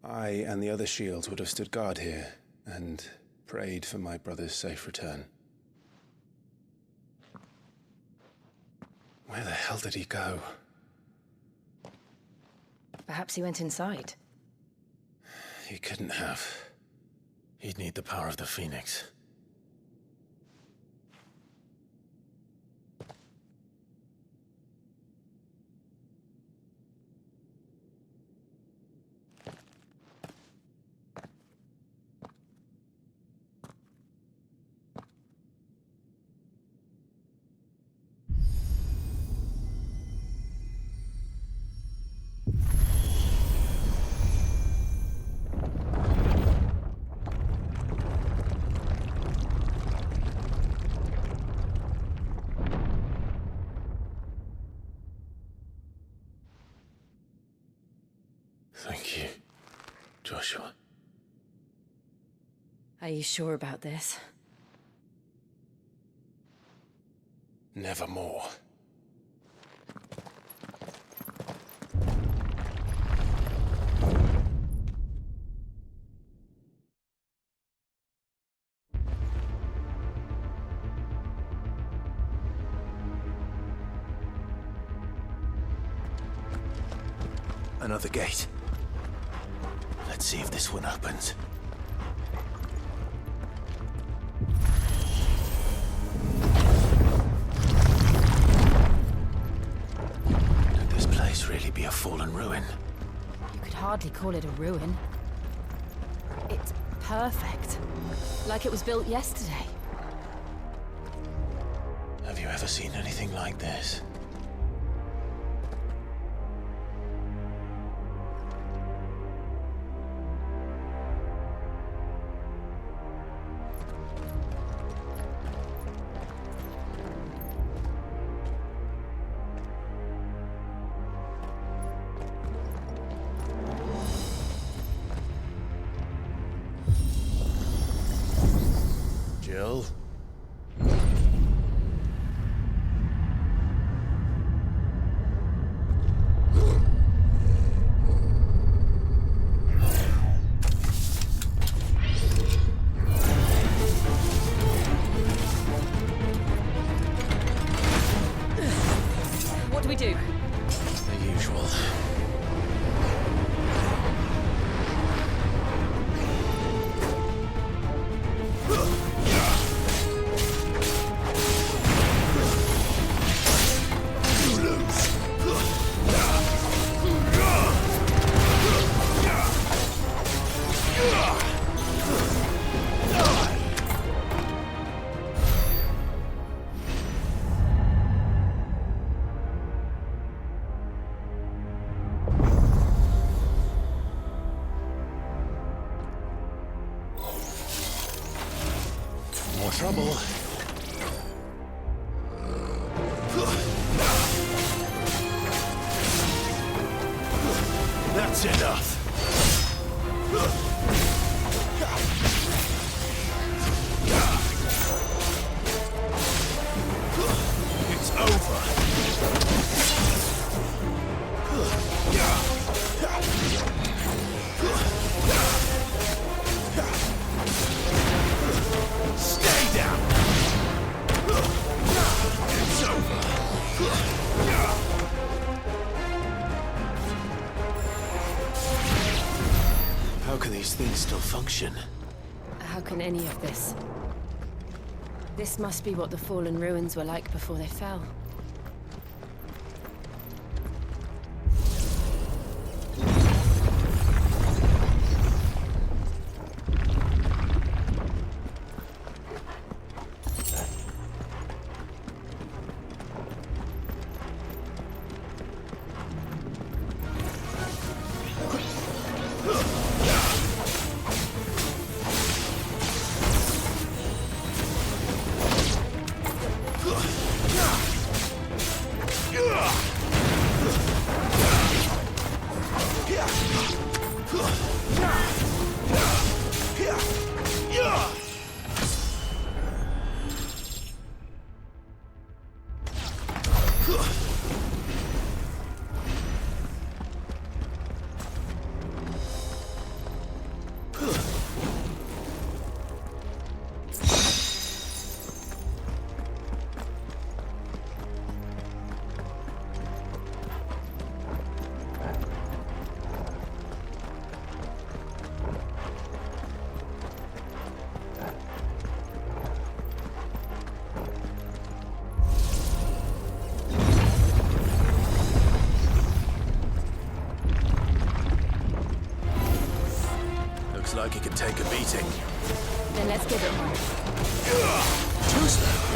Speaker 13: I and the other shields would have stood guard here and prayed for my brother's safe return. Where the hell did he go?
Speaker 6: Perhaps he went inside.
Speaker 13: He couldn't have. He'd need the power of the Phoenix. Thank you, Joshua.
Speaker 6: Are you sure about this?
Speaker 13: Nevermore. Another gate. Let's see if this one opens. fallen ruin.
Speaker 6: You could hardly call it a ruin. It's perfect. Like it was built yesterday.
Speaker 13: Have you ever seen anything like this? Jill?
Speaker 6: What do we do?
Speaker 13: The usual. More trouble. That's enough. It's over. Stay down. It's over. How can these things still function?
Speaker 6: How can any of this? This must be what the fallen ruins were like before they fell.
Speaker 13: Looks like it can take a beating.
Speaker 6: Then let's give it one.
Speaker 13: Too slow.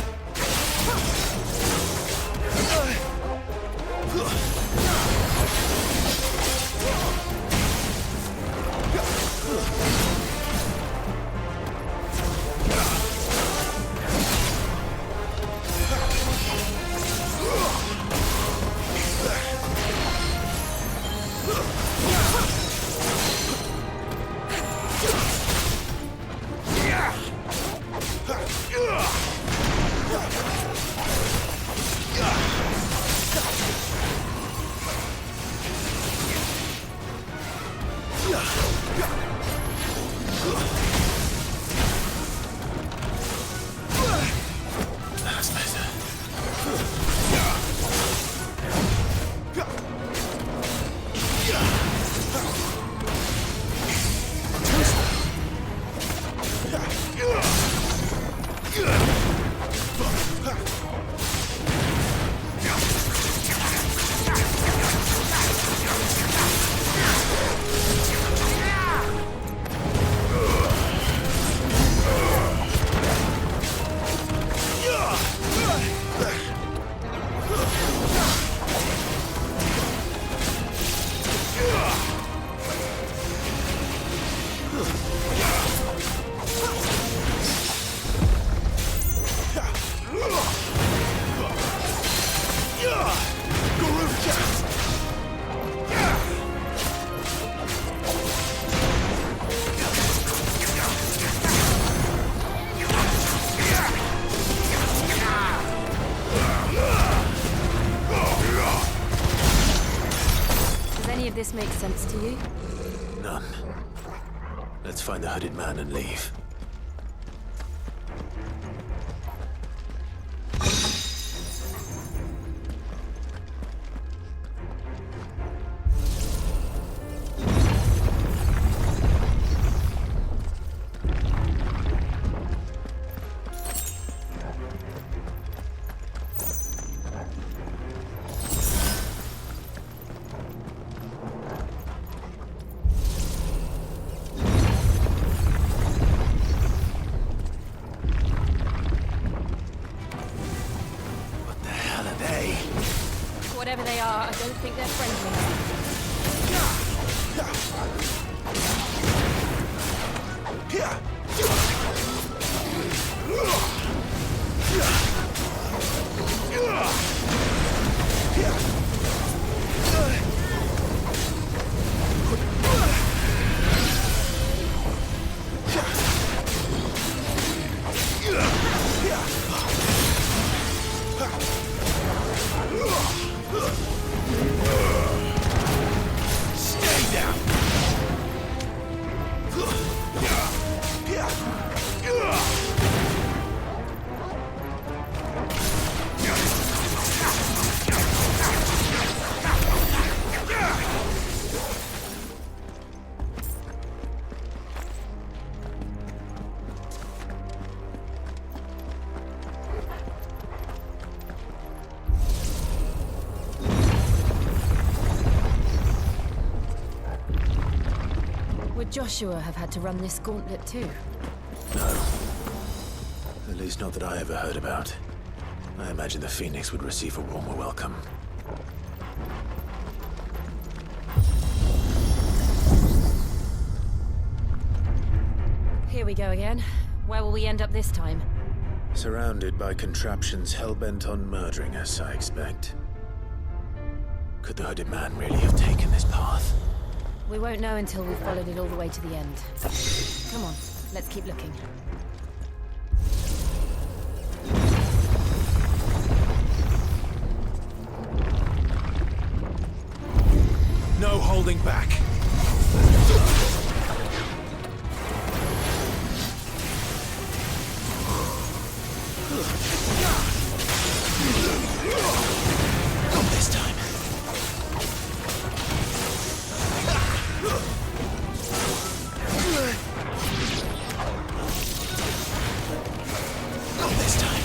Speaker 6: to you?
Speaker 13: None. Let's find the hooded man and leave.
Speaker 6: Whatever they are, I don't think they're friendly.
Speaker 1: Stay down!
Speaker 6: Would Joshua have had to run this gauntlet too?
Speaker 13: No. At least not that I ever heard about. I imagine the Phoenix would receive a warmer welcome.
Speaker 6: Here we go again. Where will we end up this time?
Speaker 13: Surrounded by contraptions hell-bent on murdering us, I expect. Could the hooded man really have taken this path?
Speaker 6: We won't know until we've followed it all the way to the end. Come on, let's keep looking.
Speaker 1: No holding back.
Speaker 13: Not this time. Not this time.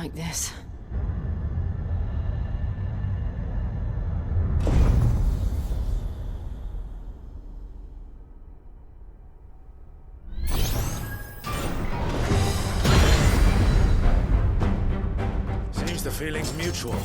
Speaker 6: like this.
Speaker 15: Seems the feeling's mutual.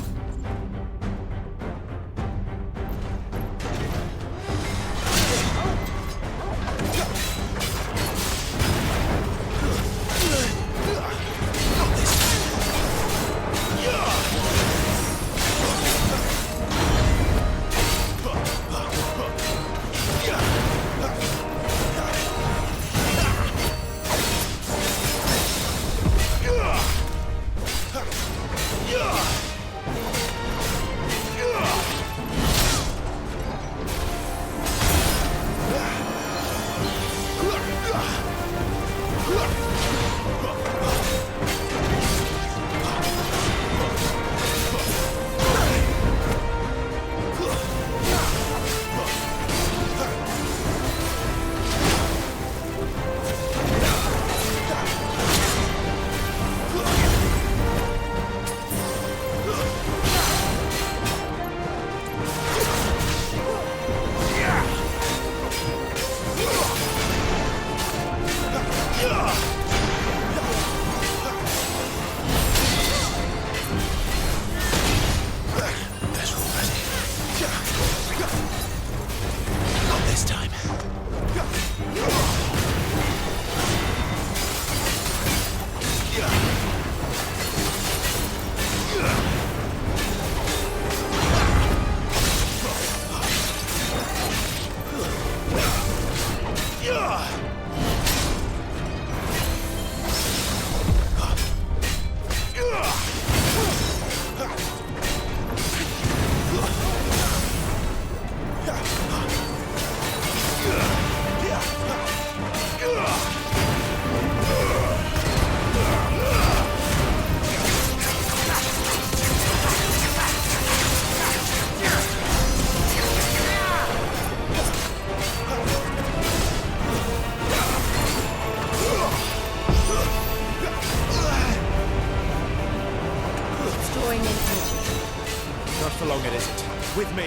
Speaker 15: For long it isn't. With me.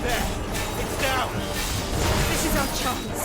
Speaker 10: There. It's down. This is our chance.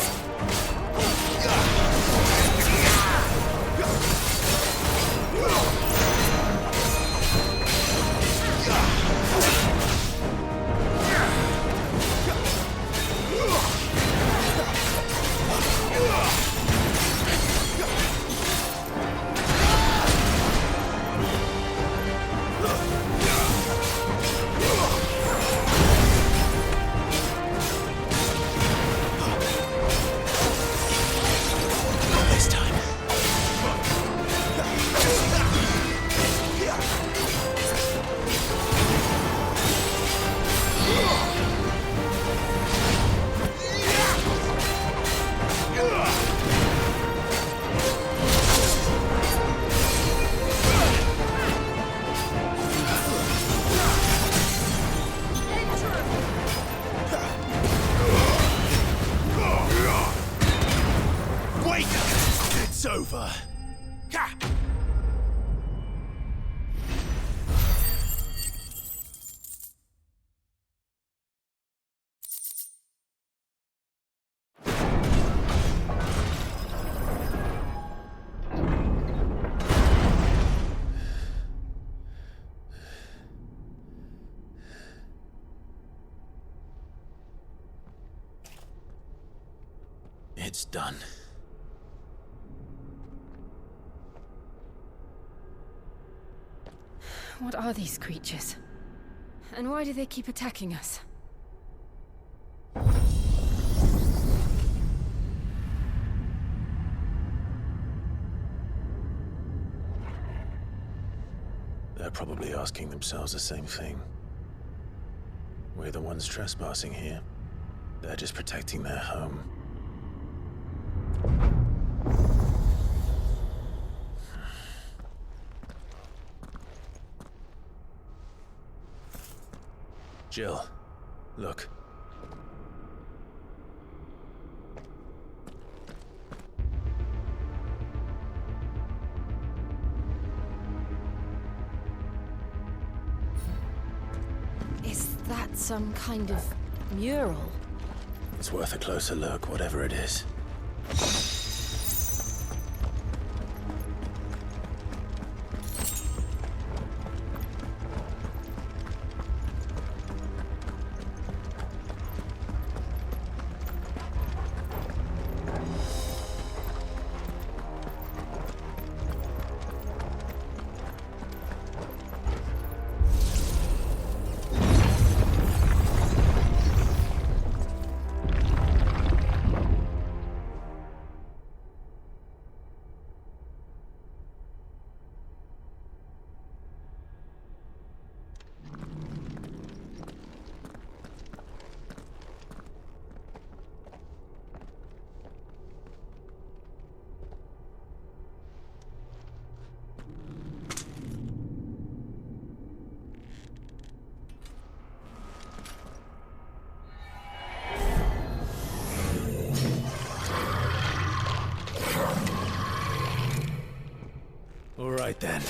Speaker 15: It's over.
Speaker 13: It's done.
Speaker 6: What are these creatures? And why do they keep attacking us?
Speaker 13: They're probably asking themselves the same thing. We're the ones trespassing here. They're just protecting their home. Jill, look.
Speaker 6: Is that some kind of mural?
Speaker 13: It's worth a closer look, whatever it is. All right then.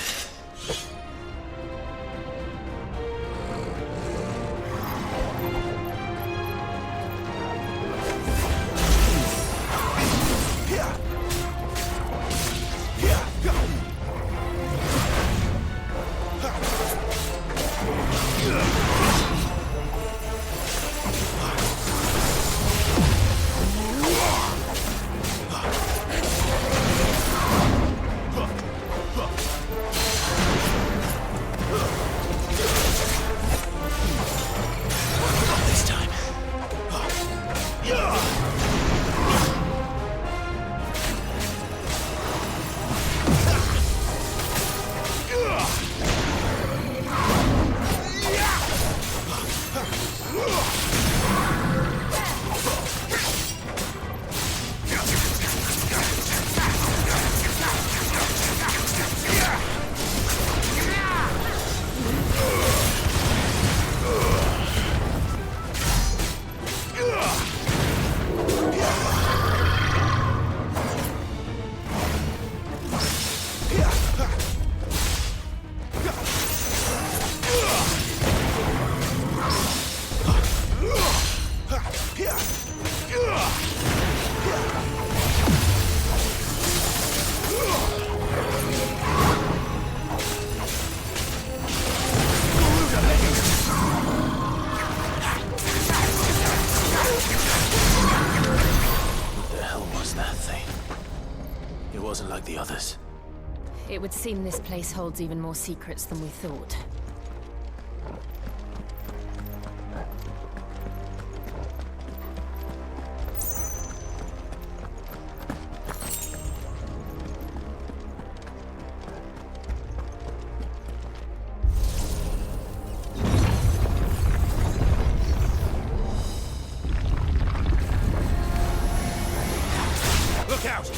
Speaker 6: It would seem this place holds even more secrets than we thought.
Speaker 1: Look out!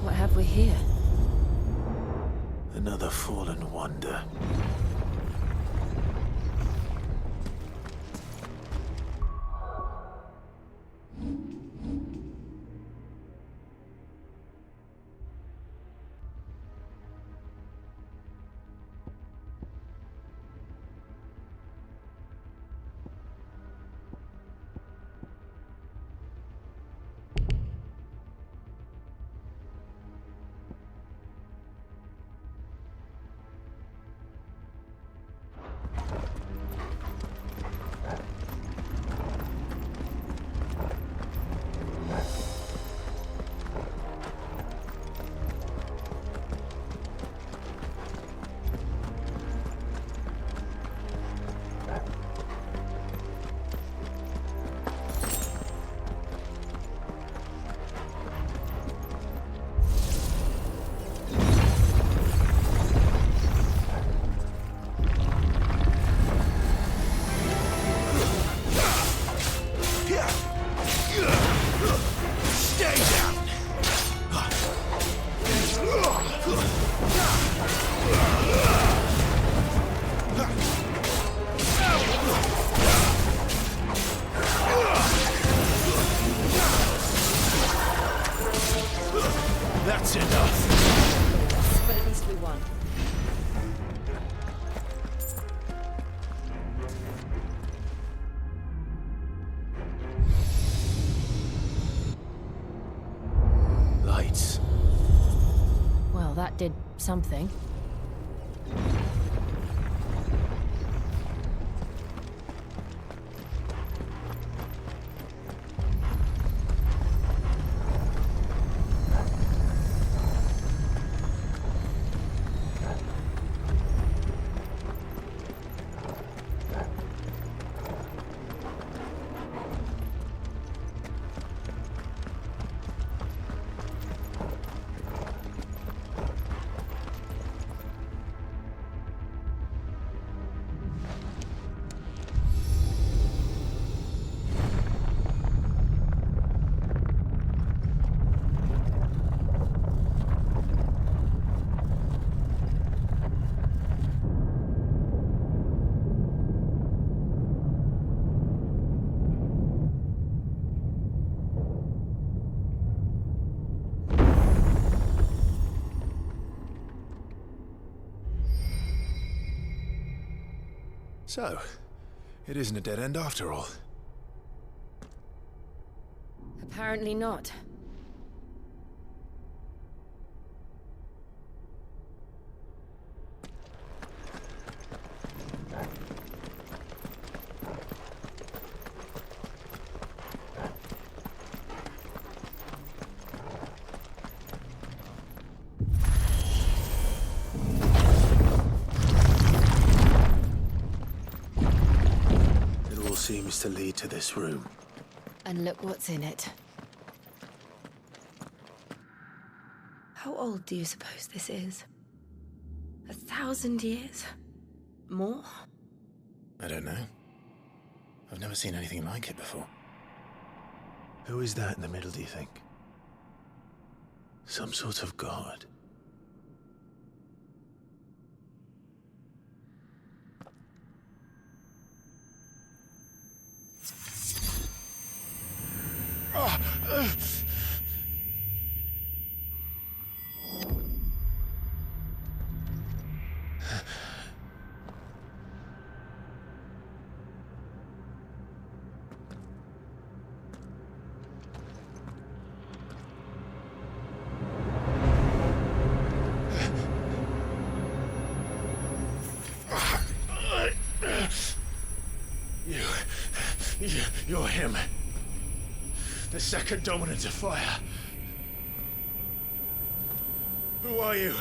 Speaker 6: What have we here?
Speaker 13: Another fallen wonder.
Speaker 15: That's enough.
Speaker 6: Yes, but at least we won.
Speaker 15: Lights.
Speaker 6: Well, that did something.
Speaker 15: So, it isn't a dead end after all.
Speaker 6: Apparently not.
Speaker 15: Seems to lead to this room.
Speaker 6: And look what's in it. How old do you suppose this is? 1,000 years? More?
Speaker 15: I don't know. I've never seen anything like it before. Who is that in the middle, do you think? Some sort of god? You're him. The second dominant of fire. Who are you?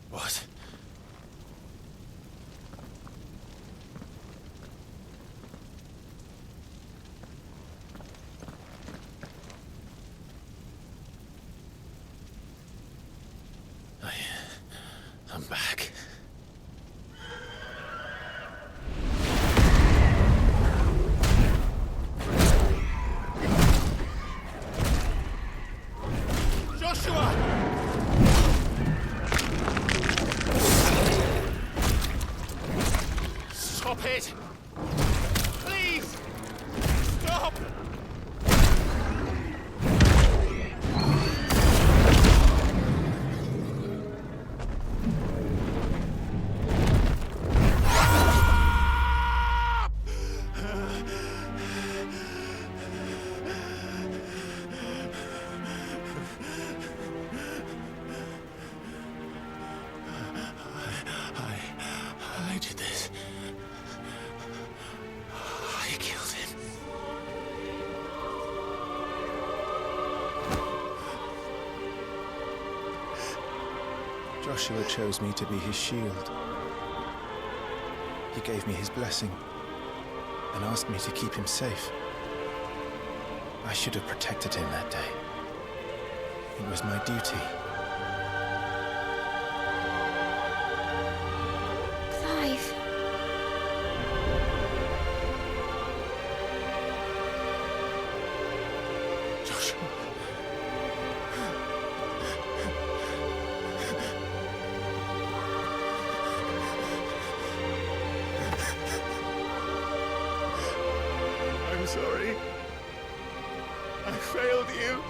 Speaker 15: What? I'm back.
Speaker 1: Joshua! Stop it! Please! Stop!
Speaker 15: I did this. I killed him. Joshua chose me to be his shield. He gave me his blessing and asked me to keep him safe. I should have protected him that day. It was my duty.
Speaker 2: Clive.
Speaker 15: Joshua. I'm sorry. I failed you.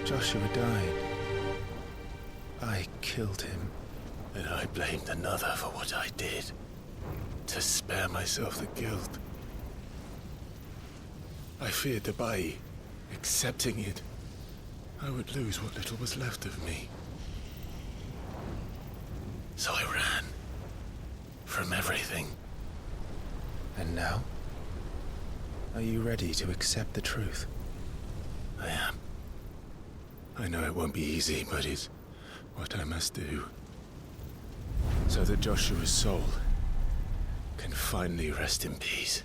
Speaker 15: Joshua died. I killed him.
Speaker 13: And I blamed another for what I did. To spare myself the guilt. I feared that by accepting it, I would lose what little was left of me. So I ran. From everything.
Speaker 15: And now? Are you ready to accept the truth?
Speaker 13: I am. I know it won't be easy, but it's what I must do. So that Joshua's soul can finally rest in peace.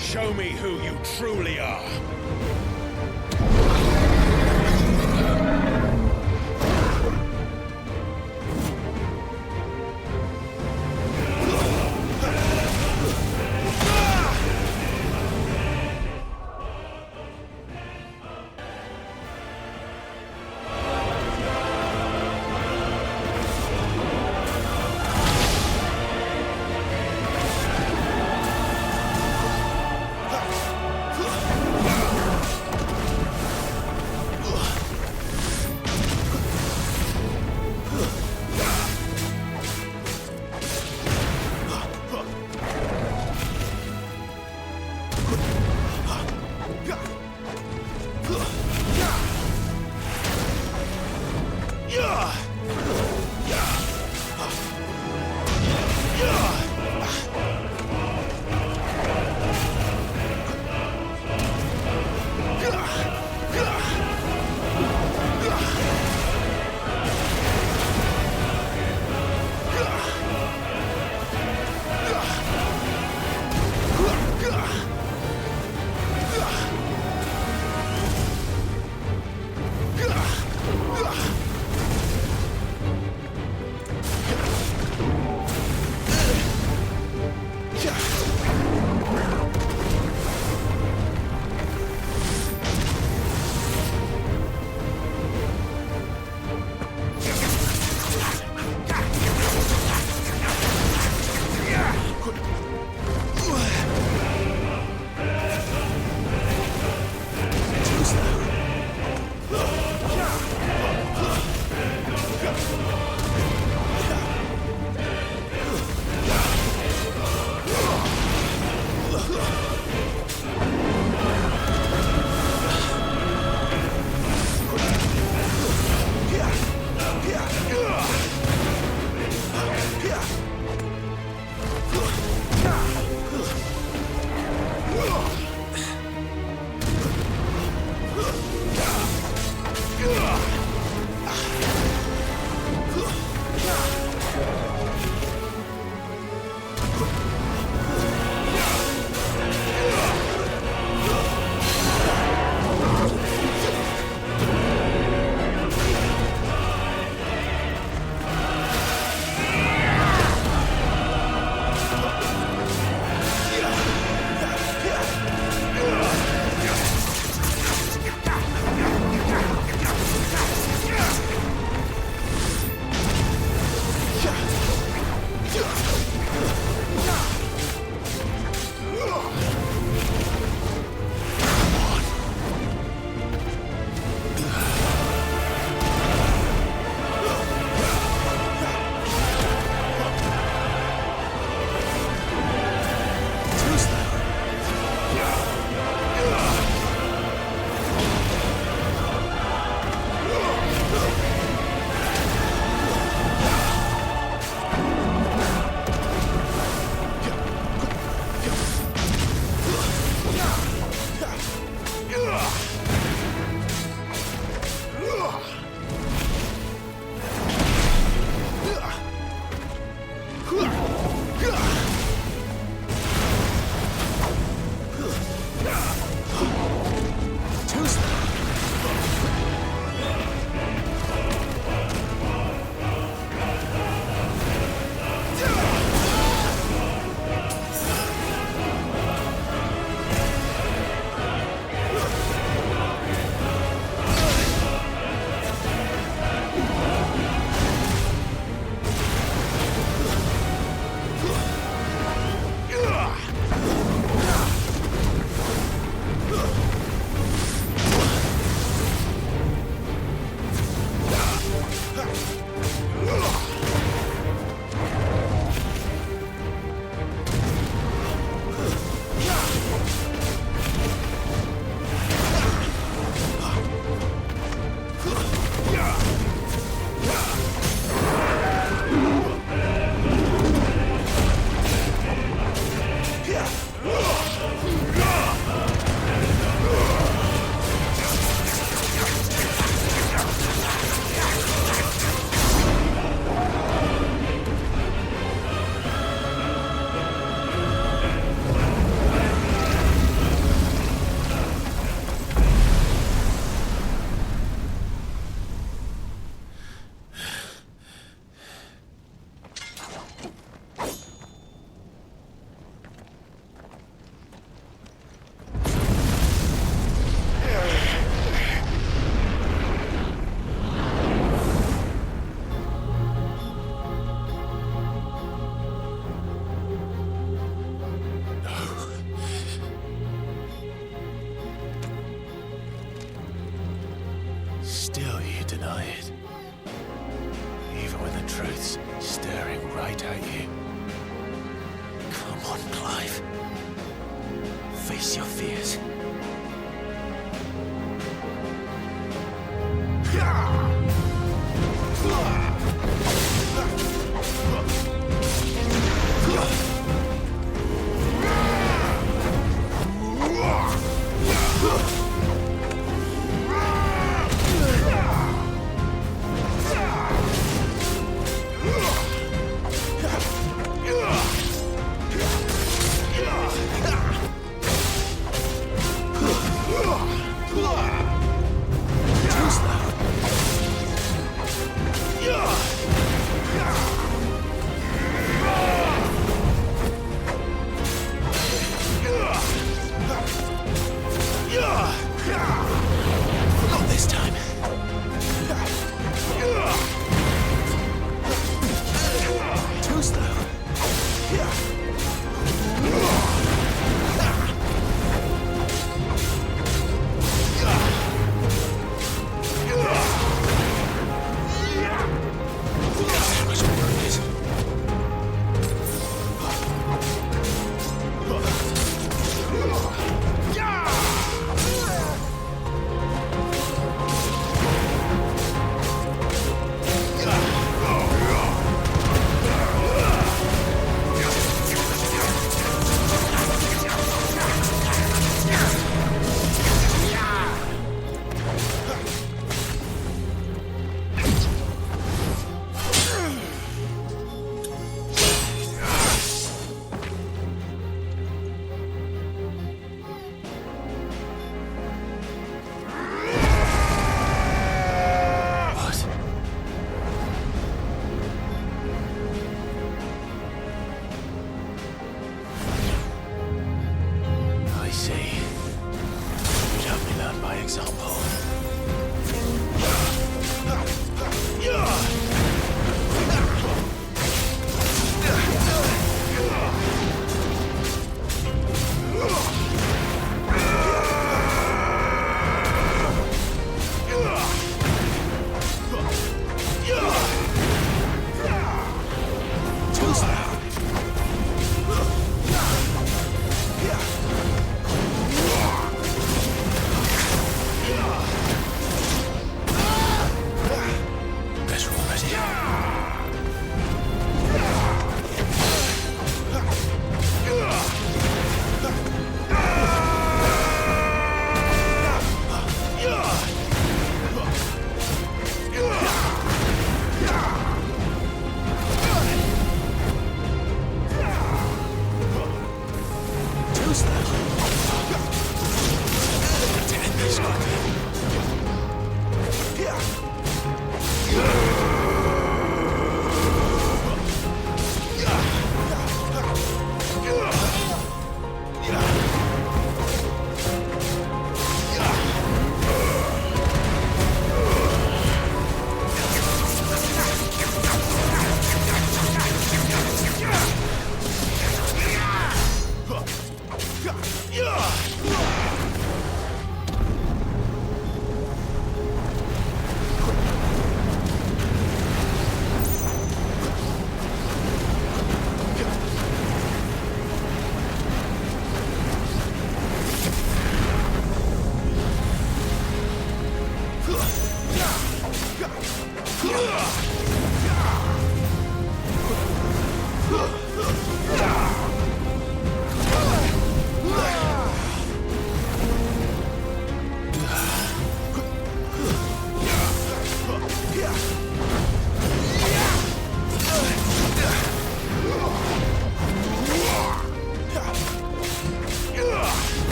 Speaker 1: Show me who you truly are.
Speaker 15: Still you deny it. Even when the truth's staring right at you. Come on, Clive. Face your fears. Not this time. Too slow.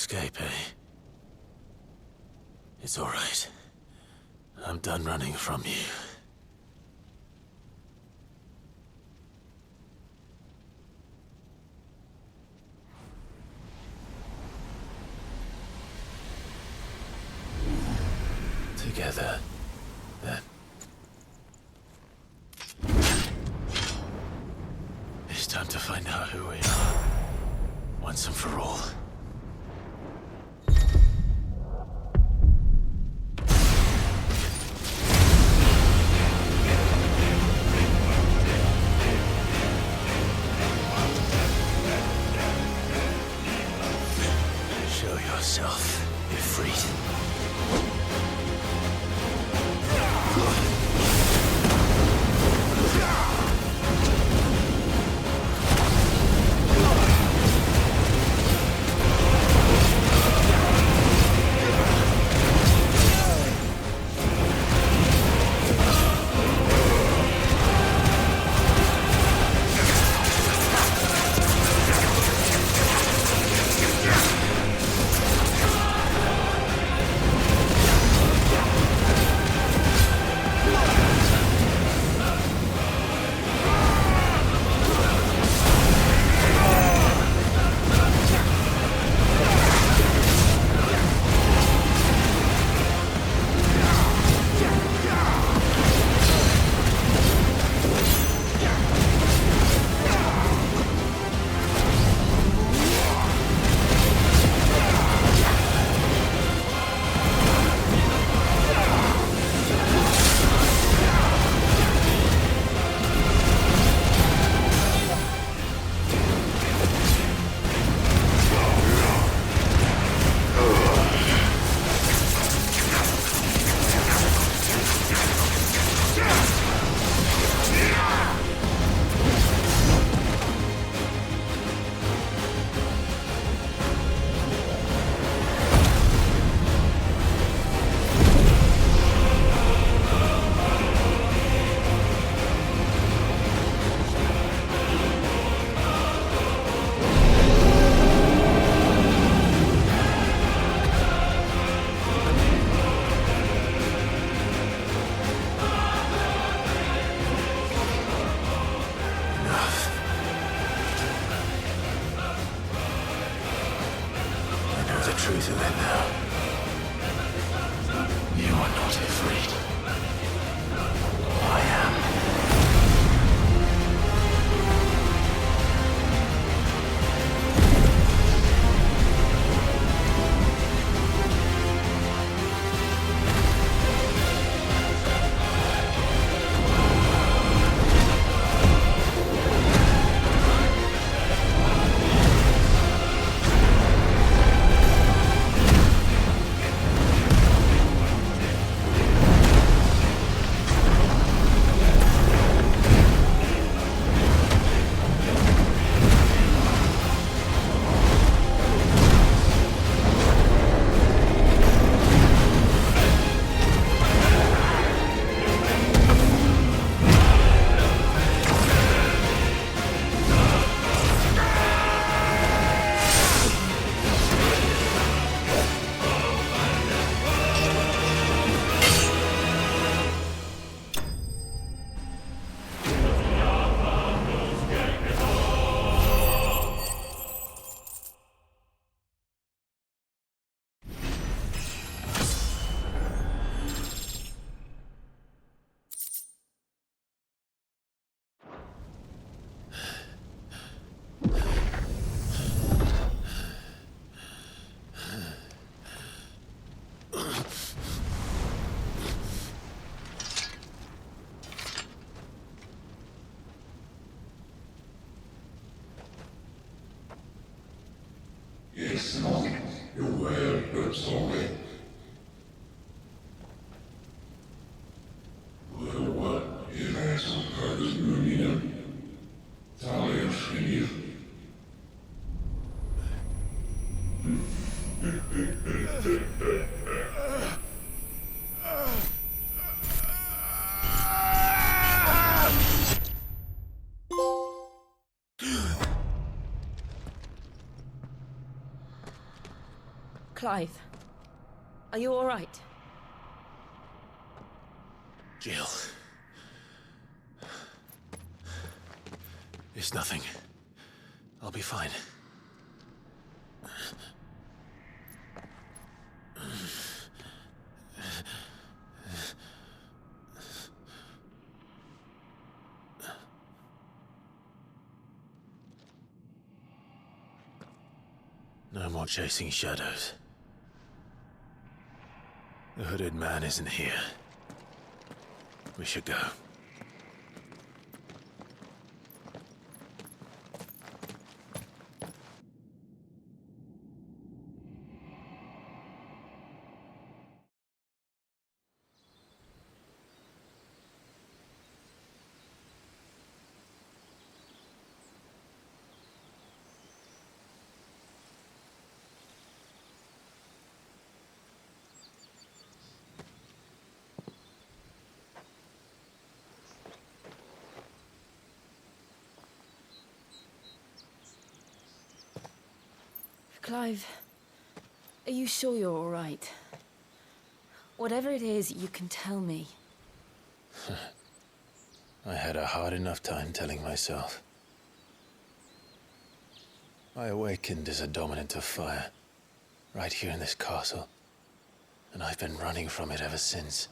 Speaker 13: escape, eh? It's all right. I'm done running from you. Together, then. It's time to find out who we are, once and for all. Show yourself, Ifrit. Truth of it now. You are not afraid. I am.
Speaker 4: Yes, Lord, your word hurts only. What is that some kind of Lumina? Talia Shinir.
Speaker 6: Clive, are you all right?
Speaker 13: Jill. It's nothing. I'll be fine. No more chasing shadows. The hooded man isn't here. We should go.
Speaker 6: Clive, are you sure you're all right? Whatever it is, you can tell me.
Speaker 13: I had a hard enough time telling myself. I awakened as a dominant of fire, right here in this castle, and I've been running from it ever since.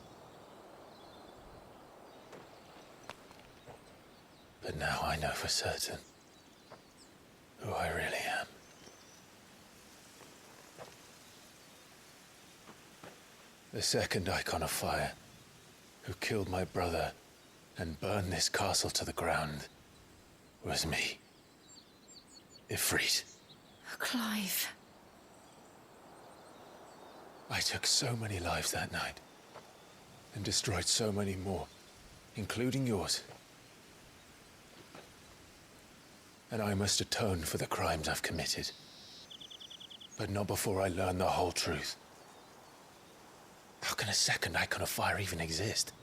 Speaker 13: But now I know for certain who I really am. The second icon of fire, who killed my brother and burned this castle to the ground, was me. Ifrit.
Speaker 6: Clive.
Speaker 13: I took so many lives that night, and destroyed so many more, including yours. And I must atone for the crimes I've committed. But not before I learn the whole truth. How can a second icon of fire even exist?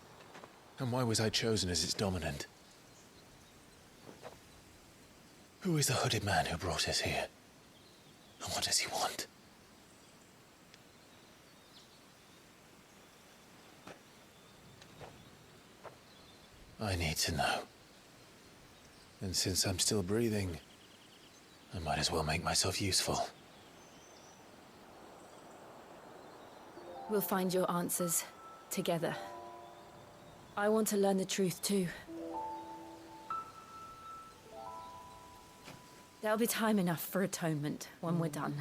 Speaker 13: And why was I chosen as its dominant? Who is the hooded man who brought us here? And what does he want? I need to know. And since I'm still breathing, I might as well make myself useful.
Speaker 6: We'll find your answers together. I want to learn the truth too. There'll be time enough for atonement when we're done.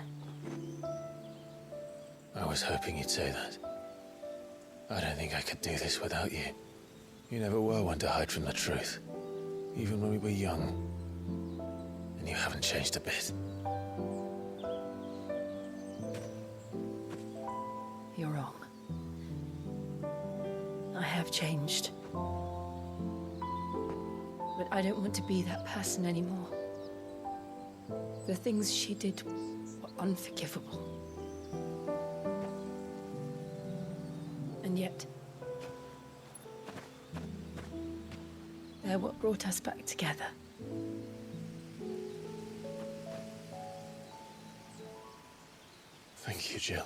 Speaker 13: I was hoping you'd say that. I don't think I could do this without you. You never were one to hide from the truth, even when we were young. And you haven't changed a bit.
Speaker 6: You're wrong. I have changed. But I don't want to be that person anymore. The things she did were unforgivable. And yet, they're what brought us back together.
Speaker 13: Thank you, Jill.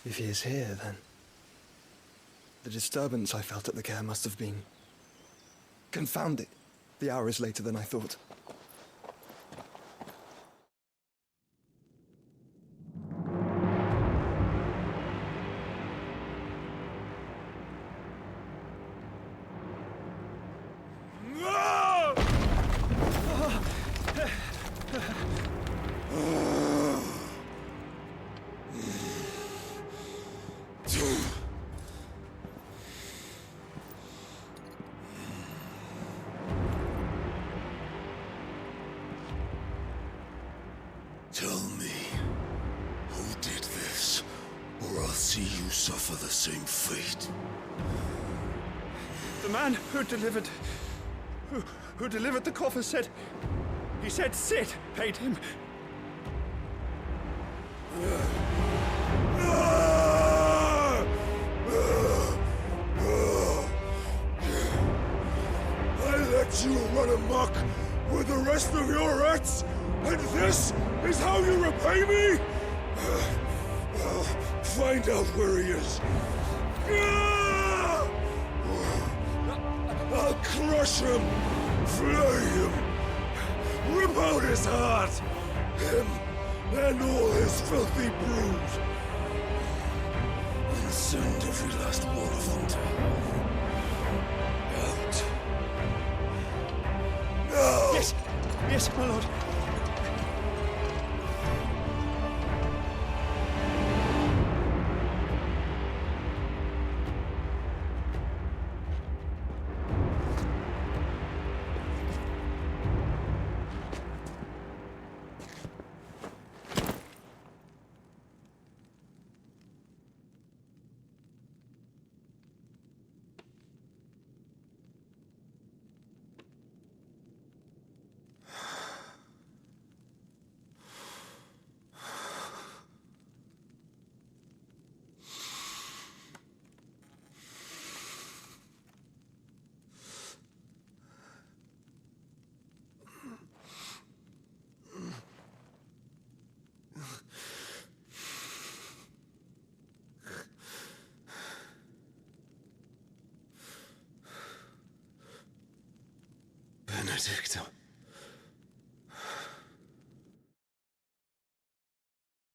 Speaker 2: If he is here, then the disturbance I felt at the care must have been confounded. The hour is later than I thought.
Speaker 5: Tell me, who did this, or I'll see you suffer the same fate.
Speaker 2: The man who delivered the coffer said... He said Sid paid him.
Speaker 4: run amok with the rest of your rats? And this is how you repay me? I'll find out where he is. I'll crush him, flay him, rip out his heart, him and all his filthy brood, and send every last one of them to hell. Out. No!
Speaker 2: Yes! Yes, my lord.
Speaker 15: Benedicto.